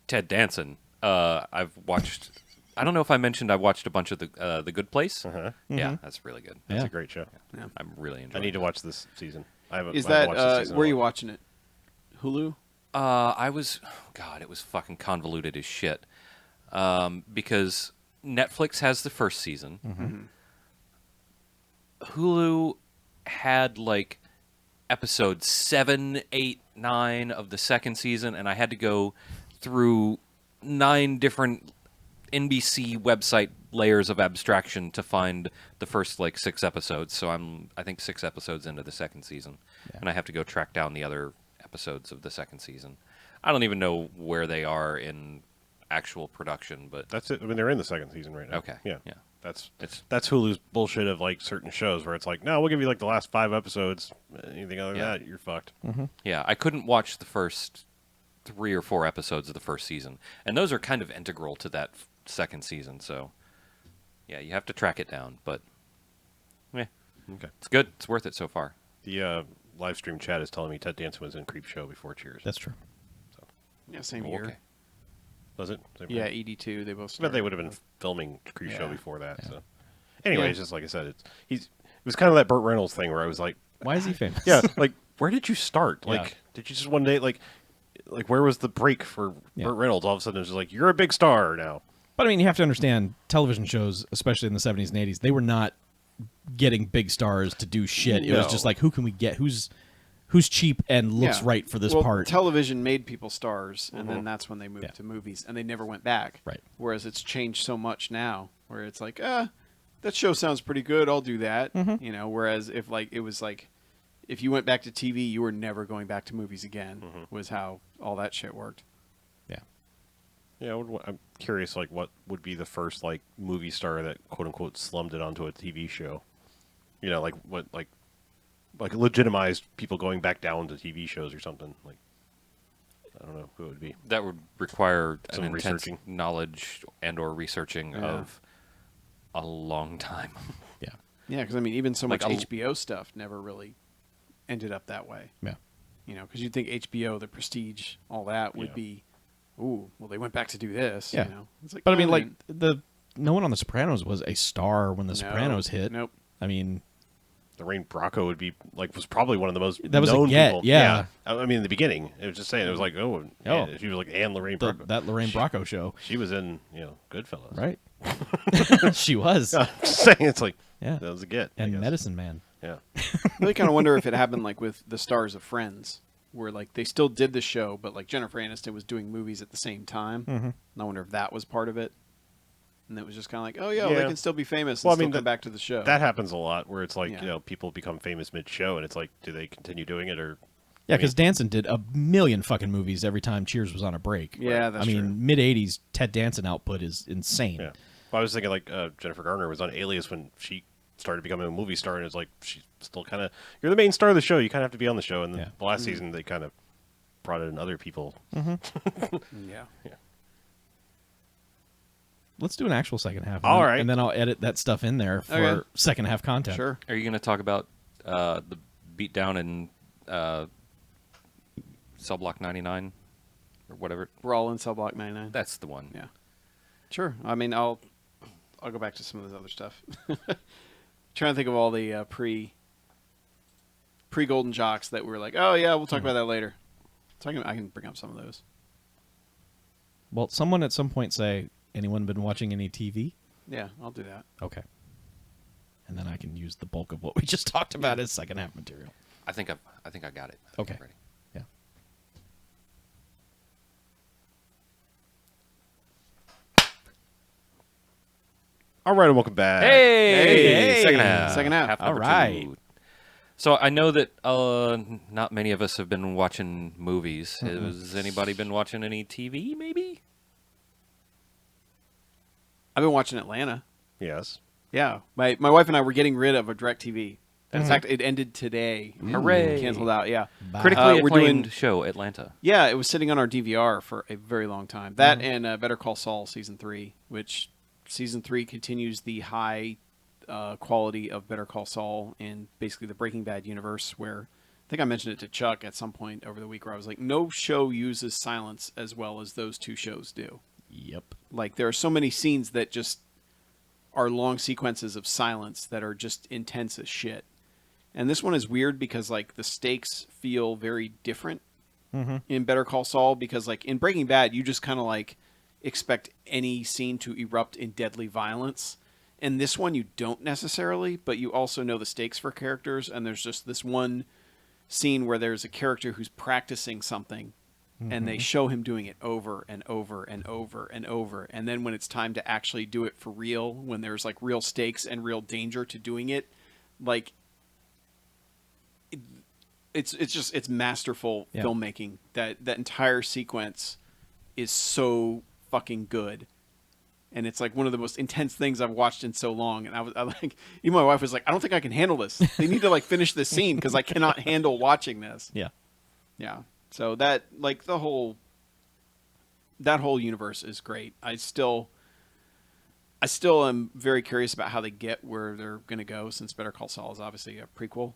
Ted Danson, I've watched. I don't know if I mentioned I watched a bunch of the Good Place. Yeah, that's really good. That's Yeah. a great show. I'm really I enjoying. need to watch this season. I haven't. Is I haven't that watched this season where are in a you while. watching it? Hulu? God, it was fucking convoluted as shit. Because Netflix has the first season. Hulu had like episodes 7, 8, 9 of the second season, and I had to go through 9 different NBC website layers of abstraction to find the first like 6 episodes. So I think 6 episodes into the second season, and I have to go track down the other episodes of the second season. I don't even know where they are in actual production, but That's it. I mean, they're in the second season right now. Okay. Yeah. Yeah. That's Hulu's bullshit of like certain shows where it's like, no, we'll give you like the last 5 episodes. Anything other than Yeah. that, you're fucked. yeah, I couldn't watch the first 3 or 4 episodes of the first season, and those are kind of integral to that second season. So, yeah, you have to track it down, but yeah, Okay. it's good. It's worth it so far. The live stream chat is telling me Ted Danson was in Creep Show before Cheers. That's true. Yeah, same Oh, year. okay. Was it? Yeah, ED2. They both. I bet they started. would have been filming Creep Show Yeah. before that. So, anyways, Yeah. just like I said, it was kind of that Burt Reynolds thing where I was like, Why is he famous? yeah, like where did you start? Yeah. Like, did you just one day like where was the break for Yeah. Burt Reynolds? All of a sudden, it was just like you're a big star now. But I mean, you have to understand, television shows, especially in the 70s and 80s, they were not getting big stars to do shit. It was No. just like, who can we get? Who's cheap and looks Yeah. right for this Well, part? Television made people stars, and then that's when they moved Yeah. to movies, and they never went back. Right. Whereas it's changed so much now, where it's like, that show sounds pretty good. I'll do that. Whereas if like it was like, if you went back to TV, you were never going back to movies again. Was how all that shit worked. Yeah. Yeah, I'm curious, like, what would be the first, like, movie star that, quote-unquote, slummed it onto a TV show? You know, like, what, like legitimized people going back down to TV shows or something. Like, I don't know who it would be. That would require Some an intense researching. knowledge and or researching of a long time. Yeah. Yeah, because I mean, even so Like much a- HBO stuff never really ended up that way. Yeah. You know, because you'd think HBO, the Prestige, all that would Yeah. be, ooh, well, they went back to do this. Yeah. You know, it's like, But I mean, no, like they didn't. no one on The Sopranos was a star when The No. Sopranos hit. Nope. I mean, Lorraine Bracco would be, like, was probably one of the most That was a known get, people. yeah. I mean, in the beginning, it was just saying, it was like, Oh. yeah, she was like, and Lorraine Bracco. that Lorraine Bracco show, She was in, Goodfellas. right? She was. I'm just saying, it's like, Yeah. that was a get. I And guess. Medicine Man. Yeah. I really kind of wonder if it happened like with the stars of Friends, where like they still did the show, but like Jennifer Aniston was doing movies at the same time. Mm-hmm. And I wonder if that was part of it. And it was just kind of like, oh, yeah, Yeah. they can still be famous and Well, I still mean, come back to the show. That happens a lot where it's like, Yeah. people become famous mid-show, and it's like, do they continue doing it or... Yeah, because Danson did a million fucking movies every time Cheers was on a break. Yeah, that's I mean, true. mid '80s Ted Danson output is insane. Yeah. Well, I was thinking, like, Jennifer Garner was on Alias when she started becoming a movie star, and it's like, she's still kind of... You're the main star of the show. You kind of have to be on the show. And then Yeah. the last season, they kind of brought in other people. Yeah. Let's do an actual second half. All right. And then I'll edit that stuff in there for Okay. second half content. Sure. Are you going to talk about the beatdown in Cell Block 99 or whatever? We're all in Cell Block 99. That's the one. Yeah. Sure. I mean, I'll go back to some of this other stuff. Trying to think of all the pre Golden Jocks that were like, oh yeah, we'll talk about that later. So I can bring up some of those. Well, someone at some point say, anyone been watching any TV? Yeah, I'll do that. Okay. And then I can use the bulk of what we just talked about as second half material. I think I got it. I think Okay. I'm ready. Yeah. All right, and welcome back. Hey, Hey! second half. Second half. Number All right. 2. So I know that not many of us have been watching movies. Has anybody been watching any TV? Maybe. I've been watching Atlanta. Yes. Yeah, my wife and I were getting rid of a DirecTV. In fact, it ended today. Hooray. Canceled out. Yeah. Bye. Critically we're acclaimed doing- show, Atlanta. Yeah, it was sitting on our DVR for a very long time. That and Better Call Saul season 3, which season 3 continues the high quality of Better Call Saul in basically the Breaking Bad universe. Where I think I mentioned it to Chuck at some point over the week, where I was like, no show uses silence as well as those two shows do. Yep. Like there are so many scenes that just are long sequences of silence that are just intense as shit. And this one is weird because like the stakes feel very different in Better Call Saul, because like in Breaking Bad you just kind of like expect any scene to erupt in deadly violence. In this one you don't necessarily, but you also know the stakes for characters, and there's just this one scene where there's a character who's practicing something and they show him doing it over and over and over and over. And then when it's time to actually do it for real, when there's like real stakes and real danger to doing it, like it's masterful Yeah. filmmaking. That entire sequence is so fucking good. And it's like one of the most intense things I've watched in so long. And I like, even my wife was like, I don't think I can handle this. They need to like finish this scene because I cannot handle watching this. Yeah. Yeah. So that like that whole universe is great. I still am very curious about how they get where they're going to go, since Better Call Saul is obviously a prequel.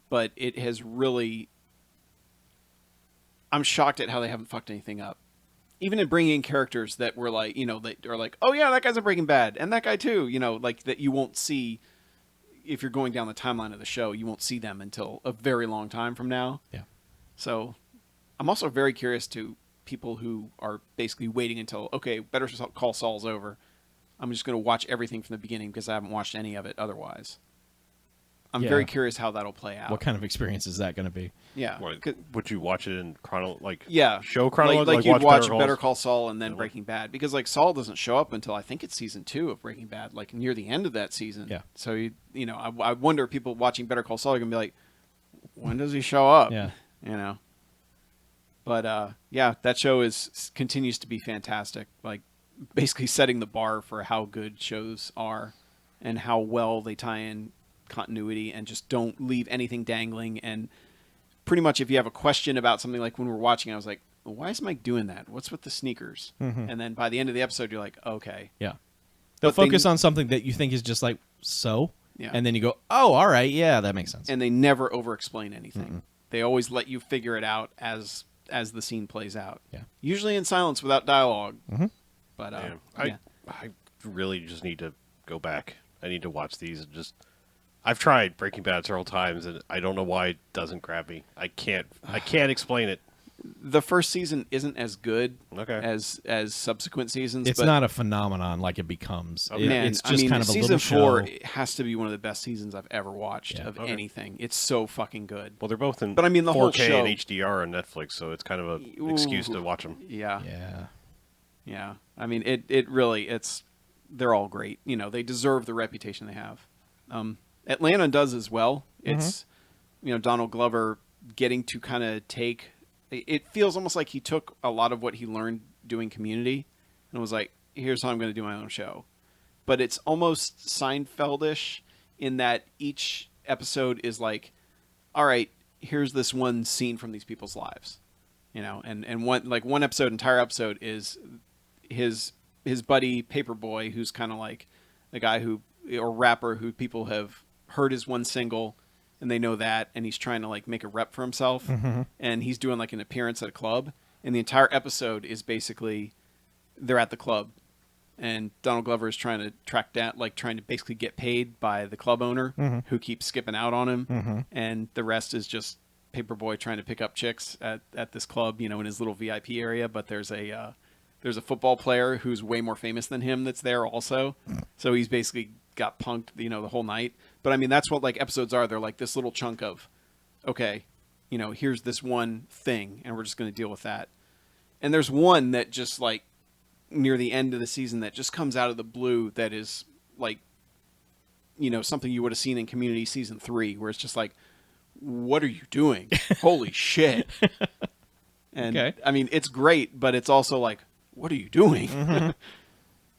But it has really, I'm shocked at how they haven't fucked anything up. Even in bringing in characters that were like, that are like, oh yeah, that guy's in Breaking Bad, and that guy too, like that you won't see if you're going down the timeline of the show. You won't see them until a very long time from now. Yeah. So I'm also very curious to people who are basically waiting until, okay, Better Call Saul's over. I'm just going to watch everything from the beginning because I haven't watched any of it otherwise. I'm Yeah. very curious how that'll play out. What kind of experience is that going to be? Yeah. What, 'Cause- would you watch it in yeah. show chronology? Like you'd watch Better Better Call Saul and then Yeah. Breaking Bad, because like Saul doesn't show up until I think it's season 2 of Breaking Bad, like near the end of that season. Yeah. So I wonder if people watching Better Call Saul are gonna be like, when does he show up? Yeah. But yeah, that show continues to be fantastic. Like basically setting the bar for how good shows are and how well they tie in continuity and just don't leave anything dangling. And pretty much if you have a question about something, like when we're watching, I was like, well, why is Mike doing that? What's with the sneakers? And then by the end of the episode, you're like, okay. Yeah. They'll But focus on something that you think is just like, so? Yeah. And then you go, oh, all right, yeah, that makes sense. And they never over-explain anything. They always let you figure it out as the scene plays out. Yeah. Usually in silence without dialogue. But I really just need to go back. I need to watch these and just. I've tried Breaking Bad several times, and I don't know why it doesn't grab me. I can't explain it. The first season isn't as good Okay. as subsequent seasons. It's but not a phenomenon like it becomes. man, It's just kind of a season little 4 show. has to be one of the best seasons I've ever watched of Okay. anything. It's so fucking good. Well, they're both in But I mean, the 4K whole show- and HDR on Netflix, so it's kind of an excuse to watch them. Yeah. Yeah. I mean, it really, they're all great. You know, they deserve the reputation they have. Atlanta does as well. It's, Donald Glover getting to kind of take, it feels almost like he took a lot of what he learned doing Community and was like, here's how I'm going to do my own show. But it's almost Seinfeldish in that each episode is like, all right, here's this one scene from these people's lives. And one entire episode is his buddy Paperboy, who's kind of like a guy or rapper who people have heard his one single and they know that, and he's trying to like make a rep for himself, and he's doing like an appearance at a club, and the entire episode is basically they're at the club and Donald Glover is trying to track down, like trying to basically get paid by the club owner who keeps skipping out on him, and the rest is just Paperboy trying to pick up chicks at this club, in his little VIP area. But there's a football player who's way more famous than him that's there also, so he's basically got punked, the whole night. But I mean, that's what like episodes are. They're like this little chunk of, okay, here's this one thing, and we're just going to deal with that. And there's one that just like near the end of the season that just comes out of the blue that is like, something you would have seen in Community season 3, where it's just like, what are you doing? Holy shit. And Okay. I mean, it's great, but it's also like, what are you doing?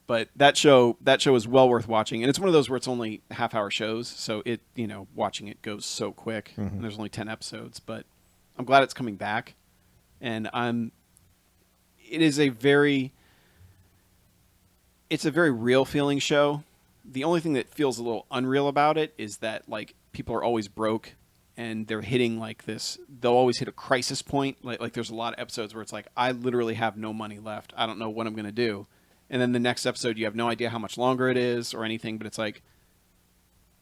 But that show is well worth watching, and it's one of those where it's only half-hour shows, so it, watching it goes so quick. And there's only 10 episodes, but I'm glad it's coming back, and it's a very real feeling show. The only thing that feels a little unreal about it is that like people are always broke, and they're hitting like this. They'll always hit a crisis point. Like there's a lot of episodes where it's like, I literally have no money left. I don't know what I'm going to do. And then the next episode, you have no idea how much longer it is or anything, but it's like,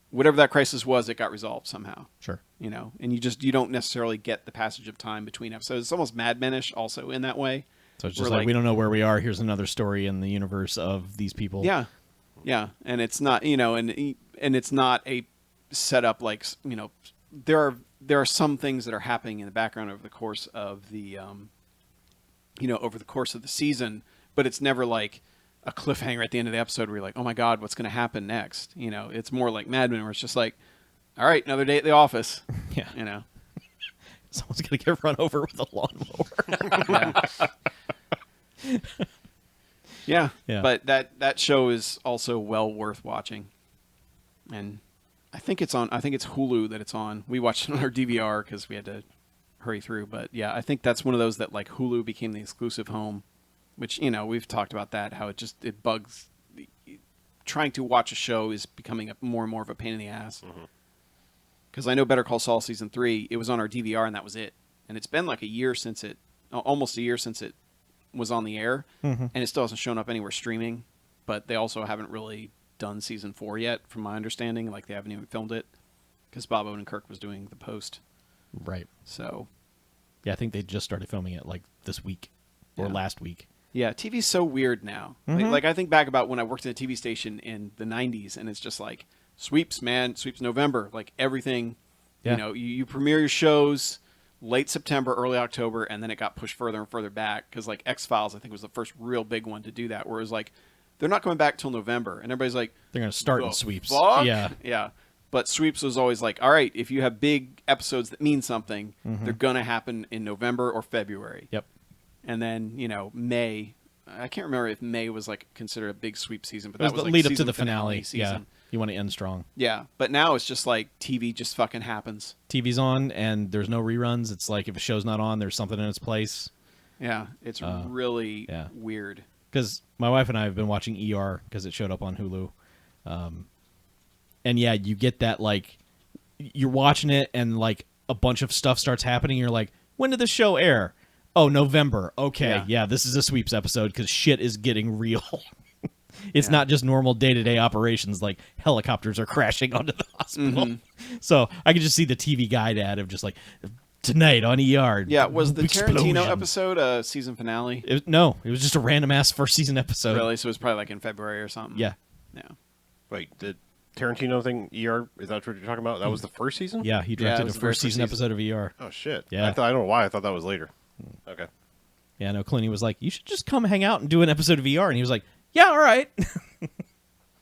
whatever that crisis was, it got resolved somehow. Sure. And you don't necessarily get the passage of time between episodes. It's almost Mad Men-ish also in that way. So it's just We're like, we don't know where we are. Here's another story in the universe of these people. Yeah. Yeah. And it's not, and it's not a setup like, there are some things that are happening in the background over the course of the, over the course of the season, but it's never like a cliffhanger at the end of the episode where you're like, oh my God, what's going to happen next? It's more like Mad Men, where it's just like, all right, another day at the office. Yeah. Someone's going to get run over with a lawnmower. Yeah. Yeah. But that show is also well worth watching. And I think it's Hulu that it's on. We watched it on our DVR because we had to hurry through. But yeah, I think that's one of those that like Hulu became the exclusive home, which, we've talked about that, how it bugs. Trying to watch a show is becoming more and more of a pain in the ass. Because I know Better Call Saul season 3, it was on our DVR and that was it. And it's been like almost a year since it was on the air, and it still hasn't shown up anywhere streaming. But they also haven't really done season 4 yet, from my understanding. Like, they haven't even filmed it because Bob Odenkirk was doing the post. Right. So, yeah, I think they just started filming it like this week or last week. Yeah, TV's so weird now. Like I think back about when I worked at a TV station in the 90s, and it's just like, sweeps, man. Sweeps November. Like, everything, Yeah. You premiere your shows late September, early October, and then it got pushed further and further back because, like, X-Files, I think, was the first real big one to do that, where it was like, they're not coming back till November. And everybody's like, They're going to start "The in sweeps. fuck?" Yeah. Yeah. But Sweeps was always like, all right, if you have big episodes that mean something, they're going to happen in November or February. Yep. And then, May, I can't remember if May was like considered a big sweep season, but It was that was the like lead up to season the finale. season. Yeah. You want to end strong. Yeah. But now it's just like TV just fucking happens. TV's on and there's no reruns. It's like if a show's not on, there's something in its place. Yeah. It's really yeah. weird. Because my wife and I have been watching ER because it showed up on Hulu. And yeah, you get that, like, you're watching it and, like, a bunch of stuff starts happening. You're like, when did the show air? Oh, November. Okay, yeah this is a Sweeps episode because shit is getting real. It's not just normal day-to-day operations like helicopters are crashing onto the hospital. So I could just see the TV guide ad of just like, tonight on ER. Yeah, was the explosion. Tarantino episode a season finale? No, it was just a random-ass first-season episode. Really? So it was probably like in February or something? Yeah. Yeah. Wait, the Tarantino thing, ER, is that what you're talking about? That was the first season? Yeah, he it directed was a the very first-season first episode of ER. Oh, shit. Yeah. I don't know why. I thought that was later. Okay. Yeah, no, Clooney was like, you should just come hang out and do an episode of ER. And he was like, yeah, all right.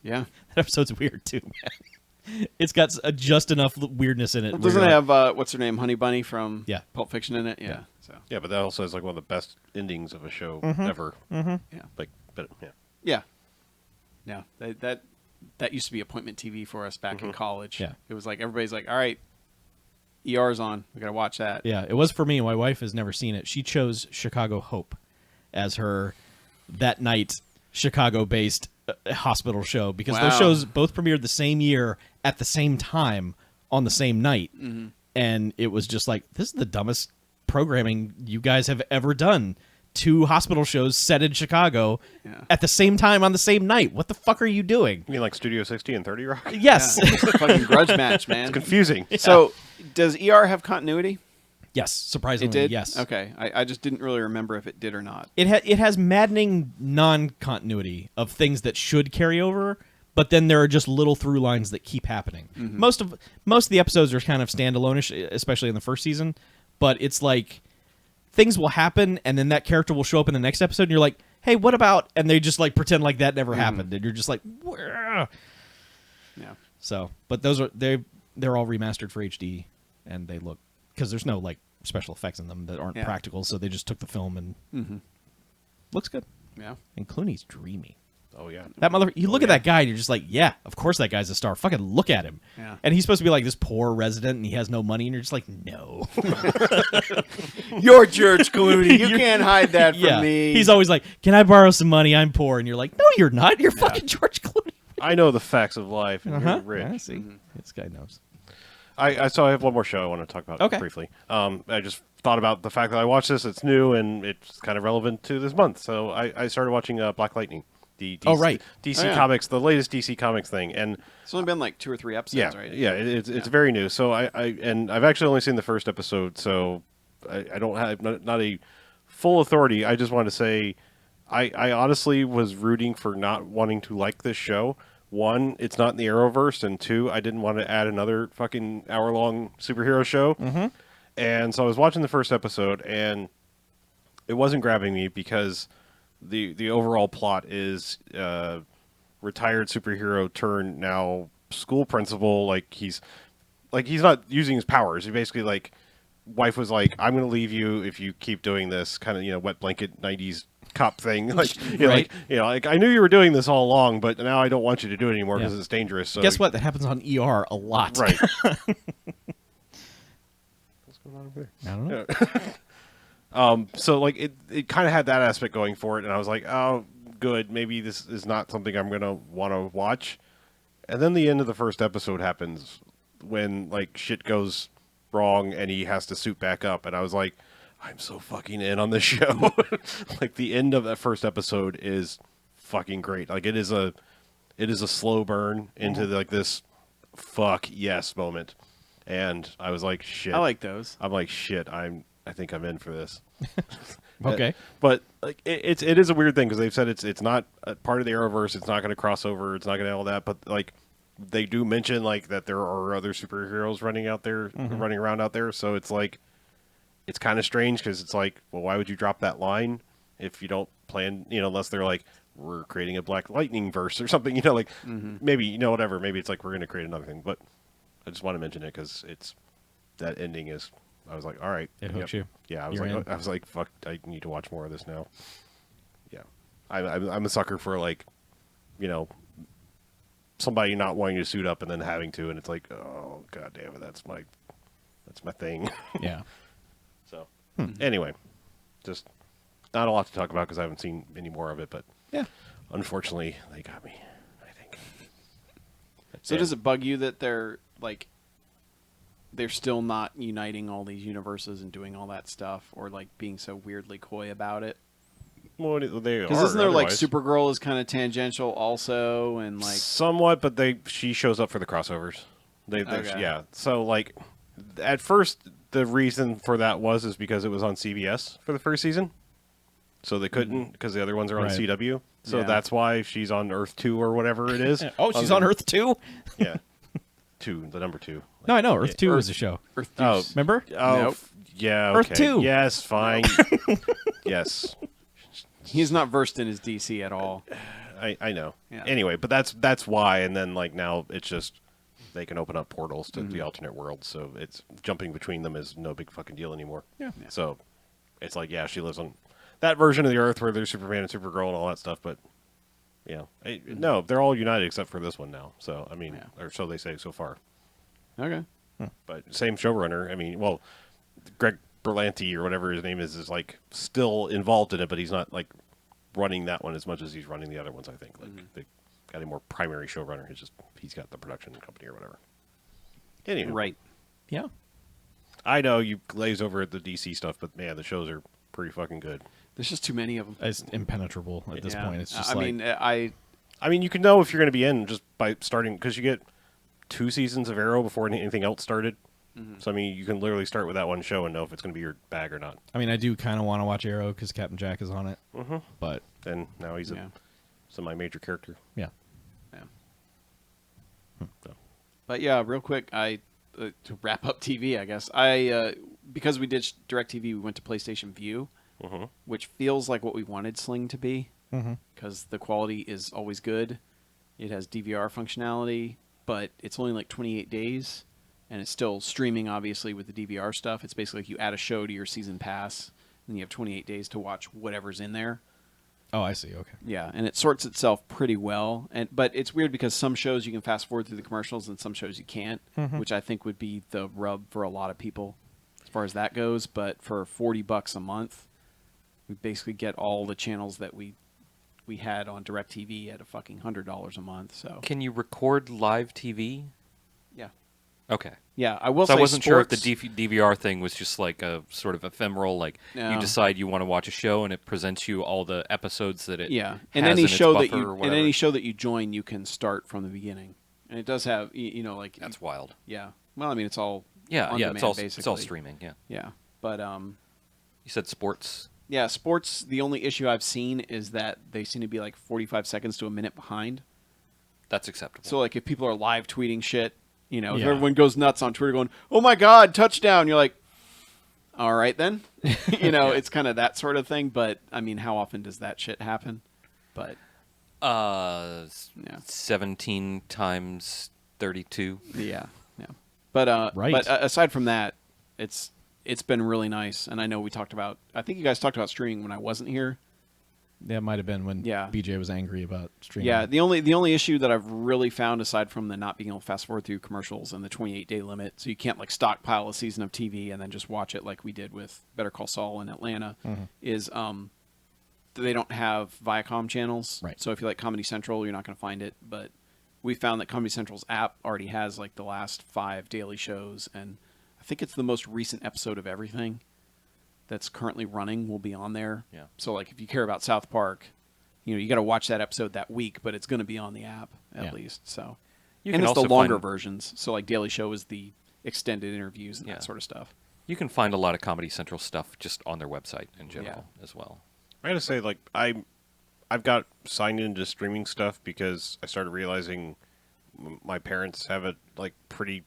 Yeah. That episode's weird, too, man. It's got just enough weirdness in it. Doesn't where it you're have, what's her name, Honey Bunny from Yeah. Pulp Fiction in it? Yeah. So. Yeah, but that also is like one of the best endings of a show ever. Yeah. Like, but yeah. Yeah. Yeah. That used to be appointment TV for us back in college. Yeah. It was like everybody's like, all right, ER's on. We got to watch that. Yeah, it was for me. My wife has never seen it. She chose Chicago Hope as her that night Chicago-based hospital show because those Wow. shows both premiered the same year at the same time on the same night. And it was just like, this is the dumbest programming you guys have ever done. 2 hospital shows set in Chicago at the same time on the same night. What the fuck are you doing? You mean like Studio 60 and 30 Rock? Yes. Fucking grudge match, man. Confusing. So, does ER have continuity? Yes, surprisingly, It did? yes. Okay. I just didn't really remember if it did or not. It has maddening non-continuity of things that should carry over, but then there are just little through lines that keep happening. Most of the episodes are kind of standalone-ish, especially in the first season, but it's like things will happen and then that character will show up in the next episode and you're like, "Hey, what about?" and they just like pretend like that never happened and you're just like, "Where?" Yeah. So, but those are they're all remastered for HD and they look because there's no like special effects in them that aren't practical, so they just took the film and looks good. Yeah. And Clooney's dreamy. Oh, yeah. That you look at that guy and you're just like, yeah, of course that guy's a star. Fucking look at him. Yeah. And he's supposed to be like this poor resident and he has no money and you're just like, no. You're George Clooney. You can't hide that from me. He's always like, can I borrow some money? I'm poor. And you're like, no, you're not. You're fucking George Clooney. I know the facts of life, and you're rich. I see. This guy knows. So I have one more show I want to talk about briefly. I just thought about the fact that I watched this. It's new, and it's kind of relevant to this month. So I started watching Black Lightning. The DC, DC Comics, the latest DC Comics thing, and it's only been like 2 or 3 episodes, right? Yeah, it's very new. So I've actually only seen the first episode, so I don't have not a full authority. I just want to say I honestly was rooting for not wanting to like this show. 1, it's not in the Arrowverse, and 2, I didn't want to add another fucking hour-long superhero show. And so I was watching the first episode, and it wasn't grabbing me because the overall plot is retired superhero turned now school principal. Like he's not using his powers. He basically like wife was like, I'm going to leave you if you keep doing this kind of wet blanket 90s cop thing. Like like I knew you were doing this all along, but now I don't want you to do it anymore because it's dangerous. So guess what? That happens on ER a lot. Right. What's going on over there? I don't know. So like it kind of had that aspect going for it, and I was like, oh, good, maybe this is not something I'm gonna want to watch. And then the end of the first episode happens when like shit goes wrong and he has to suit back up, and I was like, I'm so fucking in on this show. Like the end of that first episode is fucking great. Like it is a slow burn into like this fuck yes moment, and I was like, shit. I like those. I'm like, shit. I think I'm in for this. Okay. But like it is a weird thing because they've said it's not a part of the Arrowverse. It's not going to cross over. It's not going to all that. But like they do mention like that there are other superheroes running around out there. So it's like it's kind of strange because it's like, well, why would you drop that line if you don't plan? Unless they're like, we're creating a Black Lightning verse or something. Maybe whatever. Maybe it's like we're going to create another thing. But I just want to mention it because that ending is. I was like, all right, It hooks you. Yeah, I was You're like, in. fuck, I need to watch more of this now. Yeah, I'm a sucker for like, somebody not wanting to suit up and then having to, and it's like, oh god damn it, that's my thing. Yeah. So anyway, just not a lot to talk about because I haven't seen any more of it, but Yeah. unfortunately, they got me. I think. So does it bug you that they're still not uniting all these universes and doing all that stuff, or like being so weirdly coy about it? Well, they Because are isn't there like otherwise. Supergirl is kind of tangential also, and like somewhat, but she shows up for the crossovers. Okay. Yeah. So like, at first the reason for that is because it was on CBS for the first season, so they couldn't because the other ones are on Right. CW. So Yeah. that's why she's on Earth 2 or whatever it is. Oh, she's on Earth 2? Yeah, 2, the number 2. No, I know. Earth 2 Earth- was a show. Earth. Oh. Deuce. Remember? Oh, Nope. yeah. Earth Okay. 2. Yes, fine. Yes, He's not versed in his DC at all. I know. Yeah. Anyway, but that's why, and then like now it's just they can open up portals to the alternate world, so it's jumping between them is no big fucking deal anymore. Yeah. So it's like, yeah, she lives on that version of the Earth where there's Superman and Supergirl and all that stuff, but no, they're all united except for this one now. So I mean, or so they say so far. Okay. But same showrunner. I mean, well, Greg Berlanti or whatever his name is like still involved in it, but he's not like running that one as much as he's running the other ones. I think like they got a more primary showrunner. He's got the production company or whatever. Anyway, Right. Yeah. I know you glaze over at the DC stuff, but man, the shows are pretty fucking good. There's just too many of them. It's impenetrable at this point. It's just I like, mean, I mean, you can know if you're going to be in just by starting because you get 2 seasons of Arrow before anything else started. So I mean, you can literally start with that one show and know if it's going to be your bag or not. I do kind of want to watch Arrow because Captain Jack is on it. But, And now he's Yeah. a semi-major character. yeah. So. But yeah, real quick, to wrap up TV, I guess because we did DirecTV, we went to PlayStation View, which feels like what we wanted Sling to be, because the quality is always good. It has DVR functionality, but it's only like 28 days, and it's still streaming, obviously, with the DVR stuff. It's basically like you add a show to your season pass, and you have 28 days to watch whatever's in there. Oh, I see. Okay. Yeah, and it sorts itself pretty well. But it's weird because some shows you can fast forward through the commercials and some shows you can't, which I think would be the rub for a lot of people as far as that goes. But for $40 a month, we basically get all the channels that we had on DirecTV at a fucking $100 a month. So Can you record live TV? yeah, Okay. yeah. I will So say I wasn't sure if the sports- DVR thing was just like a sort of ephemeral, like No. you decide you want to watch a show and it presents you all the episodes that it Yeah, and has any in its show that buffer you or and whatever. any show that you join, you can start from the beginning, and it does have like That's wild. yeah. Well, I mean, it's all Yeah, on yeah, demand, it's all basically. streaming. Yeah, Yeah, but you said sports. yeah, sports. The only issue I've seen is that they seem to be like 45 seconds to a minute behind. That's acceptable. So like if people are live tweeting shit, if Yeah. everyone goes nuts on Twitter going, "Oh my God, touchdown!" You're like, "All right then," It's kind of that sort of thing. But I mean, how often does that shit happen? But yeah. 17 times 32. yeah. But Right. But aside from that, it's been really nice. And I know we talked about. I think you guys talked about streaming when I wasn't here. That might have been when Yeah. BJ was angry about streaming. Yeah, the only issue that I've really found, aside from the not being able to fast forward through commercials and the 28-day limit, so you can't like stockpile a season of TV and then just watch it like we did with Better Call Saul in Atlanta, is they don't have Viacom channels. Right. So if you like Comedy Central, you're not going to find it. But we found that Comedy Central's app already has like the last 5 daily shows, and I think it's the most recent episode of everything that's currently running will be on there. Yeah. So like if you care about South Park, you got to watch that episode that week, but it's going to be on the app at Yeah. least. So You and can it's the also longer find- versions. So like Daily Show is the extended interviews and Yeah. that sort of stuff. You can find a lot of Comedy Central stuff just on their website in general as well. I gotta say, like I've got signed into streaming stuff because I started realizing my parents have a like pretty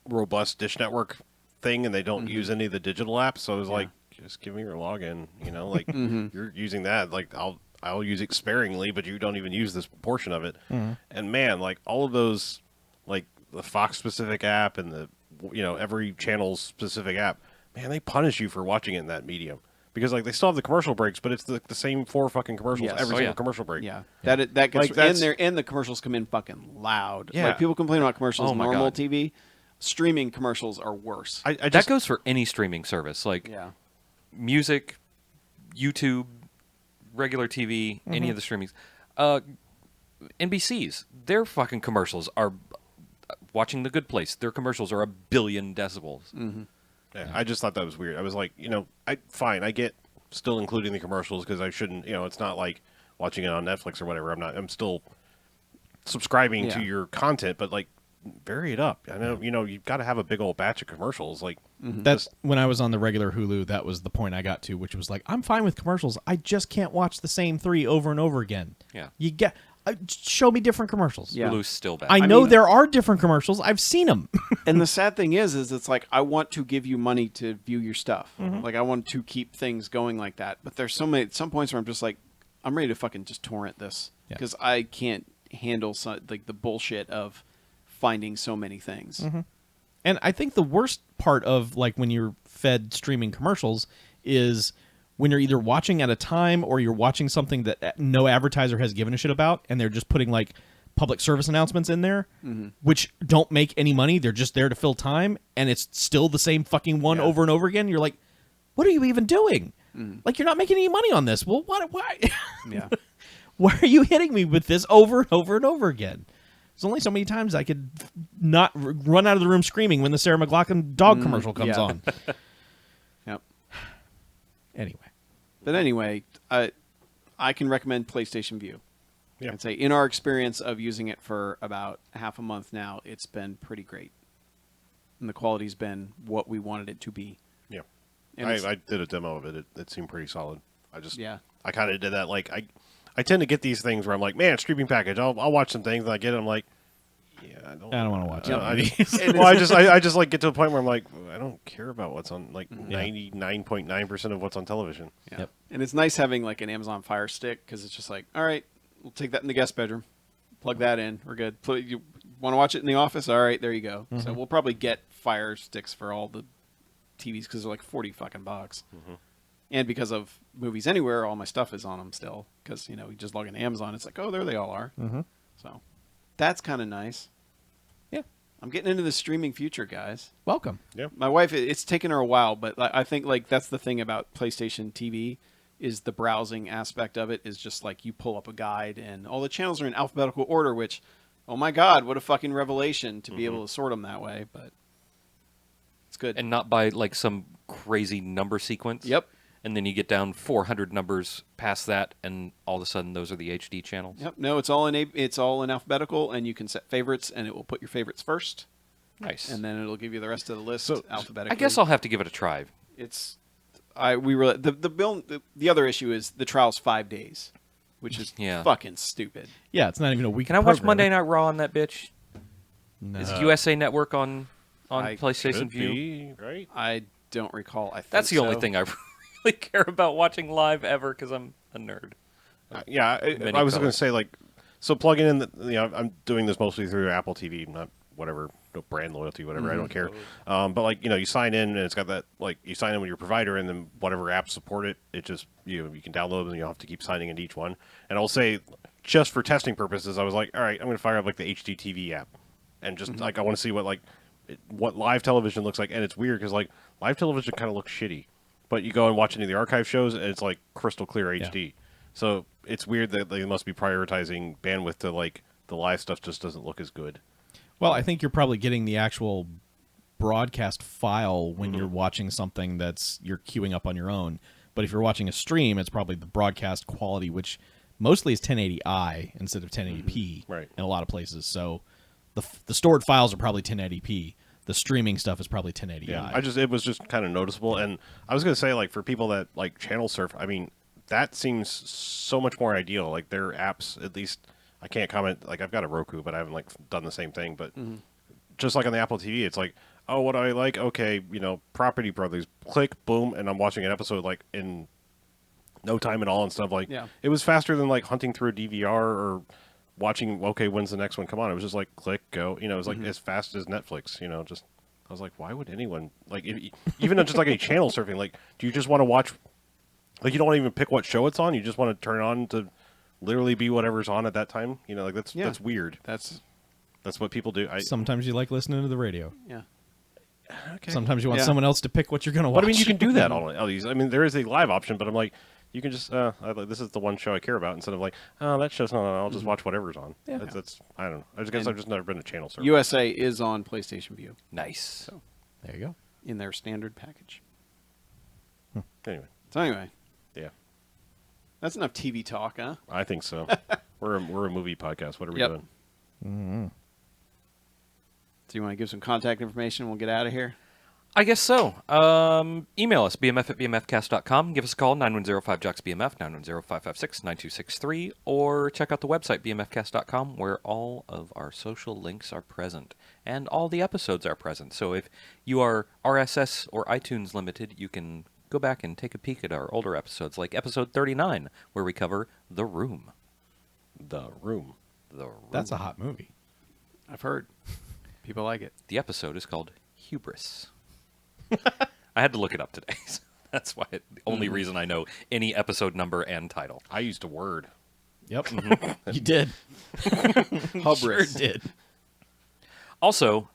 robust Dish Network thing, and they don't use any of the digital apps. So I was like, just give me your login. Like you're using that. Like I'll use it sparingly, but you don't even use this portion of it. And man, like all of those like the Fox specific app and the every channel's specific app, man, they punish you for watching it in that medium. Because like they still have the commercial breaks, but it's the same 4 fucking commercials Yes. every Oh, single yeah. commercial break. Yeah, that gets Like, in that's- there, and the commercials come in fucking loud. Yeah. Like people complain about commercials Oh on my normal God. TV. Streaming commercials are worse. I That just goes for any streaming service, like Yeah, music, YouTube, regular TV, any of the streamings. NBC's, their fucking commercials are watching The Good Place. Their commercials are 1 billion decibels. yeah, I just thought that was weird. I was like, I get still including the commercials because I shouldn't. It's not like watching it on Netflix or whatever. I'm still subscribing to Yeah. your content, but like vary it up. I know you've got to have a big old batch of commercials. Like That's when I was on the regular Hulu. That was the point I got to, which was like, I'm fine with commercials. I just can't watch the same 3 over and over again. Yeah. You get show me different commercials. Yeah. Hulu's still bad. I know mean- there are different commercials. I've seen them. and the sad thing is it's like I want to give you money to view your stuff. Like I want to keep things going like that. But there's some points where I'm just like, I'm ready to fucking just torrent this Yeah. because I can't handle like the bullshit of finding so many things. And I think the worst part of like when you're fed streaming commercials is when you're either watching at a time or you're watching something that no advertiser has given a shit about, and they're just putting like public service announcements in there, which don't make any money. They're just there to fill time, and it's still the same fucking one over and over again. You're like, what are you even doing? Like, you're not making any money on this. Well, what? Why? Yeah. Why are you hitting me with this over and over and over again? There's only so many times I could not run out of the room screaming when the Sarah McLachlan dog commercial comes yeah. on. Yep. Anyway. But anyway, I can recommend PlayStation View. Yeah. I'd say in our experience of using it for about half a month now, it's been pretty great. And the quality's been what we wanted it to be. yeah, And I did a demo of it. It seemed pretty solid. Yeah. I kind of did that. Like I tend to get these things where I'm like, man, streaming package. I'll watch some things and I get it. I'm like, yeah, I don't wanna watch it. Well, I just like get to the point where I'm like, I don't care about what's on 99.9% of what's on television. Yeah. Yep. And it's nice having like an Amazon Fire Stick because it's just like, all right, we'll take that in the guest bedroom, plug that in, we're good. You want to watch it in the office? All right, there you go. So we'll probably get Fire Sticks for all the TVs because they're like 40 fucking bucks. And because of Movies Anywhere, all my stuff is on them still because you just log into Amazon. It's like, oh, there they all are. So that's kind of nice. Yeah. I'm getting into the streaming future, guys. Welcome. Yeah. My wife, it's taken her a while, but I think like that's the thing about PlayStation TV is the browsing aspect of it is just like you pull up a guide and all the channels are in alphabetical order, which, oh my God, what a fucking revelation to be able to sort them that way. But it's good. And not by like some crazy number sequence. Yep. And then you get down 400 numbers past that, and all of a sudden those are the HD channels. Yep. No, it's all in alphabetical, and you can set favorites, and it will put your favorites first, Nice. and then it'll give you the rest of the list So, alphabetically. I guess I'll have to give it a try. It's the other issue is the trial's 5 days, which is Yeah. fucking stupid. Yeah, it's not even a week. Can I watch Monday Night Raw on that bitch? No. Is USA Network on I PlayStation Could View? be, right? I don't recall. I think That's the only so. thing I really care about watching live ever because I'm a nerd. Yeah, Many I was colors. going to say like, so plugging in. I'm doing this mostly through Apple TV, not whatever no brand loyalty, whatever. I don't care. But like you sign in and it's got that like you sign in with your provider and then whatever apps support it, it just you can download them and you don't have to keep signing into each one. And I'll say just for testing purposes, I was like, all right, I'm going to fire up like the HDTV app and just like I want to see what live television looks like. And it's weird because like live television kind of looks shitty. But you go and watch any of the archive shows, and it's like crystal clear HD. So it's weird that they must be prioritizing bandwidth to like the live stuff just doesn't look as good. Well, I think you're probably getting the actual broadcast file when you're watching something that's you're queuing up on your own. But if you're watching a stream, it's probably the broadcast quality, which mostly is 1080i instead of 1080p Right. in a lot of places. So the stored files are probably 1080p. The streaming stuff is probably 1080i. Yeah, it was just kind of noticeable, and I was gonna say like for people that like channel surf, I mean that seems so much more ideal. Like their apps, at least I can't comment. Like I've got a Roku, but I haven't like done the same thing. But just like on the Apple TV, it's like, oh, what do I like? Okay, Property Brothers, click, boom, and I'm watching an episode like in no time at all and stuff. Like Yeah. it was faster than like hunting through a DVR or watching. Okay, when's the next one come on? It was just like click, go. You know, it was like as fast as Netflix. You know, just I was like, why would anyone like even just like a channel surfing? Like, do you just want to watch? Like, you don't want to even pick what show it's on. You just want to turn it on to literally be whatever's on at that time. You know, like that's weird. That's what people do. Sometimes you like listening to the radio. Yeah. Okay. Sometimes you want someone else to pick what you're going to watch. But I mean, you can do that on all these. I mean, there is a live option, but I'm like, you can just this is the one show I care about instead of like, oh, that show's not on. I'll just watch whatever's on. Yeah. That's I don't know. I guess I've just never been a channel surfer. USA is on PlayStation View Nice. So There you go. in their standard package. Anyway, So anyway, yeah, that's enough TV talk, huh? I think so. we're a movie podcast. What are we Yep. doing? Do you want to give some contact information? We'll get out of here. I guess so. Email us, bmf@bmfcast.com. Give us a call, 9105-JOCKS-BMF, 910-556-9263, or check out the website, bmfcast.com, where all of our social links are present, and all the episodes are present. So if you are RSS or iTunes limited, you can go back and take a peek at our older episodes, like episode 39, where we cover The Room. The Room. The Room. That's a hot movie. I've heard people like it. The episode is called Hubris. I had to look it up today. So that's why the only reason I know any episode number and title. I used a word. Yep. You did. Sure did. Also,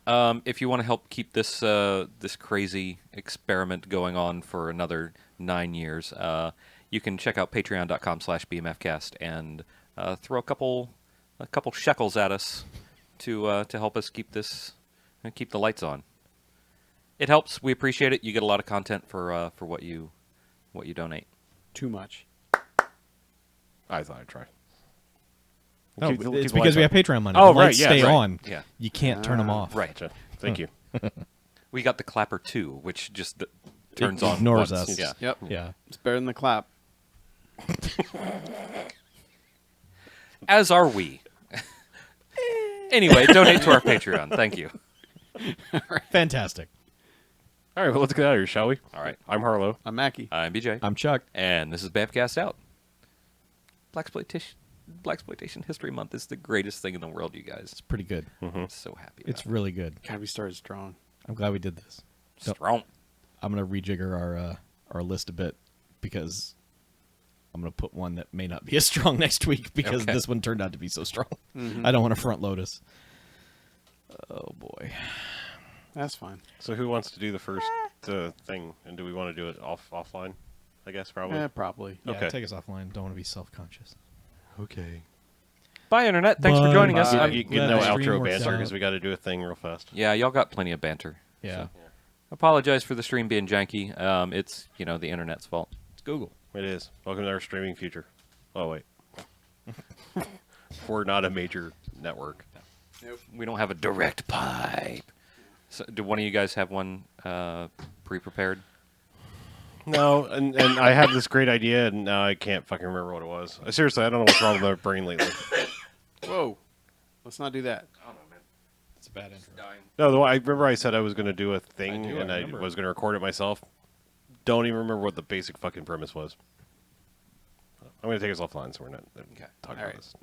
if you want to help keep this this crazy experiment going on for another 9 years, you can check out patreon.com/BMFcast and throw a couple shekels at us to help us keep the lights on. It helps. We appreciate it. You get a lot of content for what you donate. Too much. I thought I'd try. No, Keep it's the because lights we on. have Patreon money. Oh, The lights right, yeah, stay right. on. Yeah. You can't turn them off. Right. Gotcha. Thank you. We got the clapper too, which just turns on ignores once. us. Yeah. Yep. Yeah. It's better than the clap. As are we. Anyway, donate to our Patreon. Thank you. Fantastic. All right, well, let's get out of here, shall we? All right. I'm Harlow. I'm Mackie. I'm BJ. I'm Chuck. And this is BMFcast out. Blaxploitation History Month is the greatest thing in the world, you guys. It's pretty good. I'm so happy about It's really good. God, we started strong. I'm glad we did this. it. Strong. I'm gonna rejigger our list a bit because I'm gonna put one that may not be as strong next week because Okay. this one turned out to be so strong. I don't want to front load us. Oh boy. That's fine. So who wants to do the first thing? And do we want to do it offline? I guess probably. Probably. Yeah, Okay. take us offline. Don't want to be self-conscious. Okay. Bye, Internet. Thanks for Bye. joining us. Bye. You glad get no the stream outro works banter out. because we got to do a thing real fast. Yeah, y'all got plenty of banter. Yeah. Apologize for the stream being janky. It's, the Internet's fault. It's Google. It is. Welcome to our streaming future. Oh, wait. We're not a major network. We don't have a direct pipe. So, do one of you guys have one pre-prepared? No, and I have this great idea, and now I can't fucking remember what it was. Seriously, I don't know what's wrong with my brain lately. Whoa. Let's not do that. It's a bad intro. No, I remember I said I was going to do a thing, I do, I and I remember. was going to record it myself. Don't even remember what the basic fucking premise was. I'm going to take us offline so we're not talking All about right. this.